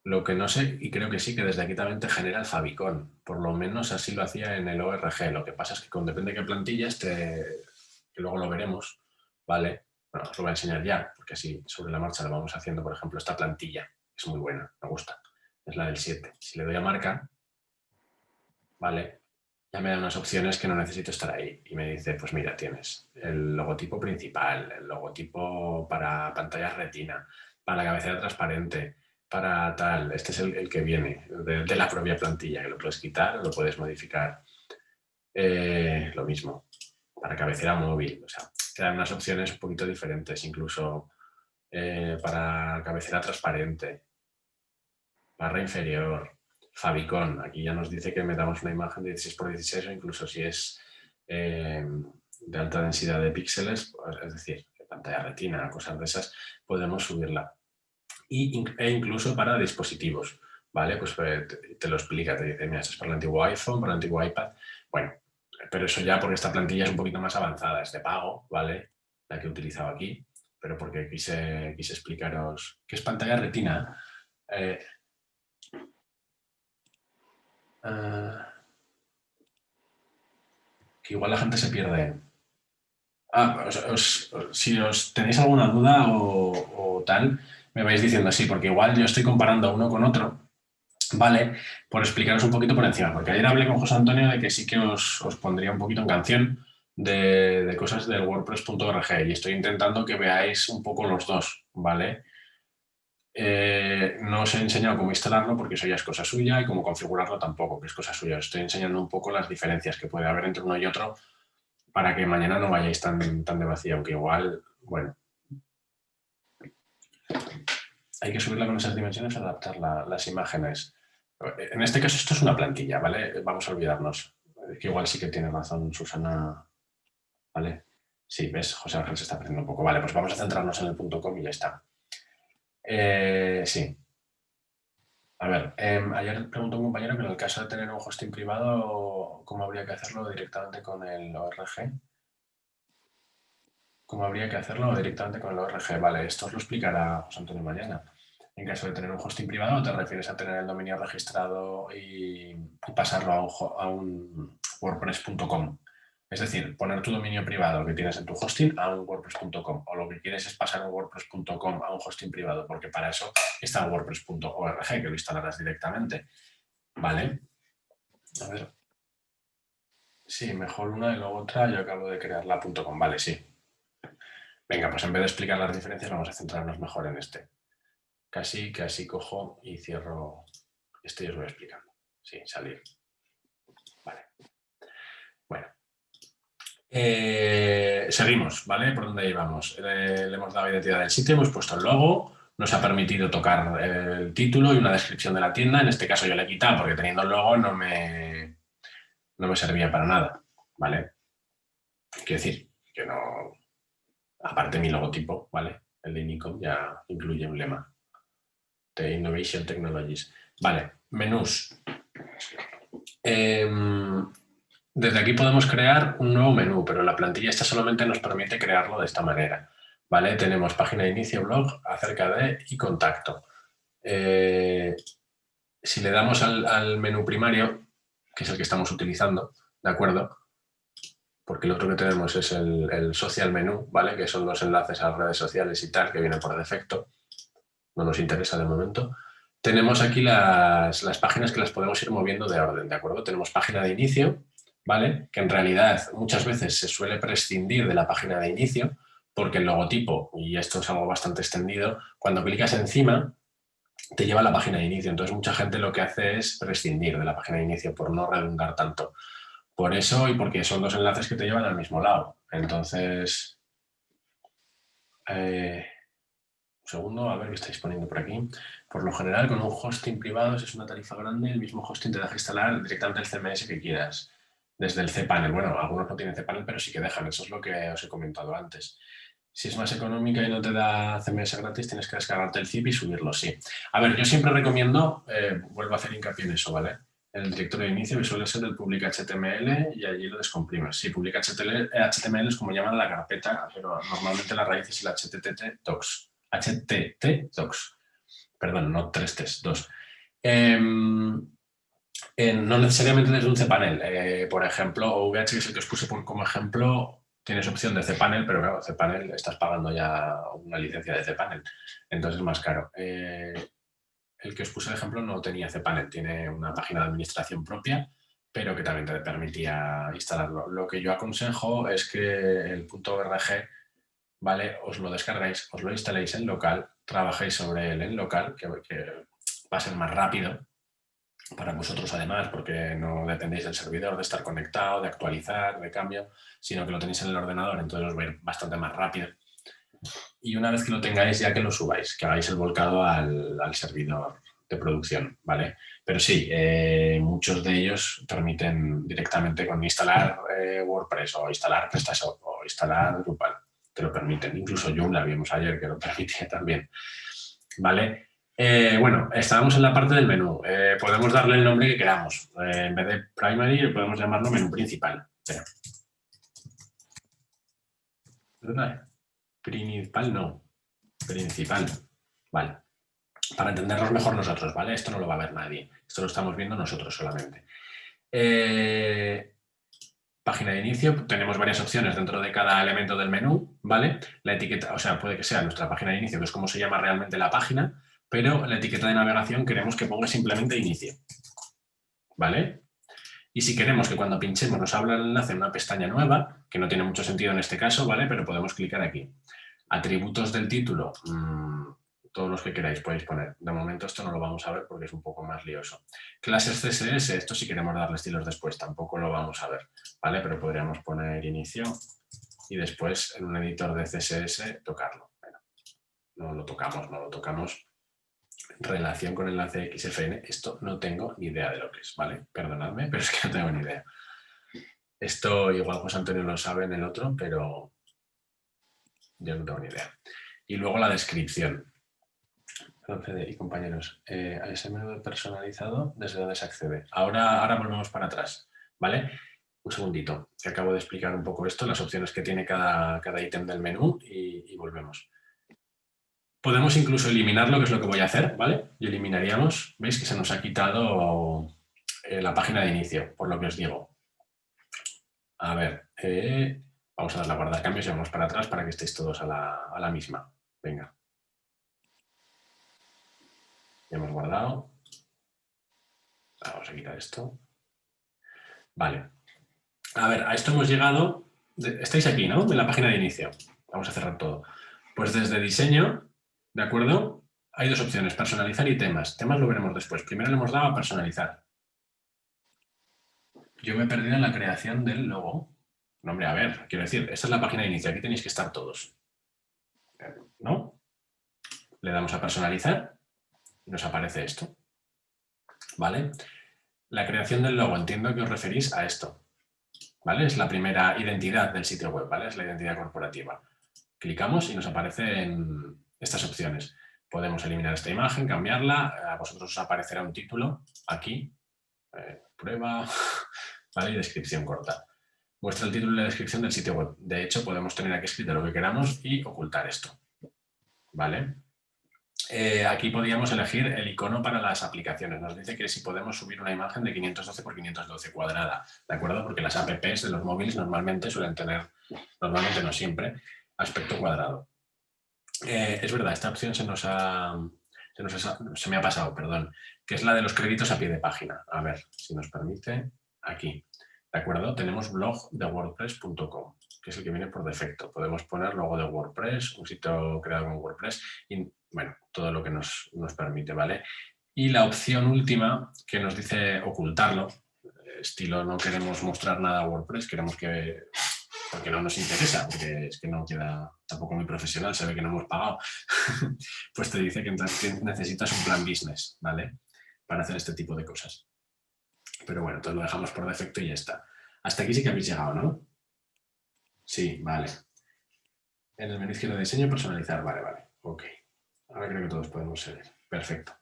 Lo que no sé, y creo que sí, que desde aquí también te genera el favicon. Por lo menos así lo hacía en el ORG. Lo que pasa es que depende de qué plantillas, que luego lo veremos, ¿vale? Bueno, os lo voy a enseñar ya, porque así sobre la marcha lo vamos haciendo. Por ejemplo, esta plantilla es muy buena, me gusta. Es la del 7. Si le doy a marca, ¿vale? Ya me da unas opciones que no necesito estar ahí. Y me dice, pues mira, tienes el logotipo principal, el logotipo para pantallas retina, para la cabecera transparente, para tal. Este es el que viene de la propia plantilla, que lo puedes quitar o lo puedes modificar. Lo mismo, para cabecera móvil. O sea, te dan unas opciones un poquito diferentes. Incluso para cabecera transparente, barra inferior, favicon. Aquí ya nos dice que metamos una imagen de 16x16 o incluso si es de alta densidad de píxeles, es decir, de pantalla retina, cosas de esas, podemos subirla. E incluso para dispositivos, ¿vale? Pues te lo explica, te dice, mira, esto es para el antiguo iPhone, para el antiguo iPad. Bueno, pero eso ya porque esta plantilla es un poquito más avanzada, es de pago, ¿vale? La que he utilizado aquí, pero porque quise explicaros qué es pantalla retina. Que igual la gente se pierde. Si os tenéis alguna duda o tal, me vais diciendo así, porque igual yo estoy comparando uno con otro, ¿vale? Por explicaros un poquito por encima, porque ayer hablé con José Antonio de que sí que os pondría un poquito en canción de cosas del WordPress.org y estoy intentando que veáis un poco los dos, ¿vale? No os he enseñado cómo instalarlo porque eso ya es cosa suya y cómo configurarlo tampoco, que es cosa suya. Os estoy enseñando un poco las diferencias que puede haber entre uno y otro para que mañana no vayáis tan de vacío, aunque igual, bueno, hay que subirla con esas dimensiones, adaptar las imágenes. En este caso esto es una plantilla, ¿vale? Vamos a olvidarnos. Que igual sí que tiene razón Susana, ¿vale? Sí, ves, José Ángel se está perdiendo un poco. Vale, pues vamos a centrarnos en el .com y ya está. Sí. A ver, ayer preguntó un compañero que en el caso de tener un hosting privado, ¿cómo habría que hacerlo directamente con el ORG? ¿Cómo habría que hacerlo directamente con el ORG? Vale, esto os lo explicará José Antonio mañana. En caso de tener un hosting privado, te refieres a tener el dominio registrado y pasarlo a un WordPress.com. Es decir, poner tu dominio privado que tienes en tu hosting a un WordPress.com. O lo que quieres es pasar un WordPress.com a un hosting privado, porque para eso está WordPress.org, que lo instalarás directamente. ¿Vale? A ver. Sí, mejor una y luego otra. Yo acabo de crear la .com. Vale, sí. Venga, pues en vez de explicar las diferencias, vamos a centrarnos mejor en este. Casi cojo y cierro. Esto ya os voy explicando. Sí, salir. Vale. Bueno. Seguimos, ¿vale? ¿Por dónde íbamos? Le hemos dado identidad del sitio, hemos puesto el logo, nos ha permitido tocar el título y una descripción de la tienda. En este caso yo le he quitado porque teniendo el logo no me servía para nada, ¿vale? Quiero decir que no... Aparte mi logotipo, ¿vale? El de Nikon ya incluye un lema. De Innovation Technologies. Vale, menús. Desde aquí podemos crear un nuevo menú, pero la plantilla esta solamente nos permite crearlo de esta manera. ¿Vale? Tenemos página de inicio, blog, acerca de y contacto. Si le damos al menú primario, que es el que estamos utilizando, ¿de acuerdo? Porque lo otro que tenemos es el social menú, ¿vale? Que son los enlaces a las redes sociales y tal, que vienen por defecto. No nos interesa de momento. Tenemos aquí las páginas que las podemos ir moviendo de orden, ¿de acuerdo? Tenemos página de inicio, ¿vale? Que en realidad muchas veces se suele prescindir de la página de inicio porque el logotipo, y esto es algo bastante extendido, cuando clicas encima te lleva a la página de inicio. Entonces mucha gente lo que hace es prescindir de la página de inicio por no redundar tanto. Por eso y porque son dos enlaces que te llevan al mismo lado. Entonces... segundo, a ver qué estáis poniendo por aquí. Por lo general, con un hosting privado, si es una tarifa grande, el mismo hosting te deja instalar directamente el CMS que quieras, desde el cPanel. Bueno, algunos no tienen cPanel, pero sí que dejan. Eso es lo que os he comentado antes. Si es más económica y no te da CMS gratis, tienes que descargarte el zip y subirlo, sí. A ver, yo siempre recomiendo, vuelvo a hacer hincapié en eso, ¿vale? El directorio de inicio suele ser el public HTML y allí lo descomprimes. Sí, public HTML es como llaman la carpeta, pero normalmente la raíz es el HTTP docs. HTT docs. Perdón, no 3 T's, 2. No necesariamente desde un cPanel. Por ejemplo, OVH, que es el que os puse como ejemplo, tienes opción de cPanel, pero claro, cPanel estás pagando ya una licencia de cPanel, entonces es más caro. El que os puse el ejemplo no tenía cPanel, tiene una página de administración propia, pero que también te permitía instalarlo. Lo que yo aconsejo es que el .org, ¿vale? Os lo descargáis, os lo instaléis en local, trabajéis sobre él en local, que va a ser más rápido para vosotros además, porque no dependéis del servidor, de estar conectado, de actualizar, de cambio, sino que lo tenéis en el ordenador, entonces os va a ir bastante más rápido. y una vez que lo tengáis ya que lo subáis, que hagáis el volcado al servidor de producción, ¿vale? Pero sí, muchos de ellos permiten directamente con instalar WordPress o instalar PrestaShop o instalar Drupal, te lo permiten. Incluso Joomla vimos ayer que lo permitía también, ¿vale? Bueno, estábamos en la parte del menú. Podemos darle el nombre que queramos. En vez de primary podemos llamarlo menú principal. Pero, ¿verdad? Principal no. Principal. Vale. Para entendernos mejor nosotros, ¿vale? Esto no lo va a ver nadie. Esto lo estamos viendo nosotros solamente. Página de inicio. Tenemos varias opciones dentro de cada elemento del menú, ¿vale? La etiqueta, o sea, puede que sea nuestra página de inicio, que es como se llama realmente la página, pero la etiqueta de navegación queremos que ponga simplemente inicio, ¿vale? Y si queremos que cuando pinchemos nos abra el enlace en una pestaña nueva, que no tiene mucho sentido en este caso, ¿vale? Pero podemos clicar aquí. Atributos del título, todos los que queráis podéis poner. De momento esto no lo vamos a ver porque es un poco más lioso. Clases CSS, esto si queremos darle estilos después, tampoco lo vamos a ver, ¿vale? Pero podríamos poner inicio y después en un editor de CSS tocarlo. Bueno, no lo tocamos. Relación con enlace XFN, esto no tengo ni idea de lo que es, ¿vale? Perdonadme, pero es que no tengo ni idea. Esto igual José Antonio lo sabe en el otro, pero yo no tengo ni idea. Y luego la descripción. Perdón, Fede y compañeros, a ese menú personalizado, ¿desde dónde se accede? Ahora volvemos para atrás, ¿vale? Un segundito, que acabo de explicar un poco esto, las opciones que tiene cada ítem del menú y volvemos. Podemos incluso eliminarlo, que es lo que voy a hacer, ¿vale? Y eliminaríamos, veis que se nos ha quitado la página de inicio, por lo que os digo. A ver, vamos a darle a guardar cambios y vamos para atrás para que estéis todos a la misma. Venga. Ya hemos guardado. Vamos a quitar esto. Vale. A ver, a esto hemos llegado. Estáis aquí, ¿no? En la página de inicio. Vamos a cerrar todo. Pues desde diseño, ¿de acuerdo? Hay dos opciones, personalizar y temas. Temas lo veremos después. Primero le hemos dado a personalizar. Yo me he perdido en la creación del logo. No, hombre, a ver, quiero decir, esta es la página de inicio. Aquí tenéis que estar todos. ¿No? Le damos a personalizar y nos aparece esto. ¿Vale? La creación del logo, entiendo que os referís a esto. ¿Vale? Es la primera identidad del sitio web, ¿vale? Es la identidad corporativa. Clicamos y nos aparecen estas opciones. Podemos eliminar esta imagen, cambiarla, a vosotros os aparecerá un título aquí, prueba, ¿vale? Y descripción corta. Muestra el título y la descripción del sitio web. De hecho, podemos tener aquí escrito lo que queramos y ocultar esto, ¿vale? Aquí podríamos elegir el icono para las aplicaciones. Nos dice que si podemos subir una imagen de 512 por 512 cuadrada, ¿de acuerdo? Porque las apps de los móviles normalmente suelen tener, normalmente no siempre, aspecto cuadrado. Es verdad, esta opción se me ha pasado, perdón, que es la de los créditos a pie de página. A ver, si nos permite, aquí, ¿de acuerdo? Tenemos blog de wordpress.com, que es el que viene por defecto. Podemos poner logo de WordPress, un sitio creado con WordPress y, bueno, todo lo que nos permite, ¿vale? Y la opción última, que nos dice ocultarlo, estilo no queremos mostrar nada a WordPress, queremos que... porque no nos interesa, porque es que no queda tampoco muy profesional, se ve que no hemos pagado, pues te dice que necesitas un plan business, ¿vale? Para hacer este tipo de cosas. Pero bueno, entonces lo dejamos por defecto y ya está. Hasta aquí sí que habéis llegado, ¿no? Sí, vale. En el menú izquierdo de diseño, personalizar, vale. Ok. Ahora creo que todos podemos seguir. Perfecto.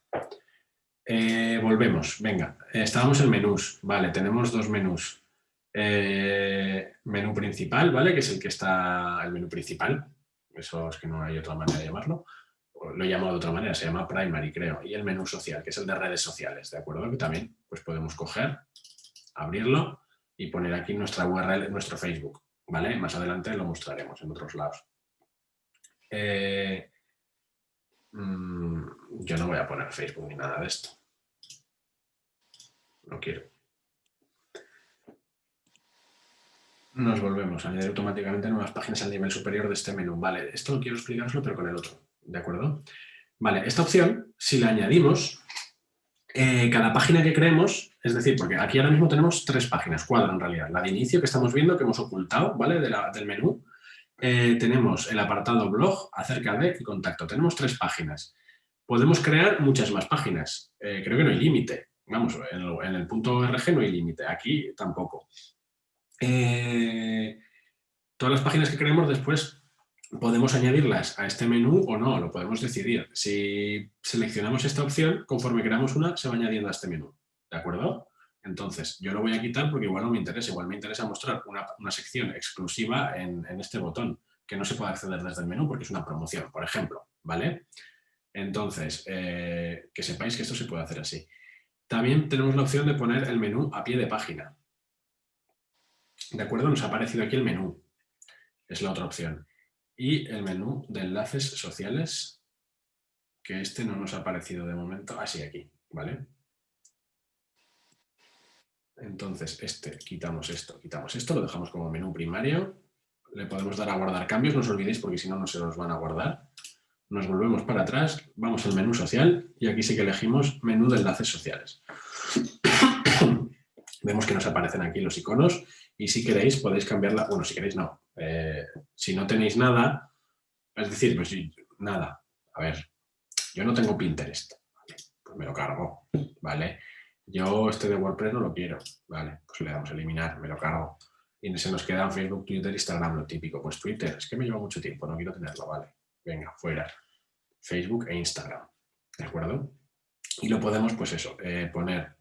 Volvemos, venga. Estábamos en menús, vale, tenemos dos menús. Menú principal, ¿vale? Que es el que está, el menú principal. Eso es que no hay otra manera de llamarlo. Lo he llamado de otra manera, se llama primary, creo. Y el menú social, que es el de redes sociales, ¿de acuerdo? Que también pues podemos coger, abrirlo y poner aquí nuestra URL, nuestro Facebook, ¿vale? Más adelante lo mostraremos en otros lados. Yo no voy a poner Facebook ni nada de esto. No quiero. Nos volvemos a añadir automáticamente nuevas páginas al nivel superior de este menú. Vale, esto no quiero explicaroslo, pero con el otro, ¿de acuerdo? Vale, esta opción, si la añadimos, cada página que creemos, es decir, porque aquí ahora mismo tenemos 3 páginas, 4 en realidad. La de inicio que estamos viendo, que hemos ocultado, ¿vale? Del menú. tenemos el apartado blog, acerca de y contacto. Tenemos 3 páginas. Podemos crear muchas más páginas. Creo que no hay límite. Vamos, en el punto .org no hay límite. Aquí tampoco. Todas las páginas que creemos después podemos añadirlas a este menú o no, lo podemos decidir. Si seleccionamos esta opción, conforme creamos una, se va añadiendo a este menú. ¿De acuerdo? Entonces, yo lo voy a quitar porque igual no me interesa. Igual me interesa mostrar una sección exclusiva en este botón, que no se puede acceder desde el menú porque es una promoción, por ejemplo. ¿Vale? Entonces, que sepáis que esto se puede hacer así. También tenemos la opción de poner el menú a pie de página. ¿De acuerdo? Nos ha aparecido aquí el menú. Es la otra opción. Y el menú de enlaces sociales, que este no nos ha aparecido de momento. Así aquí, ¿vale? Entonces, quitamos esto, lo dejamos como menú primario. Le podemos dar a guardar cambios, no os olvidéis porque si no, no se los van a guardar. Nos volvemos para atrás, vamos al menú social y aquí sí que elegimos menú de enlaces sociales. Vemos que nos aparecen aquí los iconos y si queréis podéis cambiarla. Bueno, si queréis no. Si no tenéis nada, es decir, pues nada. A ver, yo no tengo Pinterest, ¿vale? Pues me lo cargo, ¿vale? Yo de WordPress no lo quiero, ¿vale? Pues le damos a eliminar, me lo cargo. Y se nos quedan Facebook, Twitter, Instagram, lo típico. Pues Twitter, es que me lleva mucho tiempo, no quiero tenerlo, ¿vale? Venga, fuera. Facebook e Instagram, ¿de acuerdo? Y lo podemos, pues eso, poner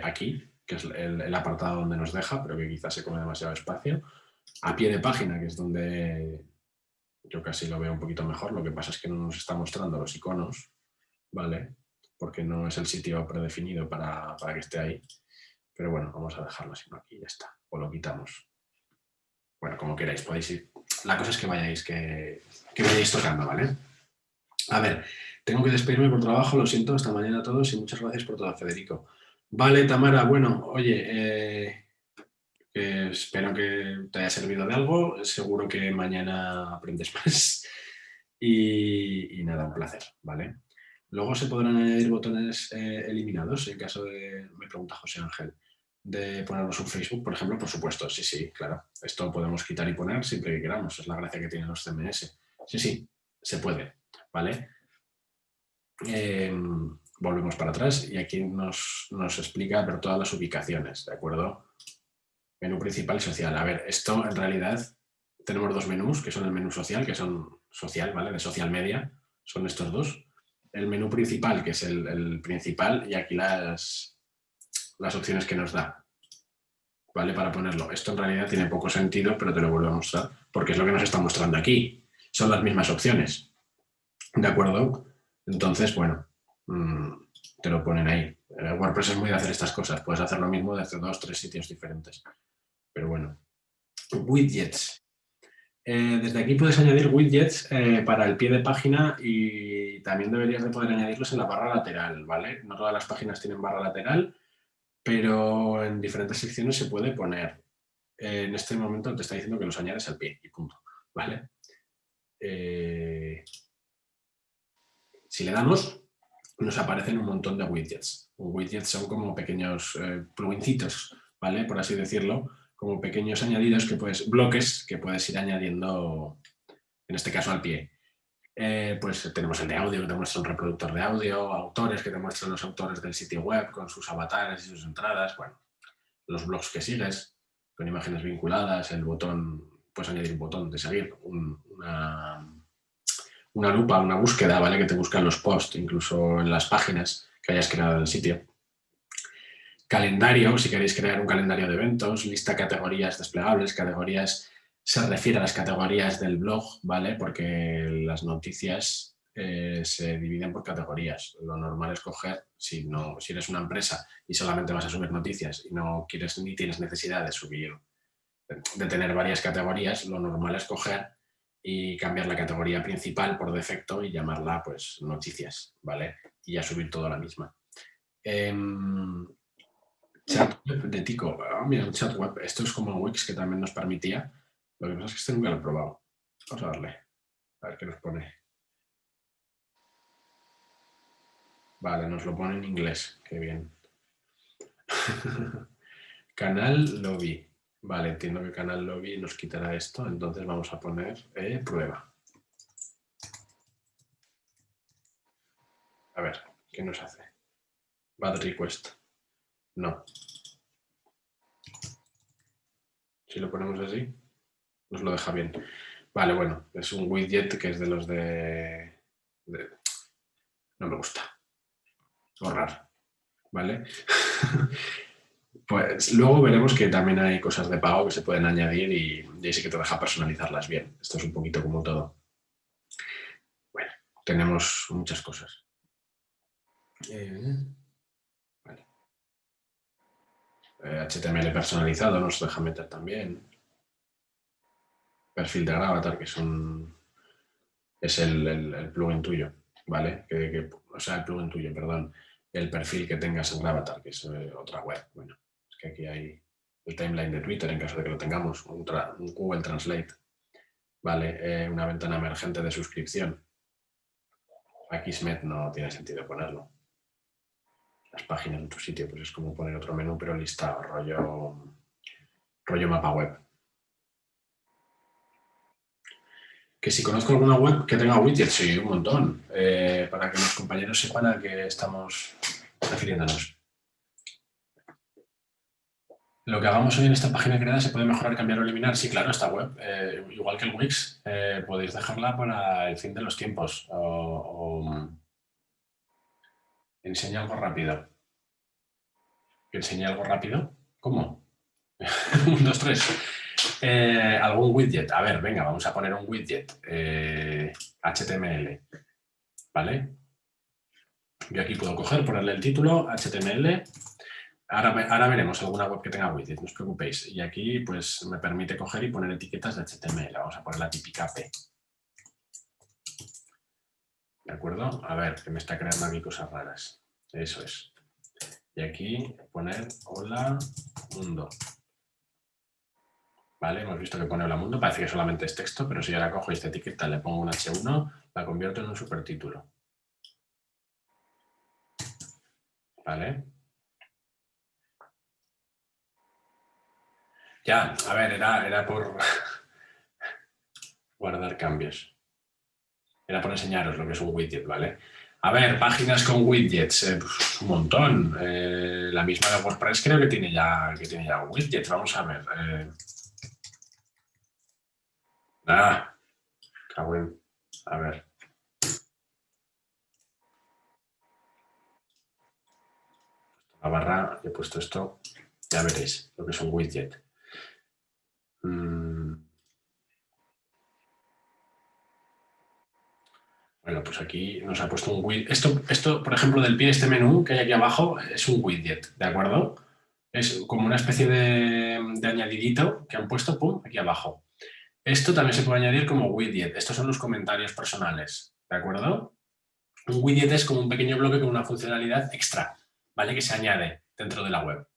aquí, que es el apartado donde nos deja, pero que quizás se come demasiado espacio. A pie de página, que es donde yo casi lo veo un poquito mejor. Lo que pasa es que no nos está mostrando los iconos, ¿vale? Porque no es el sitio predefinido para que esté ahí. Pero bueno, vamos a dejarlo así, ¿no? Aquí ya está. O lo quitamos. Bueno, como queráis, podéis ir. La cosa es que vayáis tocando, ¿vale? A ver, tengo que despedirme por trabajo, lo siento, hasta mañana a todos y muchas gracias por todo, Federico. Vale, Tamara, bueno, oye, espero que te haya servido de algo, seguro que mañana aprendes más y nada, un placer, ¿vale? Luego se podrán añadir botones eliminados en caso de, me pregunta José Ángel, de ponernos un Facebook, por ejemplo, por supuesto, sí, claro. Esto podemos quitar y poner siempre que queramos, es la gracia que tienen los CMS. Sí, se puede, ¿vale? Volvemos para atrás y aquí nos explica ver todas las ubicaciones, ¿de acuerdo? Menú principal y social. A ver, esto en realidad tenemos 2 menús, que son el menú social, que son social, ¿vale? De social media, son estos 2. El menú principal, que es el principal, y aquí las opciones que nos da, ¿vale? Para ponerlo. Esto en realidad tiene poco sentido, pero te lo vuelvo a mostrar, porque es lo que nos está mostrando aquí. Son las mismas opciones, ¿de acuerdo? Entonces, bueno, te lo ponen ahí. WordPress es muy de hacer estas cosas. Puedes hacer lo mismo desde 2 o 3 sitios diferentes. Pero bueno. Widgets. Desde aquí puedes añadir widgets para el pie de página y también deberías de poder añadirlos en la barra lateral, ¿vale? No todas las páginas tienen barra lateral, pero en diferentes secciones se puede poner. En este momento te está diciendo que los añades al pie y punto, ¿vale? Si le damos, nos aparecen un montón de widgets. Widgets son como pequeños plugincitos, ¿vale? Por así decirlo, como pequeños añadidos bloques que puedes ir añadiendo, en este caso al pie. Pues tenemos el de audio, que te muestra un reproductor de audio, autores, que te muestran los autores del sitio web con sus avatares y sus entradas, bueno, los blogs que sigues, con imágenes vinculadas, el botón, puedes añadir un botón de seguir, una lupa, una búsqueda, ¿vale? Que te buscan los posts, incluso en las páginas que hayas creado en el sitio. Calendario, si queréis crear un calendario de eventos, lista categorías desplegables, categorías, se refiere a las categorías del blog, ¿vale? Porque las noticias se dividen por categorías. Lo normal es coger, si eres una empresa y solamente vas a subir noticias y no quieres ni tienes necesidad de tener varias categorías, lo normal es coger y cambiar la categoría principal por defecto y llamarla, pues, noticias, ¿vale? Y ya subir todo a la misma. Chat web de Tico. Mira, un chat web. Esto es como Wix, que también nos permitía. Lo que pasa es que este nunca lo he probado. Vamos a darle. A ver qué nos pone. Vale, nos lo pone en inglés. Qué bien. Canal lobby. Vale, entiendo que canal lobby nos quitará esto, entonces vamos a poner prueba. A ver, ¿qué nos hace? Bad request. No. Si lo ponemos así, nos lo deja bien. Vale, bueno, es un widget que es de los no me gusta. Borrar. ¿Vale? Pues luego veremos que también hay cosas de pago que se pueden añadir y sí que te deja personalizarlas bien. Esto es un poquito como todo. Bueno, tenemos muchas cosas. Vale. HTML personalizado nos deja meter también. Perfil de Gravatar, que es el plugin tuyo, ¿vale? O sea, el plugin tuyo, perdón. El perfil que tengas en Gravatar, que es otra web. Bueno, es que aquí hay el timeline de Twitter, en caso de que lo tengamos, un Google Translate, ¿vale? Una ventana emergente de suscripción. Akismet no tiene sentido ponerlo. Las páginas en tu sitio, pues es como poner otro menú, pero listado, rollo mapa web. Que si conozco alguna web que tenga widgets, sí, un montón, para que los compañeros sepan a qué estamos refiriéndonos. Lo que hagamos hoy en esta página creada se puede mejorar, cambiar o eliminar. Sí, claro, esta web, igual que el Wix, podéis dejarla para el fin de los tiempos. Enseña algo rápido. ¿Enseña algo rápido? ¿Cómo? 1, 2, 3. Algún widget. A ver, venga, vamos a poner un widget HTML. ¿Vale? Yo aquí puedo coger, ponerle el título, HTML. Ahora veremos alguna web que tenga widget, no os preocupéis. Y aquí pues me permite coger y poner etiquetas de HTML. Vamos a poner la típica P. ¿De acuerdo? A ver, que me está creando aquí cosas raras. Eso es. Y aquí poner hola mundo. ¿Vale? Hemos visto que pone hola mundo, parece que solamente es texto, pero si yo ahora cojo esta etiqueta, le pongo un H1, la convierto en un supertítulo. ¿Vale? Ya, a ver, era por guardar cambios. Era por enseñaros lo que es un widget, ¿vale? A ver, páginas con widgets, pues, un montón. La misma de WordPress creo que tiene ya widgets. Vamos a ver. A ver. La barra, he puesto esto. Ya veréis lo que es un widget. Bueno, pues aquí nos ha puesto un widget. Esto, por ejemplo, del pie, este menú que hay aquí abajo, es un widget, ¿de acuerdo? Es como una especie de añadidito que han puesto, pum, aquí abajo. Esto también se puede añadir como widget. Estos son los comentarios personales, ¿de acuerdo? Un widget es como un pequeño bloque con una funcionalidad extra, ¿vale? Que se añade dentro de la web.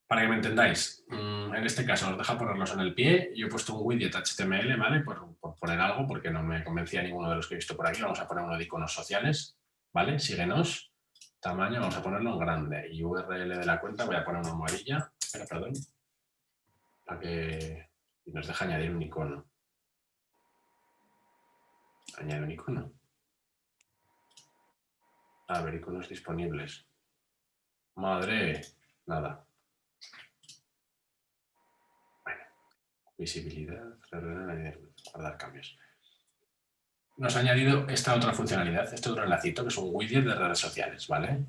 Para que me entendáis, en este caso os deja ponerlos en el pie. Yo he puesto un widget HTML, ¿vale? Por poner algo, porque no me convencía ninguno de los que he visto por aquí. Vamos a poner uno de iconos sociales, ¿vale? Síguenos. Tamaño, vamos a ponerlo en grande. Y URL de la cuenta voy a poner una almohadilla. Espera, perdón. Para que nos deje añadir un icono. Añade un icono. A ver, iconos disponibles. Madre, nada. Bueno, visibilidad, guardar cambios. Nos ha añadido esta otra funcionalidad, este otro enlacito, que es un widget de redes sociales, ¿vale?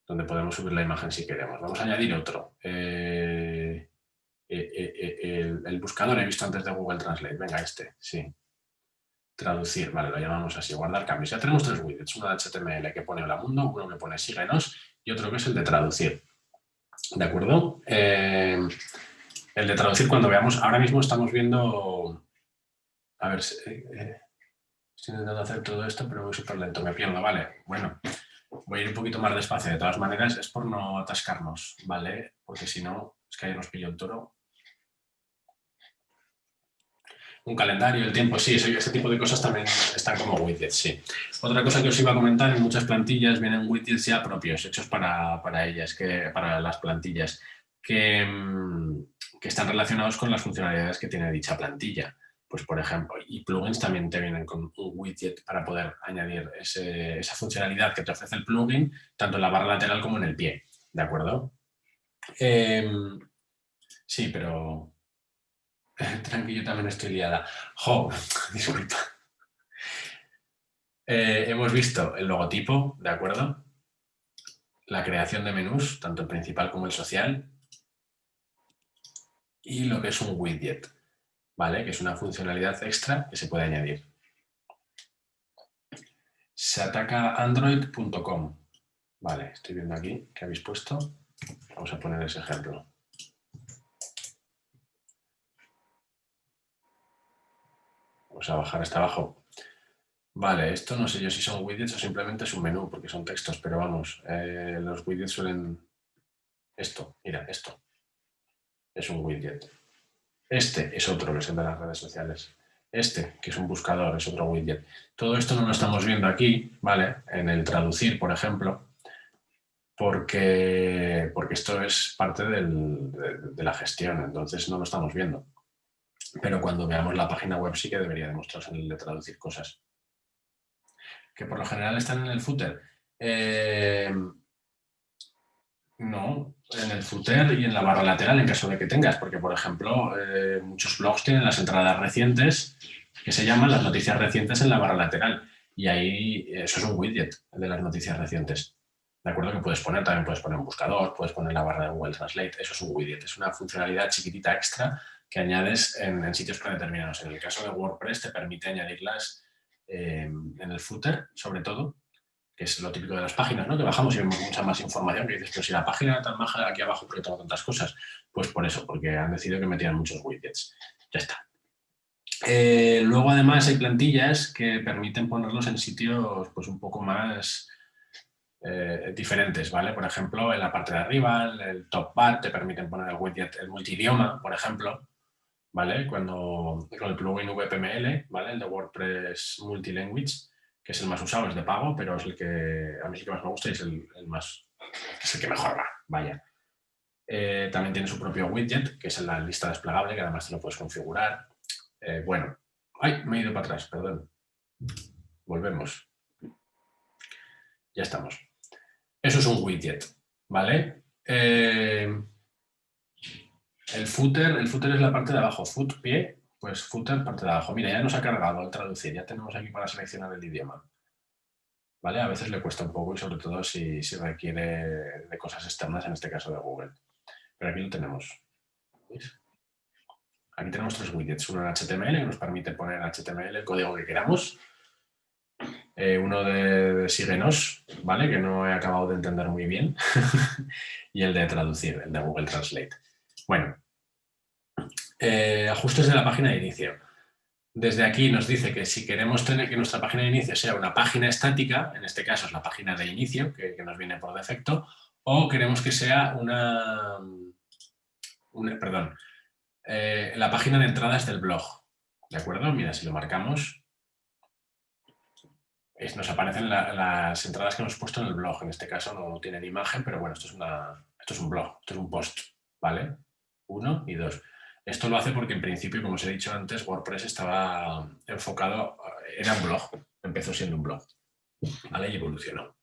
Donde podemos subir la imagen si queremos. Vamos a añadir otro. El buscador he visto antes de Google Translate. Venga, este, sí. Traducir, vale, lo llamamos así, guardar cambios. Ya tenemos 3 widgets, uno de HTML que pone hola mundo, uno que pone síguenos y otro que es el de traducir. ¿De acuerdo? El de traducir, cuando veamos, ahora mismo estamos viendo, a ver, estoy intentando hacer todo esto, pero voy súper lento, me pierdo, vale, bueno, voy a ir un poquito más despacio, de todas maneras, es por no atascarnos, ¿vale? Porque si no, es que ahí nos pilla el toro. un calendario, el tiempo, sí, ese tipo de cosas también están como widgets, sí. Otra cosa que os iba a comentar, en muchas plantillas vienen widgets ya propios, hechos para ellas, para las plantillas, que están relacionados con las funcionalidades que tiene dicha plantilla. Pues, por ejemplo, y plugins también te vienen con un widget para poder añadir esa funcionalidad que te ofrece el plugin, tanto en la barra lateral como en el pie, ¿de acuerdo? Sí, pero... Tranquilo, también estoy liada. Jo, disculpa. Hemos visto el logotipo, ¿de acuerdo? La creación de menús, tanto el principal como el social. Y lo que es un widget, ¿vale? Que es una funcionalidad extra que se puede añadir. Se ataca android.com. Vale, estoy viendo aquí que habéis puesto. Vamos a poner ese ejemplo. Vamos a bajar hasta abajo. Vale, esto no sé yo si son widgets o simplemente es un menú, porque son textos, pero vamos, los widgets suelen... Esto, mira, esto. Es un widget. Este es otro, que es el de las redes sociales. Este, que es un buscador, es otro widget. Todo esto no lo estamos viendo aquí, ¿vale? En el traducir, por ejemplo, porque esto es parte de la gestión, entonces no lo estamos viendo. Pero cuando veamos la página web sí que debería demostrarse en el de traducir cosas. Que por lo general están en el footer. No, en el footer y en la barra lateral en caso de que tengas, porque por ejemplo muchos blogs tienen las entradas recientes que se llaman las noticias recientes en la barra lateral y ahí eso es un widget de las noticias recientes. ¿De acuerdo? Que puedes poner, también puedes poner un buscador, puedes poner la barra de Google Translate, eso es un widget, es una funcionalidad chiquitita extra que añades en sitios predeterminados. En el caso de WordPress te permite añadirlas en el footer, sobre todo, que es lo típico de las páginas, ¿no? Que bajamos y vemos mucha más información, que dices, pero si la página tan baja aquí abajo, ¿por qué tengo tantas cosas? Pues por eso, porque han decidido que metían muchos widgets. Ya está. Luego, además, hay plantillas que permiten ponerlos en sitios pues, un poco más diferentes, ¿vale? Por ejemplo, en la parte de arriba, el top bar, te permiten poner el widget, el multidioma, por ejemplo, ¿vale? Con el plugin VPML, ¿vale? El de WordPress Multilanguage, que es el más usado, es de pago, pero es el que a mí sí que más me gusta y es el que mejor va, vaya. También tiene su propio widget, que es en la lista desplegable, que además te lo puedes configurar. Bueno, ¡ay! Me he ido para atrás, perdón. Volvemos. Ya estamos. Eso es un widget, ¿vale? El footer es la parte de abajo. Foot, pie, pues footer, parte de abajo. Mira, ya nos ha cargado el traducir. Ya tenemos aquí para seleccionar el idioma. ¿Vale? A veces le cuesta un poco y sobre todo si requiere de cosas externas, en este caso de Google. Pero aquí lo tenemos. ¿Veis? Aquí tenemos tres widgets. Uno en HTML que nos permite poner en HTML el código que queramos. Uno de síguenos, ¿vale? Que no he acabado de entender muy bien. Y el de traducir, el de Google Translate. Bueno, ajustes de la página de inicio. Desde aquí nos dice que si queremos tener que nuestra página de inicio sea una página estática, en este caso es la página de inicio, que nos viene por defecto, o queremos que sea la página de entradas del blog. ¿De acuerdo? Mira, si lo marcamos, nos aparecen las entradas que hemos puesto en el blog. En este caso no tienen imagen, pero bueno, esto es un blog, esto es un post, ¿vale? 1 y 2. Esto lo hace porque en principio, como os he dicho antes, WordPress estaba enfocado, era un blog, empezó siendo un blog, ¿vale? Y evolucionó.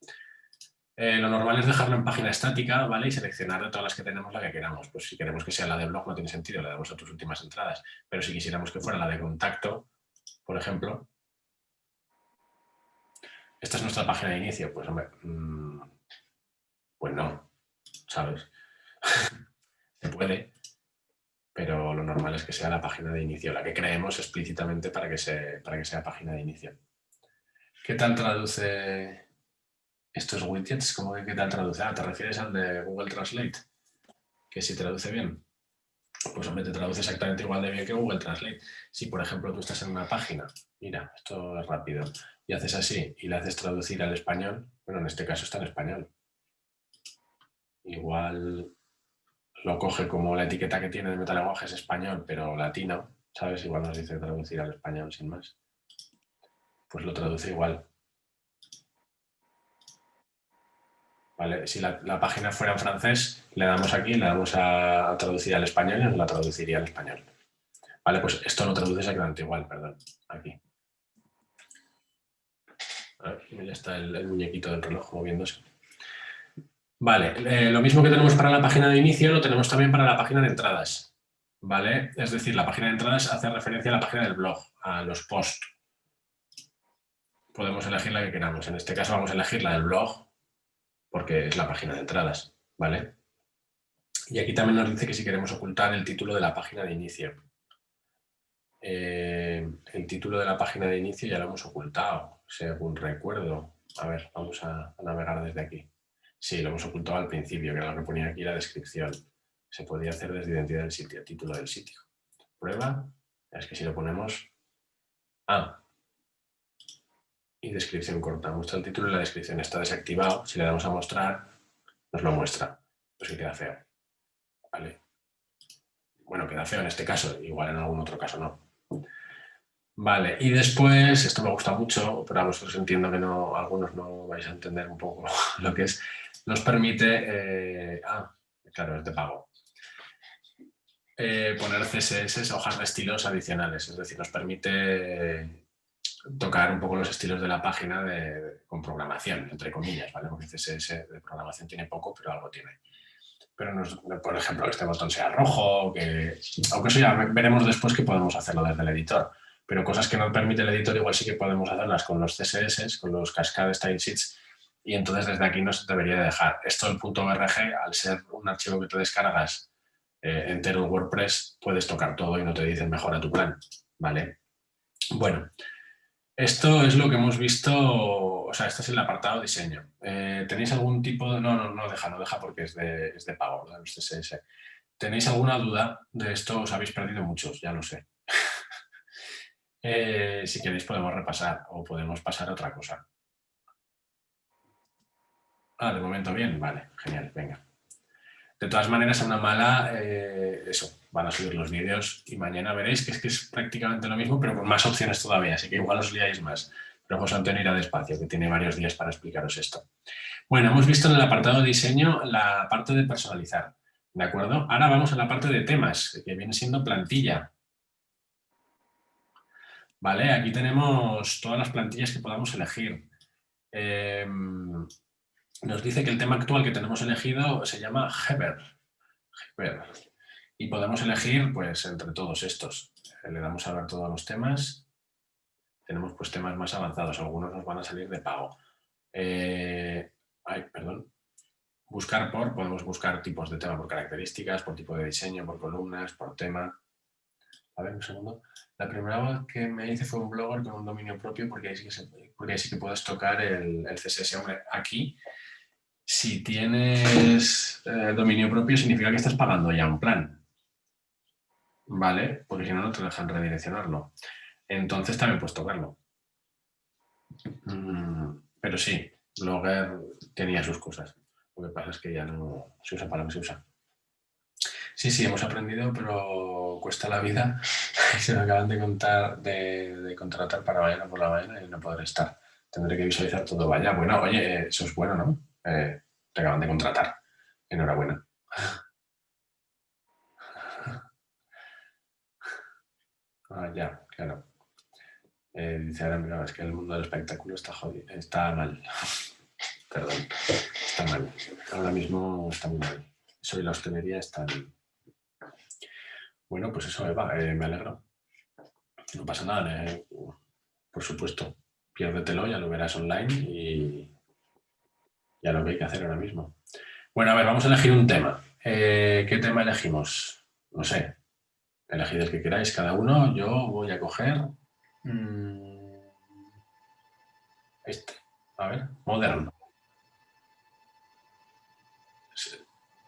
Lo normal es dejarlo en página estática, ¿vale? Y seleccionar de todas las que tenemos la que queramos. Pues si queremos que sea la de blog no tiene sentido, le damos a tus últimas entradas. Pero si quisiéramos que fuera la de contacto, por ejemplo, esta es nuestra página de inicio, pues hombre, pues no, ¿sabes? Se puede, pero lo normal es que sea la página de inicio, la que creemos explícitamente para que sea página de inicio. ¿Qué tal traduce estos widgets? ¿Cómo que qué tal traduce? ¿Te refieres al de Google Translate? Que si traduce bien. Pues hombre, te traduce exactamente igual de bien que Google Translate. Si, por ejemplo, tú estás en una página, mira, esto es rápido, y haces así y le haces traducir al español, bueno, en este caso está en español. Igual lo coge como la etiqueta que tiene de metalenguaje es español, pero latino, ¿sabes? Igual nos dice traducir al español sin más. Pues lo traduce igual. ¿Vale? Si la página fuera en francés, le damos aquí, le damos a traducir al español y nos la traduciría al español. Vale, pues esto lo traduce exactamente igual, perdón, aquí. A ver, ya está el muñequito del reloj moviéndose. Vale, lo mismo que tenemos para la página de inicio, lo tenemos también para la página de entradas. ¿Vale? Es decir, la página de entradas hace referencia a la página del blog, a los posts. Podemos elegir la que queramos. En este caso vamos a elegir la del blog, porque es la página de entradas, ¿vale? Y aquí también nos dice que si queremos ocultar el título de la página de inicio. El título de la página de inicio ya lo hemos ocultado, según recuerdo. A ver, vamos a navegar desde aquí. Sí, lo hemos ocultado al principio, que era lo que ponía aquí la descripción. Se podía hacer desde identidad del sitio, título del sitio. Prueba, es que si lo ponemos... y descripción corta. Muestra el título y la descripción. Está desactivado. Si le damos a mostrar, nos lo muestra. Pues que queda feo. Vale. Bueno, queda feo en este caso. Igual en algún otro caso no. Vale. Y después, esto me gusta mucho, pero a vosotros entiendo que no, algunos no vais a entender un poco lo que es. Nos permite... claro, es de pago. Poner CSS, hojas de estilos adicionales. Es decir, nos permite tocar un poco los estilos de la página con programación, entre comillas, ¿vale? Porque CSS de programación tiene poco, pero algo tiene. Pero, por ejemplo, que este botón sea rojo, aunque eso ya veremos después que podemos hacerlo desde el editor. Pero cosas que no permite el editor igual sí que podemos hacerlas con los CSS, con los Cascade Style Sheets, y entonces desde aquí nos debería dejar. Esto el .org, al ser un archivo que te descargas entero en WordPress, puedes tocar todo y no te dicen mejora tu plan, ¿vale? Bueno, esto es lo que hemos visto, o sea, este es el apartado diseño. ¿Tenéis algún tipo de...? No deja porque es de pago, ¿verdad? Los CSS. ¿Tenéis alguna duda de esto? Os habéis perdido muchos, ya lo sé. Si queréis podemos repasar o podemos pasar a otra cosa. De momento bien, vale, genial, venga. De todas maneras, a una mala, eso, van a subir los vídeos y mañana veréis que es prácticamente lo mismo, pero con más opciones todavía, así que igual os liáis más. Pero José Antonio irá despacio, que tiene varios días para explicaros esto. Bueno, hemos visto en el apartado de diseño la parte de personalizar, ¿de acuerdo? Ahora vamos a la parte de temas, que viene siendo plantilla. Vale, aquí tenemos todas las plantillas que podamos elegir. Nos dice que el tema actual que tenemos elegido se llama Heber. Y podemos elegir, pues, entre todos estos. Le damos a ver todos los temas. Tenemos, pues, temas más avanzados. Algunos nos van a salir de pago. Perdón. Buscar por, podemos buscar tipos de tema por características, por tipo de diseño, por columnas, por tema. A ver, un segundo. La primera vez que me hice fue un blogger con un dominio propio porque ahí sí que puedes tocar el CSS. Hombre, aquí, si tienes dominio propio, significa que estás pagando ya un plan. ¿Vale? Porque si no, no te dejan redireccionarlo. Entonces también puedes tocarlo. Pero sí, Blogger tenía sus cosas. Lo que pasa es que ya no se usa para lo que se usa. Sí, hemos aprendido, pero cuesta la vida. Se me acaban de contratar para mañana por la mañana y no podré estar. Tendré que visualizar todo. Vaya, bueno, oye, eso es bueno, ¿no? Te acaban de contratar. Enhorabuena. Ya, claro. Dice ahora, mira, es que el mundo del espectáculo está jodido, está mal. Perdón, está mal. Ahora mismo está muy mal. Eso y la hostelería está bien. Bueno, pues eso, Eva, me alegro. No pasa nada, por supuesto. Piérdetelo, ya lo verás online y ya lo que hay que hacer ahora mismo. Bueno, a ver, vamos a elegir un tema. ¿Qué tema elegimos? No sé. Elegid el que queráis cada uno. Yo voy a coger... este. A ver, moderno.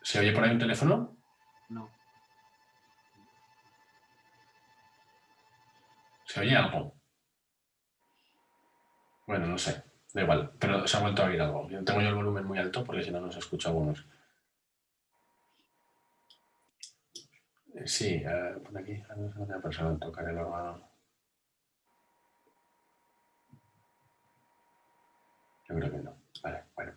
¿Se oye por ahí un teléfono? No. ¿Se oye algo? Bueno, no sé. Da igual, pero se ha vuelto a oír algo. Yo tengo el volumen muy alto porque si no, no se escucha algunos. Sí, por aquí, a una persona tocar el órgano. Yo creo que no. Vale, bueno.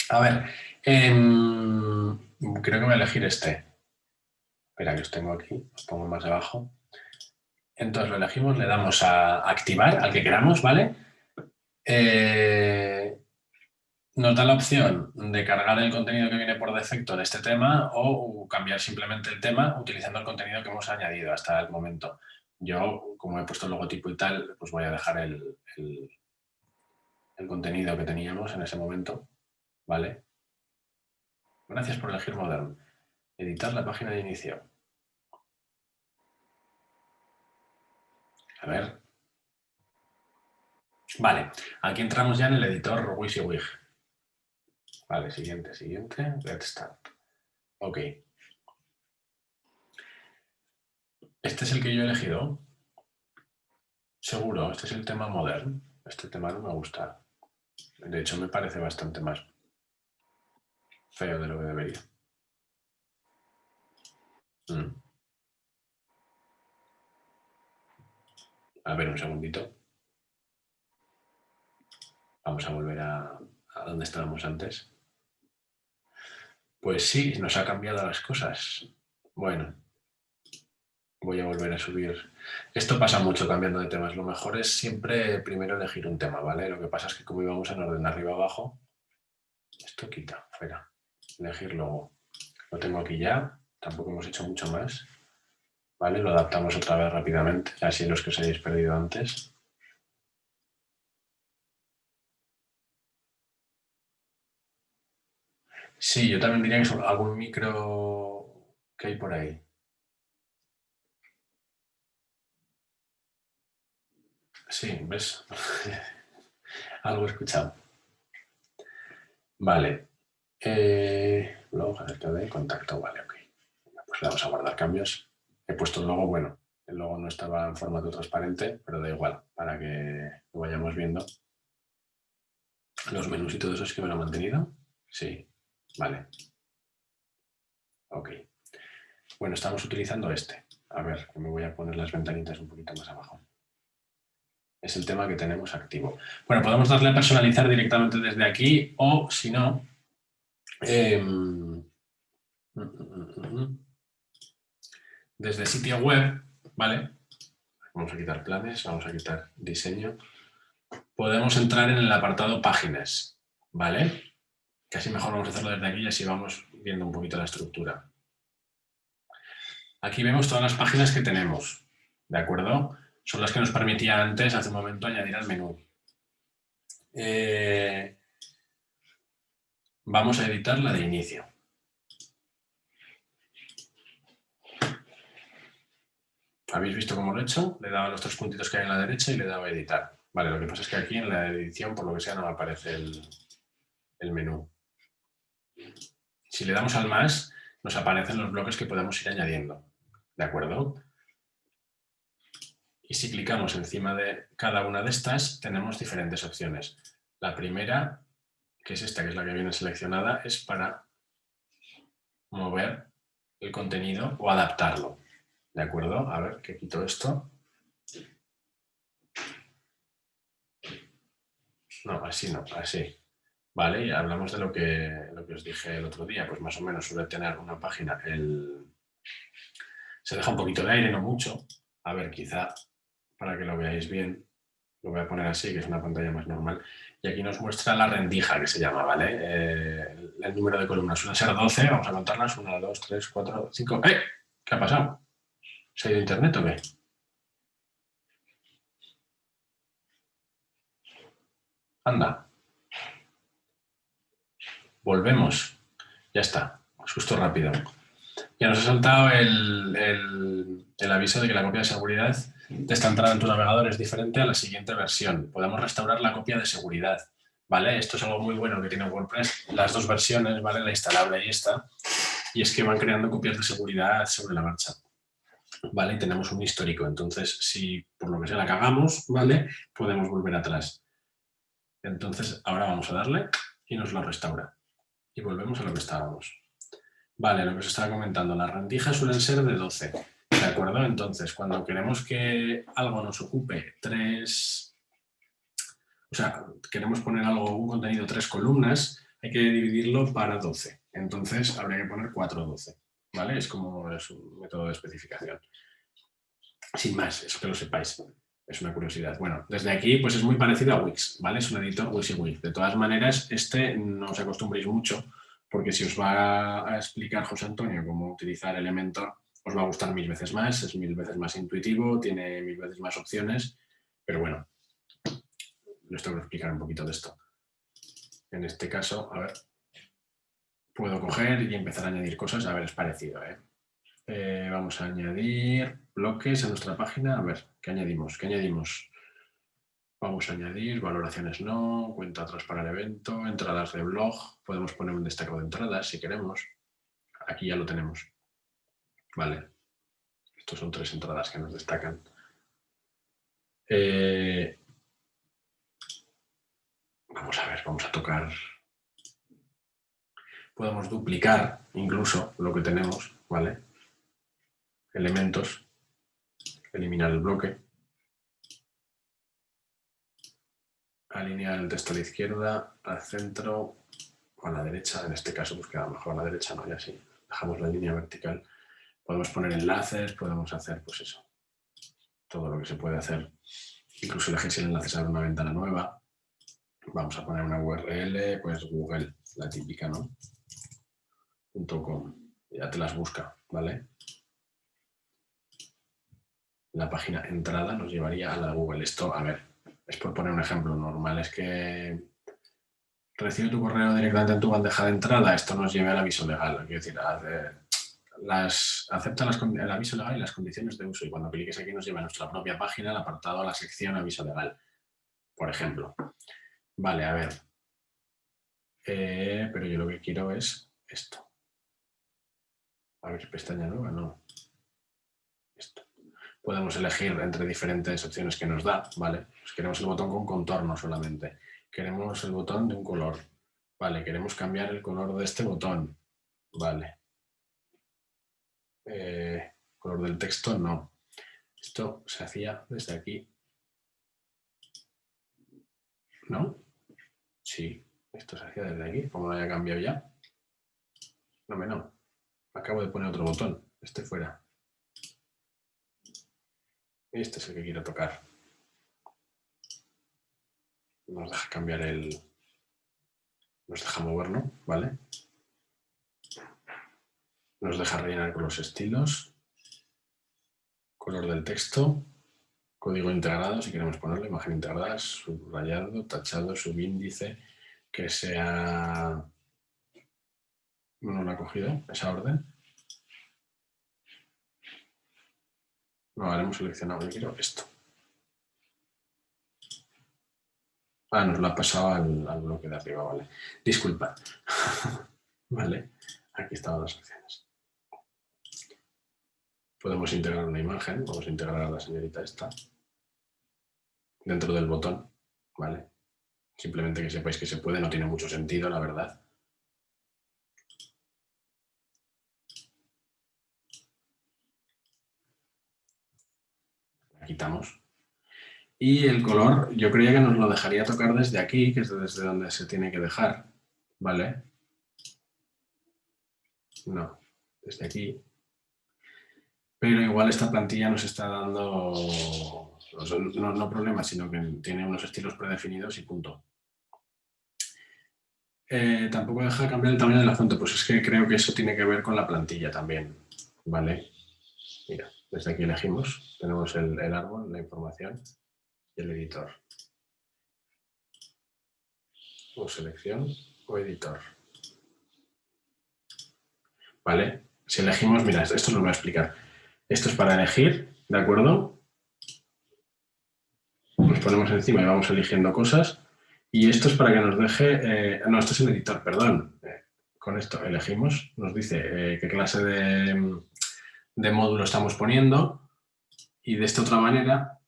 A ver, creo que voy a elegir este. Espera, que os tengo aquí, os pongo más abajo. Entonces lo elegimos, le damos a activar, al que queramos, ¿vale? Nos da la opción de cargar el contenido que viene por defecto de este tema o cambiar simplemente el tema utilizando el contenido que hemos añadido hasta el momento. Yo, como he puesto el logotipo y tal, pues voy a dejar el contenido que teníamos en ese momento, ¿vale? Gracias por elegir Modern. Editar la página de inicio. A ver. Vale, aquí entramos ya en el editor WYSIWYG. Vale, siguiente. Let's start. Ok. Este es el que yo he elegido. Seguro, este es el tema Modern. Este tema no me gusta. De hecho, me parece bastante más feo de lo que debería. A ver, un segundito. Vamos a volver a donde estábamos antes. Pues sí, nos ha cambiado las cosas. Bueno, voy a volver a subir. Esto pasa mucho cambiando de temas. Lo mejor es siempre primero elegir un tema, ¿vale? Lo que pasa es que como íbamos en orden arriba abajo, esto quita, fuera. Elegir luego. Lo tengo aquí ya. Tampoco hemos hecho mucho más. ¿Vale? Lo adaptamos otra vez rápidamente, así los que os hayáis perdido antes. Sí, yo también diría que es algún micro que hay por ahí. Sí, ¿ves? Algo he escuchado. Vale. Luego acerca de contacto, vale, ok. Pues le vamos a guardar cambios. He puesto el logo, bueno, el logo no estaba en formato transparente, pero da igual, para que lo vayamos viendo. Los menús y todo eso es que me lo han mantenido. Sí, vale. Ok. Bueno, estamos utilizando este. A ver, me voy a poner las ventanitas un poquito más abajo. Es el tema que tenemos activo. Bueno, podemos darle a personalizar directamente desde aquí o, si no, desde sitio web, ¿vale? Vamos a quitar planes, vamos a quitar diseño. Podemos entrar en el apartado páginas, ¿vale? Casi mejor vamos a hacerlo desde aquí y así vamos viendo un poquito la estructura. Aquí vemos todas las páginas que tenemos, ¿de acuerdo? Son las que nos permitía antes, hace un momento, añadir al menú. Vamos a editar la de inicio. ¿Habéis visto cómo lo he hecho? Le he dado a los 3 puntitos que hay en la derecha y le he dado a editar. Vale, lo que pasa es que aquí en la edición, por lo que sea, no me aparece el menú. Si le damos al más, nos aparecen los bloques que podemos ir añadiendo. ¿De acuerdo? Y si clicamos encima de cada una de estas, tenemos diferentes opciones. La primera, que es esta, que es la que viene seleccionada, es para mover el contenido o adaptarlo. ¿De acuerdo? A ver, que quito esto. No, así no, así. Vale, y hablamos de lo que os dije el otro día, pues más o menos suele tener una página, se deja un poquito de aire, no mucho. A ver, quizá para que lo veáis bien, lo voy a poner así, que es una pantalla más normal. Y aquí nos muestra la rendija, que se llama, ¿vale? El número de columnas suele ser 12, vamos a contarlas, 1, 2, 3, 4, 5... ¡Eh! ¿Qué ha pasado? ¿Se ha ido internet o qué? Anda. Volvemos. Ya está. Susto rápido. Ya nos ha saltado el aviso de que la copia de seguridad de esta entrada en tu navegador es diferente a la siguiente versión. Podemos restaurar la copia de seguridad, ¿vale? Esto es algo muy bueno que tiene WordPress, las dos versiones, ¿vale? La instalable y esta. Y es que van creando copias de seguridad sobre la marcha, ¿vale? Y tenemos un histórico. Entonces, si por lo que sea la cagamos, ¿vale? Podemos volver atrás. Entonces, ahora vamos a darle y nos lo restaura. Y volvemos a lo que estábamos. Vale, lo que os estaba comentando, las rendijas suelen ser de 12, ¿de acuerdo? Entonces, cuando queremos que algo nos ocupe 3, o sea, queremos poner algo, un contenido 3 columnas, hay que dividirlo para 12. Entonces, habría que poner 4 12, ¿vale? Es como es un método de especificación. Sin más, eso que lo sepáis. Es una curiosidad. Bueno, desde aquí pues es muy parecido a Wix, ¿vale? Es un editor WYSIWYG. De todas maneras, no os acostumbréis mucho, porque si os va a explicar José Antonio cómo utilizar Elementor, os va a gustar 1000 veces más, es 1000 veces más intuitivo, tiene 1000 veces más opciones, pero bueno, les tengo que explicar un poquito de esto. En este caso, a ver, puedo coger y empezar a añadir cosas, a ver, es parecido, ¿eh? Vamos a añadir bloques a nuestra página. A ver, ¿qué añadimos? ¿Qué añadimos? Vamos a añadir valoraciones no, cuenta atrás para el evento, entradas de blog. Podemos poner un destacado de entradas si queremos. Aquí ya lo tenemos. Vale. Estos son 3 entradas que nos destacan. Vamos a ver, vamos a tocar. Podemos duplicar incluso lo que tenemos, ¿vale? Elementos. Eliminar el bloque. Alinear el texto a la izquierda, al centro o a la derecha. En este caso pues queda mejor a la derecha, ¿no? Y así dejamos la línea vertical. Podemos poner enlaces, podemos hacer pues eso. Todo lo que se puede hacer. Incluso elegir si el enlace se abre una ventana nueva. Vamos a poner una URL, pues Google, la típica, ¿no? .com. Ya te las busca, ¿vale? La página entrada nos llevaría a la Google. Esto, a ver, es por poner un ejemplo normal. Es que recibe tu correo directamente en tu bandeja de entrada. Esto nos lleva al aviso legal. Quiero decir, acepta el aviso legal y las condiciones de uso. Y cuando cliques aquí nos lleva a nuestra propia página, el apartado a la sección aviso legal. Por ejemplo. Vale, a ver. Pero yo lo que quiero es esto. A ver, pestaña nueva, no. Esto. Podemos elegir entre diferentes opciones que nos da, ¿vale? Pues queremos el botón con contorno solamente. Queremos el botón de un color. Vale, queremos cambiar el color de este botón. Vale. Color del texto, no. Esto se hacía desde aquí. ¿No? Sí, esto se hacía desde aquí. ¿Cómo lo haya cambiado ya? No. Acabo de poner otro botón. Este fuera. Este es el que quiero tocar. Nos deja cambiar nos deja moverlo, ¿vale? Nos deja rellenar con los estilos. Color del texto. Código integrado, si queremos ponerlo. Imagen integrada, subrayado, tachado, subíndice. Que sea... No lo ha cogido, esa orden. No, ahora hemos seleccionado. Yo quiero esto. Nos lo ha pasado al bloque de arriba, vale. Disculpad. Vale, aquí estaban las opciones. Podemos integrar una imagen, vamos a integrar a la señorita esta dentro del botón, ¿vale? Simplemente que sepáis que se puede, no tiene mucho sentido, la verdad. La quitamos. Y el color, yo creía que nos lo dejaría tocar desde aquí, que es desde donde se tiene que dejar, ¿vale? No, desde aquí. Pero igual esta plantilla nos está dando, no problemas, sino que tiene unos estilos predefinidos y punto. Tampoco deja cambiar el tamaño de la fuente, pues es que creo que eso tiene que ver con la plantilla también, ¿vale? Mira, desde aquí elegimos, tenemos el árbol, la información y el editor. O selección o editor. ¿Vale? Si elegimos, mira, esto os lo voy a explicar. Esto es para elegir, ¿de acuerdo? Nos ponemos encima y vamos eligiendo cosas. Y esto es para que nos deje... no, esto es el editor, perdón. Con esto elegimos, nos dice qué clase de módulo estamos poniendo y de esta otra manera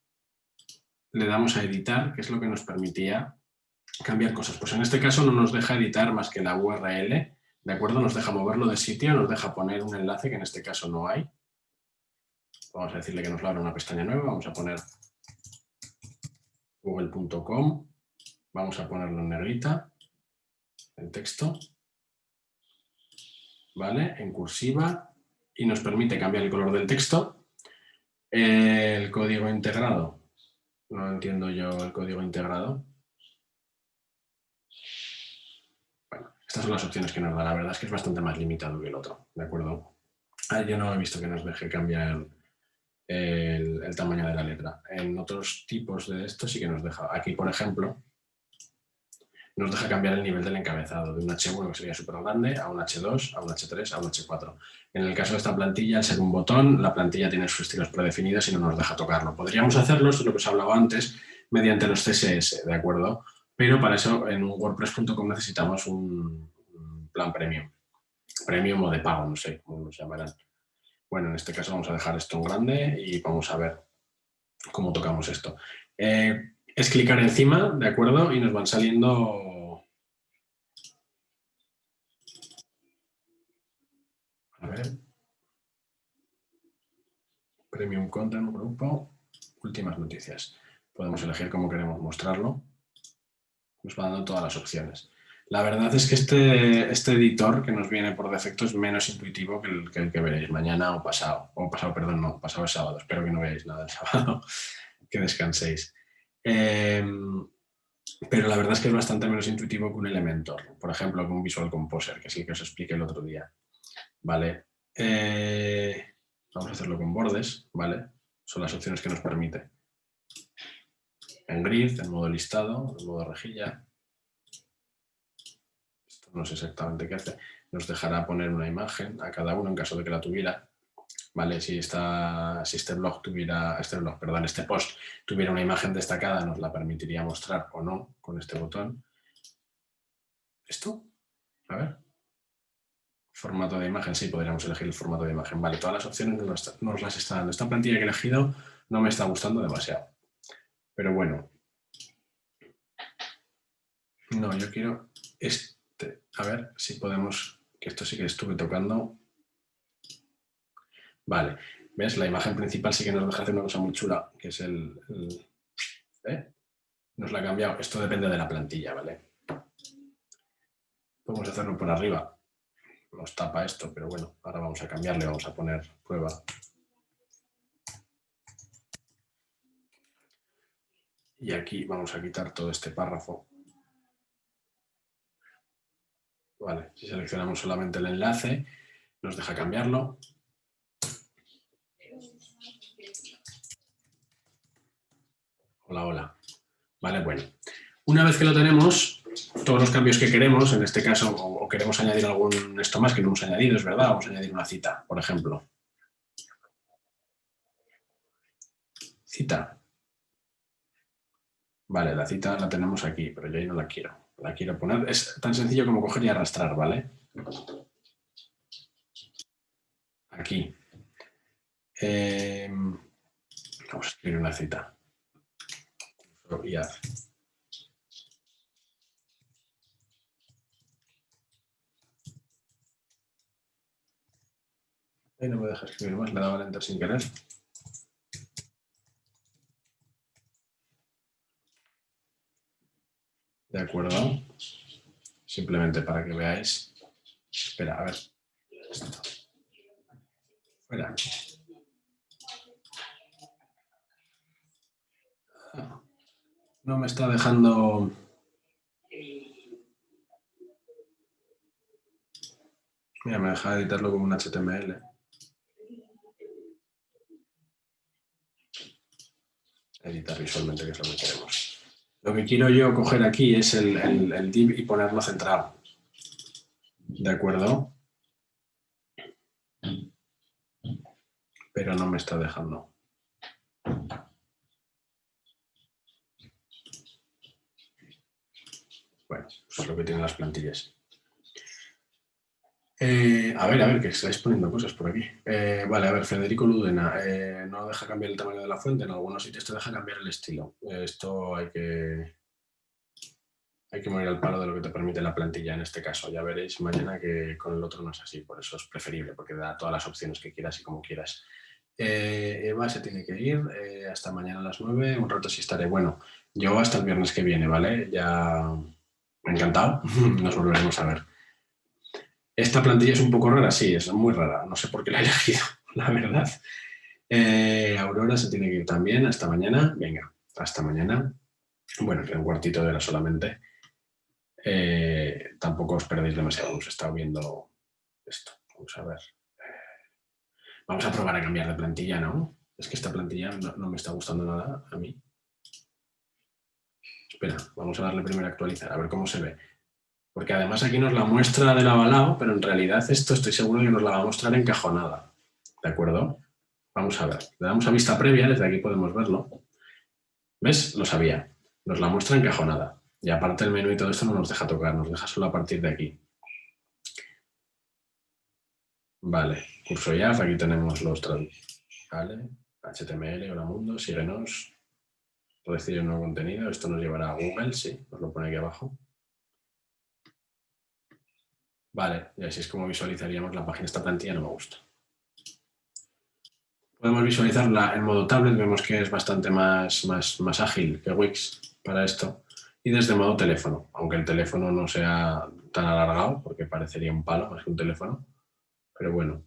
le damos a editar, que es lo que nos permitía cambiar cosas. Pues en este caso no nos deja editar más que la URL ¿De acuerdo? Nos deja moverlo de sitio, nos deja poner un enlace que en este caso no hay. Vamos a decirle que nos abra una pestaña nueva. Vamos a poner google.com. Vamos a ponerlo en negrita, el texto. ¿Vale? En cursiva. Y nos permite cambiar el color del texto. El código integrado. No entiendo yo el código integrado. Bueno, estas son las opciones que nos da. La verdad es que es bastante más limitado que el otro. ¿De acuerdo? Yo no he visto que nos deje cambiar el tamaño de la letra. En otros tipos de esto sí que nos deja. Aquí, por ejemplo, nos deja cambiar el nivel del encabezado de un H1 que sería súper grande a un H2, a un H3, a un H4. En el caso de esta plantilla, al ser un botón, la plantilla tiene sus estilos predefinidos y no nos deja tocarlo. Podríamos hacerlo, esto es lo que os hablaba antes, mediante los CSS, ¿de acuerdo? Pero para eso en un WordPress.com necesitamos un plan premium. Premium o de pago, no sé cómo nos llamarán. Bueno, en este caso vamos a dejar esto en grande y vamos a ver cómo tocamos esto. Es clicar encima, ¿de acuerdo? Y nos van saliendo... A ver. Premium Content, grupo, últimas noticias. Podemos elegir cómo queremos mostrarlo. Nos va dando todas las opciones. La verdad es que este editor que nos viene por defecto es menos intuitivo que el que veréis mañana o pasado. O pasado, perdón, no, pasado es sábado. Espero que no veáis nada el sábado, que descanséis. Pero la verdad es que es bastante menos intuitivo que un Elementor. Por ejemplo, que un Visual Composer, que es el que os expliqué el otro día. Vale. Vamos a hacerlo con bordes, ¿vale? Son las opciones que nos permite. En grid, en modo listado, en modo rejilla. Esto no sé exactamente qué hace. Nos dejará poner una imagen a cada uno en caso de que la tuviera. ¿Vale? Si este post tuviera una imagen destacada, nos la permitiría mostrar o no con este botón. ¿Esto? A ver. Formato de imagen, sí, podríamos elegir el formato de imagen. Vale, todas las opciones nos las está dando. Esta plantilla que he elegido no me está gustando demasiado. Pero bueno. No, yo quiero este. A ver si podemos... Que esto sí que estuve tocando. Vale. ¿Ves? La imagen principal sí que nos deja hacer una cosa muy chula, que es Nos la ha cambiado. Esto depende de la plantilla, ¿vale? Podemos hacerlo por arriba. Nos tapa esto, pero bueno, ahora vamos a cambiarle, vamos a poner prueba. Y aquí vamos a quitar todo este párrafo. Vale, si seleccionamos solamente el enlace, nos deja cambiarlo. Hola, hola. Vale, bueno. Una vez que lo tenemos, todos los cambios que queremos, en este caso, o queremos añadir algún esto más que no hemos añadido, es verdad, vamos a añadir una cita, por ejemplo. Cita. Vale, la cita la tenemos aquí, pero yo ahí no la quiero. La quiero poner, es tan sencillo como coger y arrastrar, ¿vale? Aquí. Vamos a escribir una cita. Y haz. Ahí no me deja escribir más, le daba al enter sin querer. De acuerdo. Simplemente para que veáis. Espera, a ver. Esto. Fuera. No me está dejando... Mira, me deja editarlo como un HTML. Editar visualmente, que es lo que queremos. Lo que quiero yo coger aquí es el div y ponerlo centrado. ¿De acuerdo? Pero no me está dejando. Bueno, eso es lo que tienen las plantillas. A ver, que estáis poniendo cosas por aquí. Vale, a ver, Federico Ludena, no deja cambiar el tamaño de la fuente, en algunos sitios te deja cambiar el estilo. Esto hay que Hay que morir al palo de lo que te permite la plantilla en este caso. Ya veréis mañana que con el otro no es así, por eso es preferible, porque da todas las opciones que quieras y como quieras. Eva se tiene que ir, hasta mañana a las 9, un rato sí estaré. Bueno, yo hasta el viernes que viene, ¿vale? Ya me ha encantado, nos volveremos a ver. Esta plantilla es un poco rara, sí, es muy rara, no sé por qué la he elegido, la verdad. Aurora se tiene que ir también, hasta mañana, venga, hasta mañana. Bueno, queda un cuartito de hora solamente. Tampoco os perdéis demasiado, hemos estado viendo esto. Vamos a ver. Vamos a probar a cambiar de plantilla, ¿no? Es que esta plantilla no me está gustando nada a mí. Espera, vamos a darle primero a actualizar, a ver cómo se ve. Porque además aquí nos la muestra del avalado, pero en realidad esto estoy seguro que nos la va a mostrar encajonada. ¿De acuerdo? Vamos a ver. Le damos a vista previa, desde aquí podemos verlo. ¿Ves? Lo sabía. Nos la muestra encajonada. Y aparte el menú y todo esto no nos deja tocar, nos deja solo a partir de aquí. Vale, curso IAF, aquí tenemos los traductores. Vale, HTML, hola mundo, síguenos. Puedes decir un nuevo contenido, esto nos llevará a Google, sí, os lo pone aquí abajo. Vale, y así es como visualizaríamos la página. Esta plantilla no me gusta. Podemos visualizarla en modo tablet, vemos que es bastante más ágil que Wix para esto. Y desde modo teléfono, aunque el teléfono no sea tan alargado, porque parecería un palo más que un teléfono. Pero bueno,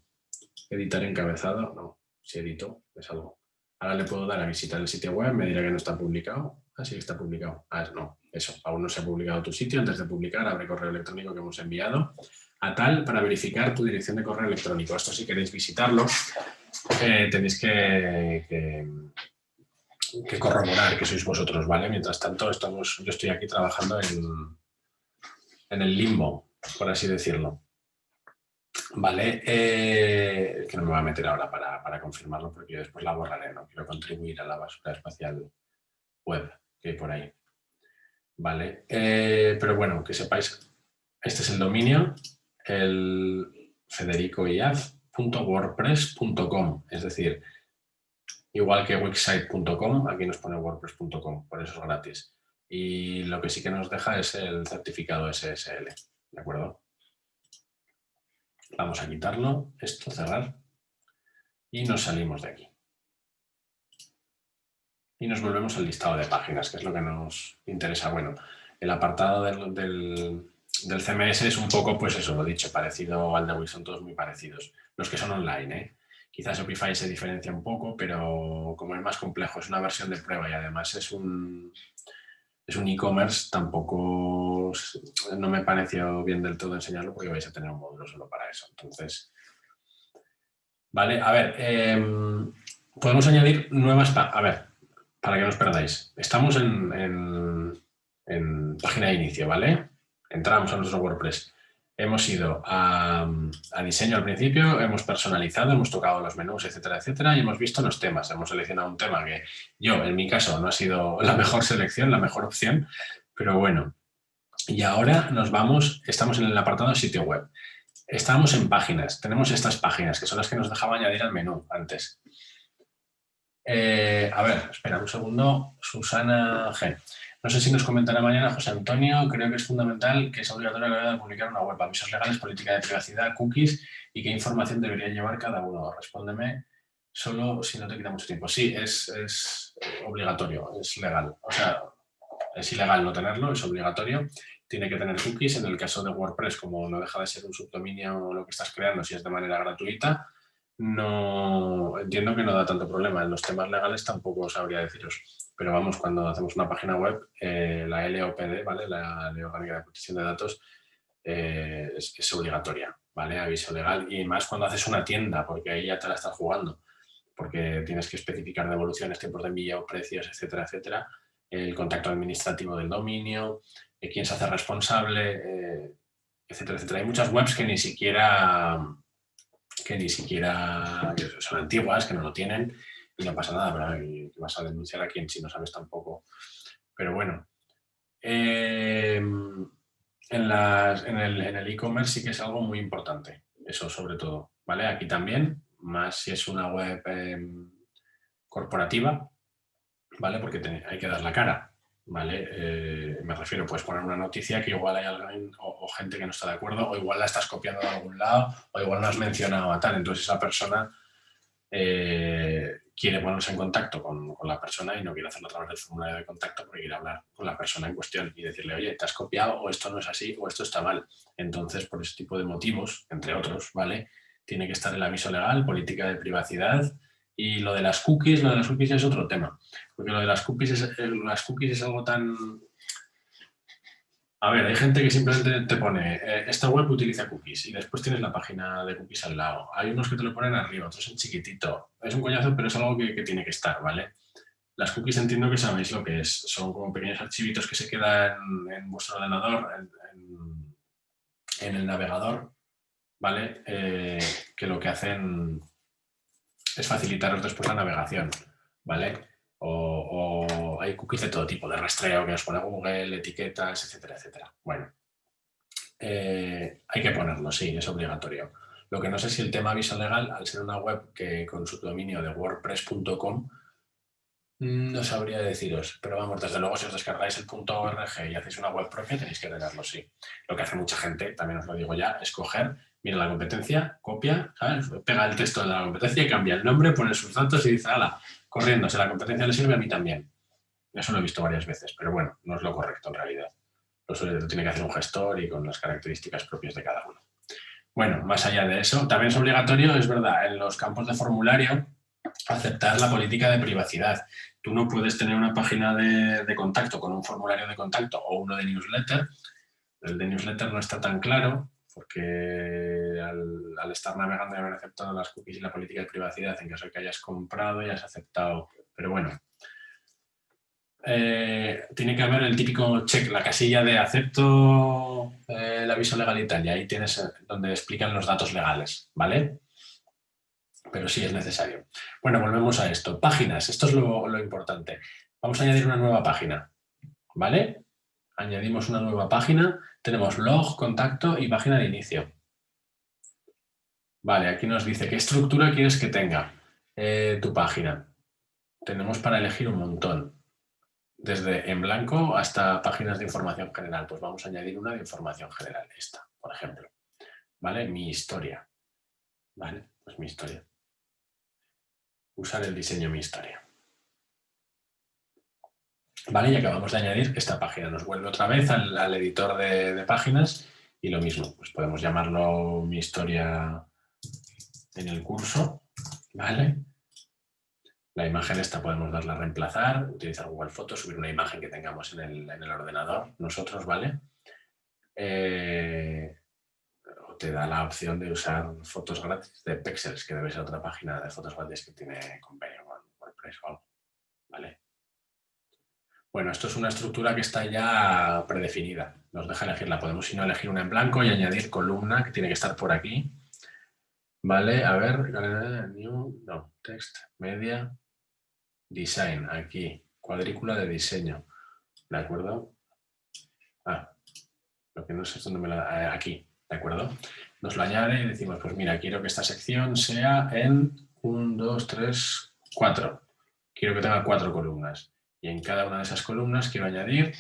editar encabezado, no, si edito es algo. Ahora le puedo dar a visitar el sitio web, me dirá que no está publicado. Ah, sí que está publicado. Ah, no, eso, aún no se ha publicado tu sitio. Antes de publicar, abre correo electrónico que hemos enviado a tal para verificar tu dirección de correo electrónico. Esto si queréis visitarlo, tenéis que corroborar que sois vosotros, ¿vale? Mientras tanto, yo estoy aquí trabajando en el limbo, por así decirlo. Vale, que no me voy a meter ahora para confirmarlo porque yo después la borraré, no quiero contribuir a la basura espacial web que hay por ahí. Vale, pero bueno, que sepáis, este es el dominio, el federicoiaz.wordpress.com, es decir, igual que wixsite.com, aquí nos pone wordpress.com, por eso es gratis. Y lo que sí que nos deja es el certificado SSL, ¿de acuerdo? Vamos a quitarlo, esto, cerrar, y nos salimos de aquí. Y nos volvemos al listado de páginas, que es lo que nos interesa. Bueno, el apartado del CMS es un poco, pues eso, lo dicho, parecido al de Wix, son todos muy parecidos. Los que son online, ¿eh? Quizás Shopify se diferencia un poco, pero como es más complejo, es una versión de prueba y además es un e-commerce, tampoco no me pareció bien del todo enseñarlo porque vais a tener un módulo solo para eso. Entonces, vale, a ver, podemos añadir nuevas... A ver, para que no os perdáis. Estamos en página de inicio, ¿vale? Entramos a nuestro WordPress. Hemos ido a diseño al principio, hemos personalizado, hemos tocado los menús, etcétera, etcétera, y hemos visto los temas. Hemos seleccionado un tema que yo, en mi caso, no ha sido la mejor selección, la mejor opción, pero bueno. Y ahora nos vamos, estamos en el apartado sitio web. Estamos en páginas, tenemos estas páginas, que son las que nos dejaba añadir al menú antes. A ver, espera un segundo. Susana G. No sé si nos comentará mañana José Antonio. Creo que es fundamental que es obligatorio a la hora de publicar una web. Avisos legales, política de privacidad, cookies y qué información debería llevar cada uno. Respóndeme solo si no te quita mucho tiempo. Sí, es obligatorio, es legal. O sea, es ilegal no tenerlo, es obligatorio. Tiene que tener cookies. En el caso de WordPress, como no deja de ser un subdominio lo que estás creando, si es de manera gratuita, no entiendo que no da tanto problema. En los temas legales tampoco sabría deciros. Pero vamos, cuando hacemos una página web, la LOPD, ¿vale? La Ley Orgánica de Protección de Datos, es obligatoria, ¿vale? Aviso legal. Y más cuando haces una tienda, porque ahí ya te la estás jugando. Porque tienes que especificar devoluciones, tiempos de envío, precios, etcétera, etcétera. El contacto administrativo del dominio, quién se hace responsable, etcétera, etcétera. Hay muchas webs que ni siquiera que son antiguas, que no lo tienen y no pasa nada, ¿verdad? Y vas a denunciar a quién si no sabes tampoco. Pero bueno, en el e-commerce sí que es algo muy importante, eso sobre todo, ¿vale? Aquí también, más si es una web corporativa, ¿vale? Porque hay que dar la cara, ¿vale? Me refiero, puedes poner una noticia que igual hay alguien o gente que no está de acuerdo, o igual la estás copiando de algún lado, o igual no has mencionado a tal. Entonces esa persona quiere ponerse en contacto con la persona y no quiere hacerlo a través del formulario de contacto porque quiere hablar con la persona en cuestión y decirle, oye, te has copiado, o esto no es así, o esto está mal. Entonces, por ese tipo de motivos, entre otros, ¿vale? Tiene que estar el aviso legal, política de privacidad, y lo de las cookies es otro tema. Porque lo de las cookies es algo tan... A ver, hay gente que simplemente te pone, esta web utiliza cookies, y después tienes la página de cookies al lado. Hay unos que te lo ponen arriba, otros en chiquitito. Es un coñazo, pero es algo que tiene que estar, ¿vale? Las cookies entiendo que sabéis lo que es. Son como pequeños archivitos que se quedan en vuestro ordenador, en el navegador, ¿vale? Que lo que hacen es facilitaros después la navegación, ¿vale? O hay cookies de todo tipo, de rastreo que os pone Google, etiquetas, etcétera, etcétera. Bueno, hay que ponerlo, sí, es obligatorio. Lo que no sé si el tema aviso legal, al ser una web que con su dominio de wordpress.com, no sabría deciros, pero vamos, desde luego si os descargáis el .org y hacéis una web propia tenéis que tenerlo, sí. Lo que hace mucha gente, también os lo digo ya, es coger, mira la competencia, copia, ¿sabes? Pega el texto de la competencia y cambia el nombre, pone sus datos y dice, ala, corriendo, si la competencia le sirve a mí también. Eso lo he visto varias veces, pero bueno, no es lo correcto en realidad. Lo tiene que hacer un gestor y con las características propias de cada uno. Bueno, más allá de eso, también es obligatorio, es verdad, en los campos de formulario, aceptar la política de privacidad. Tú no puedes tener una página de contacto con un formulario de contacto o uno de newsletter. El de newsletter no está tan claro porque al estar navegando y haber aceptado las cookies y la política de privacidad en caso de que hayas comprado y has aceptado. Pero bueno, tiene que haber el típico check, la casilla de acepto el aviso legal y tal, y ahí tienes donde explican los datos legales, ¿vale? Pero sí es necesario. Bueno, volvemos a esto. Páginas, esto es lo importante. Vamos a añadir una nueva página, ¿vale? Añadimos una nueva página, tenemos log, contacto y página de inicio. Vale, aquí nos dice qué estructura quieres que tenga tu página. Tenemos para elegir un montón. Desde en blanco hasta páginas de información general. Pues vamos a añadir una de información general, esta, por ejemplo. ¿Vale? Mi historia. ¿Vale? Pues mi historia. Usar el diseño mi historia. ¿Vale? Y acabamos de añadir esta página. Nos vuelve otra vez al editor de páginas y lo mismo. Pues podemos llamarlo mi historia en el curso. ¿Vale? La imagen esta podemos darle a reemplazar, utilizar Google Fotos, subir una imagen que tengamos en el ordenador nosotros, ¿vale? O te da la opción de usar fotos gratis de Pexels, que debe ser otra página de fotos gratis que tiene convenio con WordPress o algo, ¿vale? Bueno, esto es una estructura que está ya predefinida. Nos deja elegirla. Podemos, si no, elegir una en blanco y añadir columna, que tiene que estar por aquí. Vale, a ver, new, no, text, media, design, aquí, cuadrícula de diseño, ¿de acuerdo? Lo que no sé es dónde me la... aquí, ¿de acuerdo? Nos lo añade y decimos, pues mira, quiero que esta sección sea en 1, 2, 3, 4. Quiero que tenga 4 columnas. Y en cada una de esas columnas quiero añadir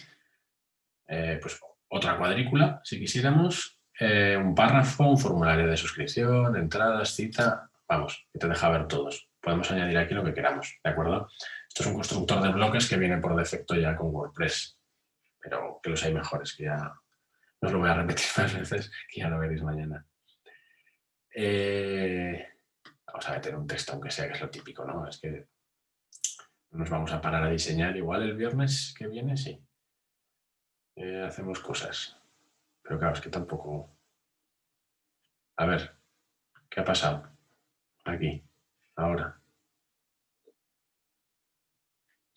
pues otra cuadrícula, si quisiéramos, un párrafo, un formulario de suscripción, entradas, cita, vamos, que te deja ver todos. Podemos añadir aquí lo que queramos, ¿de acuerdo? Esto es un constructor de bloques que viene por defecto ya con WordPress, pero que los hay mejores, que ya no os lo voy a repetir más veces, que ya lo veréis mañana. Vamos a meter un texto, aunque sea, que es lo típico, ¿no? Es que no nos vamos a parar a diseñar. Igual el viernes que viene, sí. Hacemos cosas. Pero claro, es que tampoco... A ver, ¿qué ha pasado? Aquí, ahora.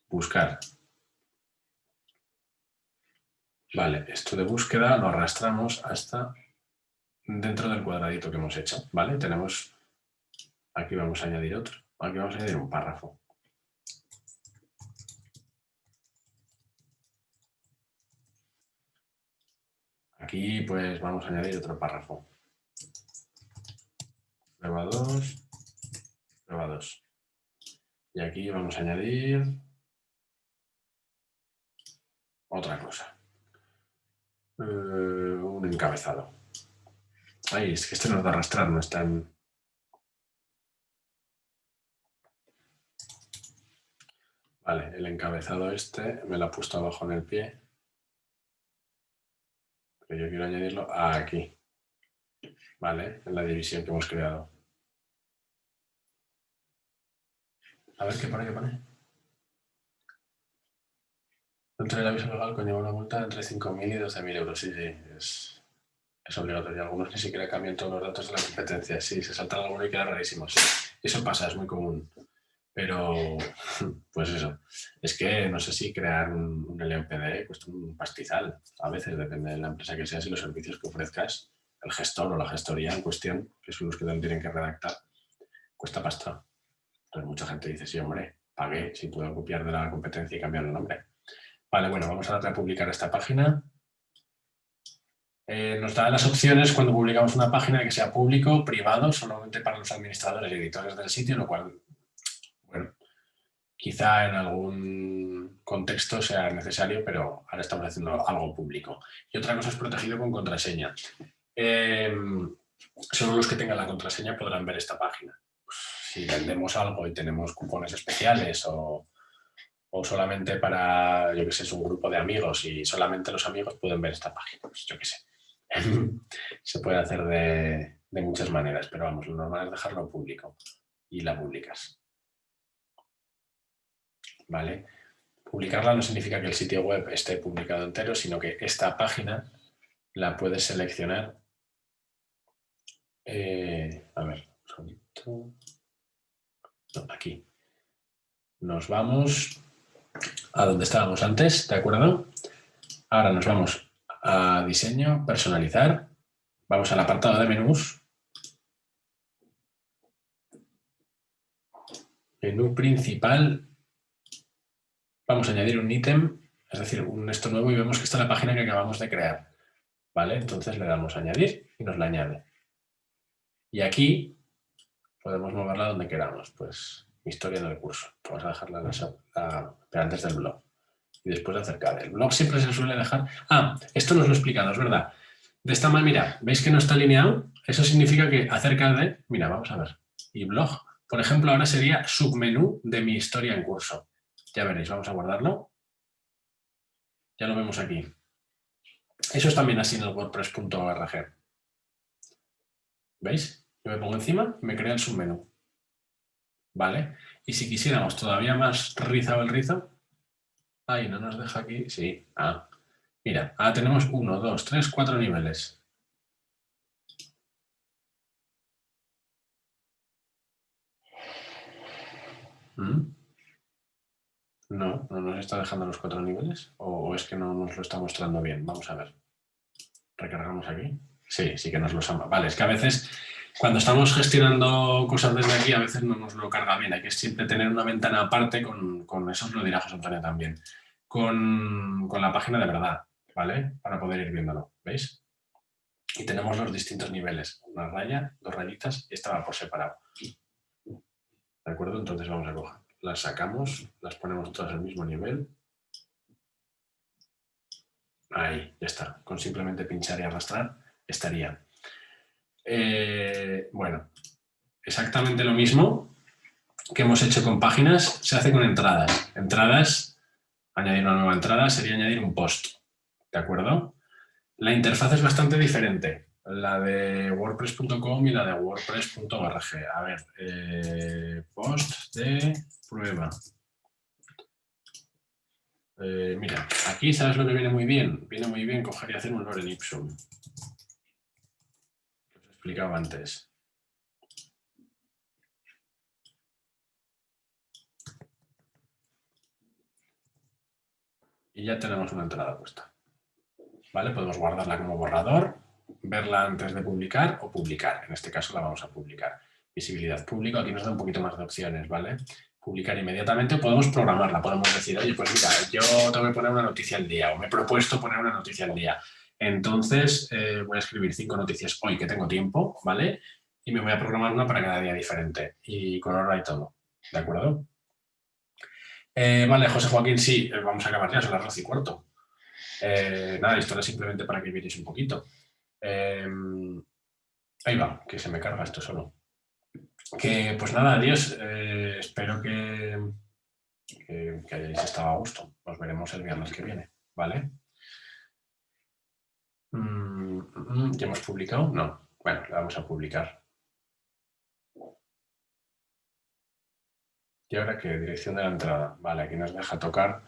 Buscar. Vale, esto de búsqueda lo arrastramos hasta dentro del cuadradito que hemos hecho, ¿vale? Tenemos... Aquí vamos a añadir otro. Aquí vamos a añadir un párrafo. Aquí pues vamos a añadir otro párrafo. Prueba 2, prueba 2. Y aquí vamos a añadir otra cosa. Un encabezado. Ay, es que este nos da a arrastrar, no está en... Vale, el encabezado este me lo ha puesto abajo en el pie. Pero yo quiero añadirlo aquí. Vale, en la división que hemos creado. A ver, ¿qué pone? Dentro del aviso legal conlleva una multa entre 5.000 y 12.000 euros. Sí, es obligatorio. Algunos ni siquiera cambian todos los datos de la competencia. Sí, se saltan alguno y queda rarísimo. Sí, eso pasa, es muy común. Pero, pues eso. Es que no sé si crear un LMPD cuesta un pastizal. A veces depende de la empresa que seas y los servicios que ofrezcas. El gestor o la gestoría en cuestión, que son los que te tienen que redactar, cuesta pasta. Entonces mucha gente dice, sí, hombre, pagué si puedo copiar de la competencia y cambiar el nombre. Vale, bueno, vamos a darle a publicar esta página. Nos da las opciones cuando publicamos una página que sea público, privado, solamente para los administradores y editores del sitio, lo cual, bueno, quizá en algún contexto sea necesario, pero ahora estamos haciendo algo público. Y otra cosa es protegido con contraseña. Solo los que tengan la contraseña podrán ver esta página. Pues, si vendemos algo y tenemos cupones especiales o solamente para, yo qué sé, es un grupo de amigos y solamente los amigos pueden ver esta página, pues yo qué sé. Se puede hacer de muchas maneras, pero vamos, lo normal es dejarlo público y la publicas. ¿Vale? Publicarla no significa que el sitio web esté publicado entero, sino que esta página la puedes seleccionar. A ver, un segundito. No, aquí. Nos vamos a donde estábamos antes, ¿de acuerdo? Ahora nos vamos a diseño, personalizar. Vamos al apartado de menús. Menú principal. Vamos a añadir un ítem, es decir, esto nuevo y vemos que está la página que acabamos de crear. ¿Vale? Entonces le damos a añadir y nos la añade. Y aquí podemos moverla donde queramos. Pues historia del curso. Vamos a dejarla pero antes del blog. Y después de acercar. El blog siempre se suele dejar... Ah, esto nos lo he explicado, es verdad. De esta manera, ¿veis que no está alineado? Eso significa que acerca de... Mira, vamos a ver. Y blog, por ejemplo, ahora sería submenú de mi historia en curso. Ya veréis, vamos a guardarlo. Ya lo vemos aquí. Eso es también así en el wordpress.org. ¿Veis? Yo me pongo encima y me crea el submenú. ¿Vale? Y si quisiéramos todavía más rizado el rizo... Ay, no nos deja aquí. Sí. Ah. Mira, ahora tenemos 1, 2, 3, 4 niveles. No nos está dejando los 4 niveles. ¿O es que no nos lo está mostrando bien? Vamos a ver. Recargamos aquí. Sí que nos los ha... Vale, es que a veces cuando estamos gestionando cosas desde aquí a veces no nos lo carga bien. Hay que siempre tener una ventana aparte con eso, os lo dirá José Antonio también. Con la página de verdad, ¿vale? Para poder ir viéndolo, ¿veis? Y tenemos los distintos niveles. Una raya, 2 rayitas y esta va por separado. ¿De acuerdo? Entonces vamos a coger. Las sacamos, las ponemos todas al mismo nivel. Ahí, ya está. Con simplemente pinchar y arrastrar estaría. Bueno, exactamente lo mismo que hemos hecho con páginas se hace con entradas. Entradas, añadir una nueva entrada sería añadir un post. ¿De acuerdo? La interfaz es bastante diferente. La de wordpress.com y la de wordpress.org. A ver, post de prueba. Mira, aquí ¿sabes lo que viene muy bien? Viene muy bien coger y hacer un lorem ipsum. Que os explicaba antes. Y ya tenemos una entrada puesta. ¿Vale? Podemos guardarla como borrador, verla antes de publicar o publicar. En este caso la vamos a publicar. Visibilidad público, aquí nos da un poquito más de opciones, ¿vale? Publicar inmediatamente, podemos programarla, podemos decir, oye, pues mira, yo tengo que poner una noticia al día o me he propuesto poner una noticia al día. Entonces voy a escribir 5 noticias hoy que tengo tiempo, ¿vale? Y me voy a programar una para cada día diferente y con hora y todo, ¿de acuerdo? Vale, José Joaquín, sí, vamos a acabar ya, son las 12:15. Nada, esto era simplemente para que vierais un poquito. Ahí va, que se me carga esto solo. Que pues nada, adiós. Espero que hayáis estado a gusto. Nos veremos el viernes que viene, ¿vale? ¿Ya hemos publicado? No. Bueno, la vamos a publicar. Y ahora que dirección de la entrada. Vale, aquí nos deja tocar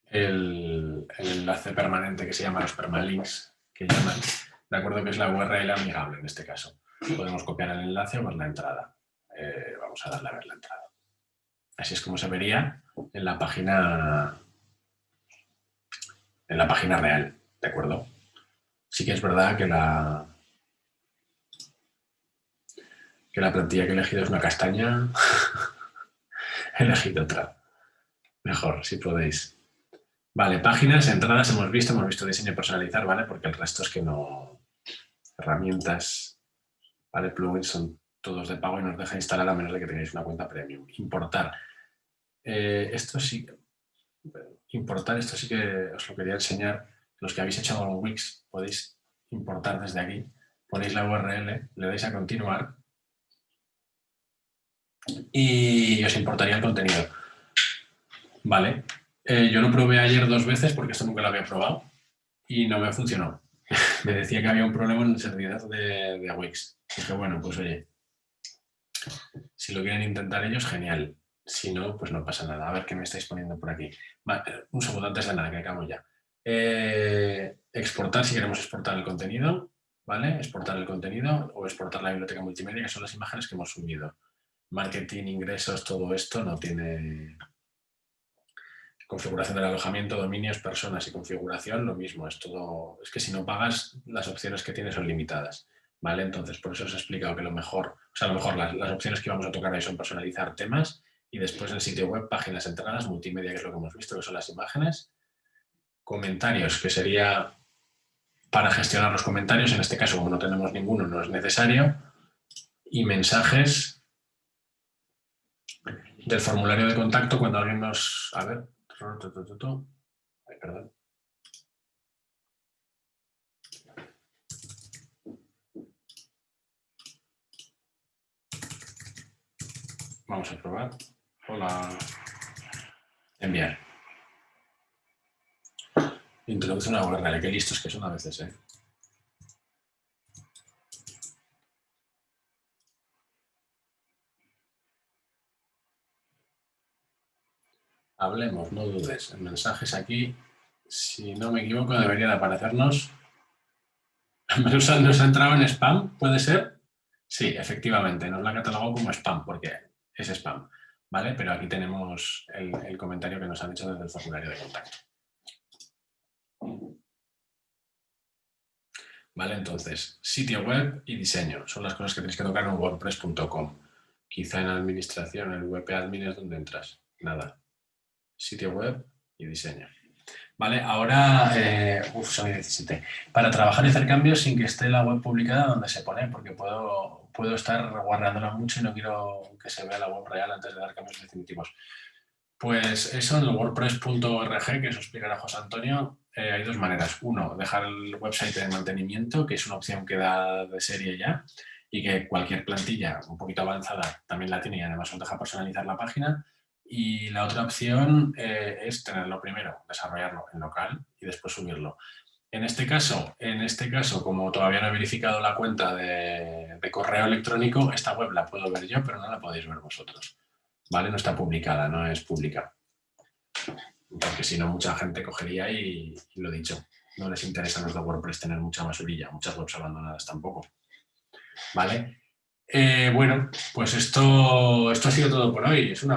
el enlace permanente que se llama los permalinks, que llaman, de acuerdo, que es la URL amigable en este caso. Podemos copiar el enlace o ver la entrada. Vamos a darle a ver la entrada. Así es como se vería en la página real, ¿de acuerdo? Sí que es verdad que la plantilla que he elegido es una castaña. He elegido otra. Mejor, si podéis. Vale, páginas, entradas hemos visto diseño personalizar, ¿vale? Porque el resto es que no... Herramientas, ¿vale? Plugins son todos de pago y nos deja instalar a menos de que tengáis una cuenta premium. Importar. Esto sí que os lo quería enseñar. Los que habéis hecho Wix podéis importar desde aquí. Ponéis la URL, le dais a continuar y os importaría el contenido. Vale. Yo lo probé ayer 2 veces porque esto nunca lo había probado y no me funcionó. Me decía que había un problema en el servidor de Wix. Dije, bueno, pues oye, si lo quieren intentar ellos, genial. Si no, pues no pasa nada. A ver qué me estáis poniendo por aquí. Vale, un segundo antes de nada, que acabo ya. Exportar, si queremos exportar el contenido, ¿vale? Exportar el contenido o exportar la biblioteca multimedia, que son las imágenes que hemos subido. Marketing, ingresos, todo esto no tiene... Configuración del alojamiento, dominios, personas y configuración, lo mismo. Es todo... Es que si no pagas, las opciones que tienes son limitadas, ¿vale? Entonces, por eso os he explicado que lo mejor... O sea, a lo mejor las opciones que vamos a tocar ahí son personalizar temas y después en el sitio web, páginas, entradas, multimedia, que es lo que hemos visto, que son las imágenes. Comentarios, que sería para gestionar los comentarios. En este caso, como no tenemos ninguno, no es necesario. Y mensajes del formulario de contacto cuando alguien nos... A ver... Ay, perdón. Vamos a probar. Hola. Enviar. Introduce una URL. Qué listos que son a veces, ¿eh? Hablemos, no dudes. En mensajes aquí, si no me equivoco, debería de aparecernos. ¿Nos ha entrado en spam? ¿Puede ser? Sí, efectivamente. Nos la ha catalogado como spam, porque es spam, ¿vale? Pero aquí tenemos el comentario que nos han hecho desde el formulario de contacto. Vale, entonces, sitio web y diseño. Son las cosas que tenéis que tocar en wordpress.com. Quizá en administración, en WP Admin es donde entras. Nada. Sitio web y diseño. Vale, ahora, son 17. Para trabajar y hacer cambios sin que esté la web publicada donde se pone, porque puedo estar guardándola mucho y no quiero que se vea la web real antes de dar cambios definitivos. Pues eso en el wordpress.org, que os explicará José Antonio, hay 2 maneras. Uno, dejar el website de mantenimiento, que es una opción que da de serie ya, y que cualquier plantilla un poquito avanzada también la tiene y además os deja personalizar la página. Y la otra opción es tenerlo primero, desarrollarlo en local y después subirlo. En este caso, como todavía no he verificado la cuenta de correo electrónico, esta web la puedo ver yo, pero no la podéis ver vosotros. ¿Vale? No está publicada, no es pública. Porque si no, mucha gente cogería y lo dicho, no les interesa a los de WordPress tener mucha basurilla, muchas webs abandonadas tampoco. ¿Vale? Bueno, pues esto ha sido todo por hoy. Es una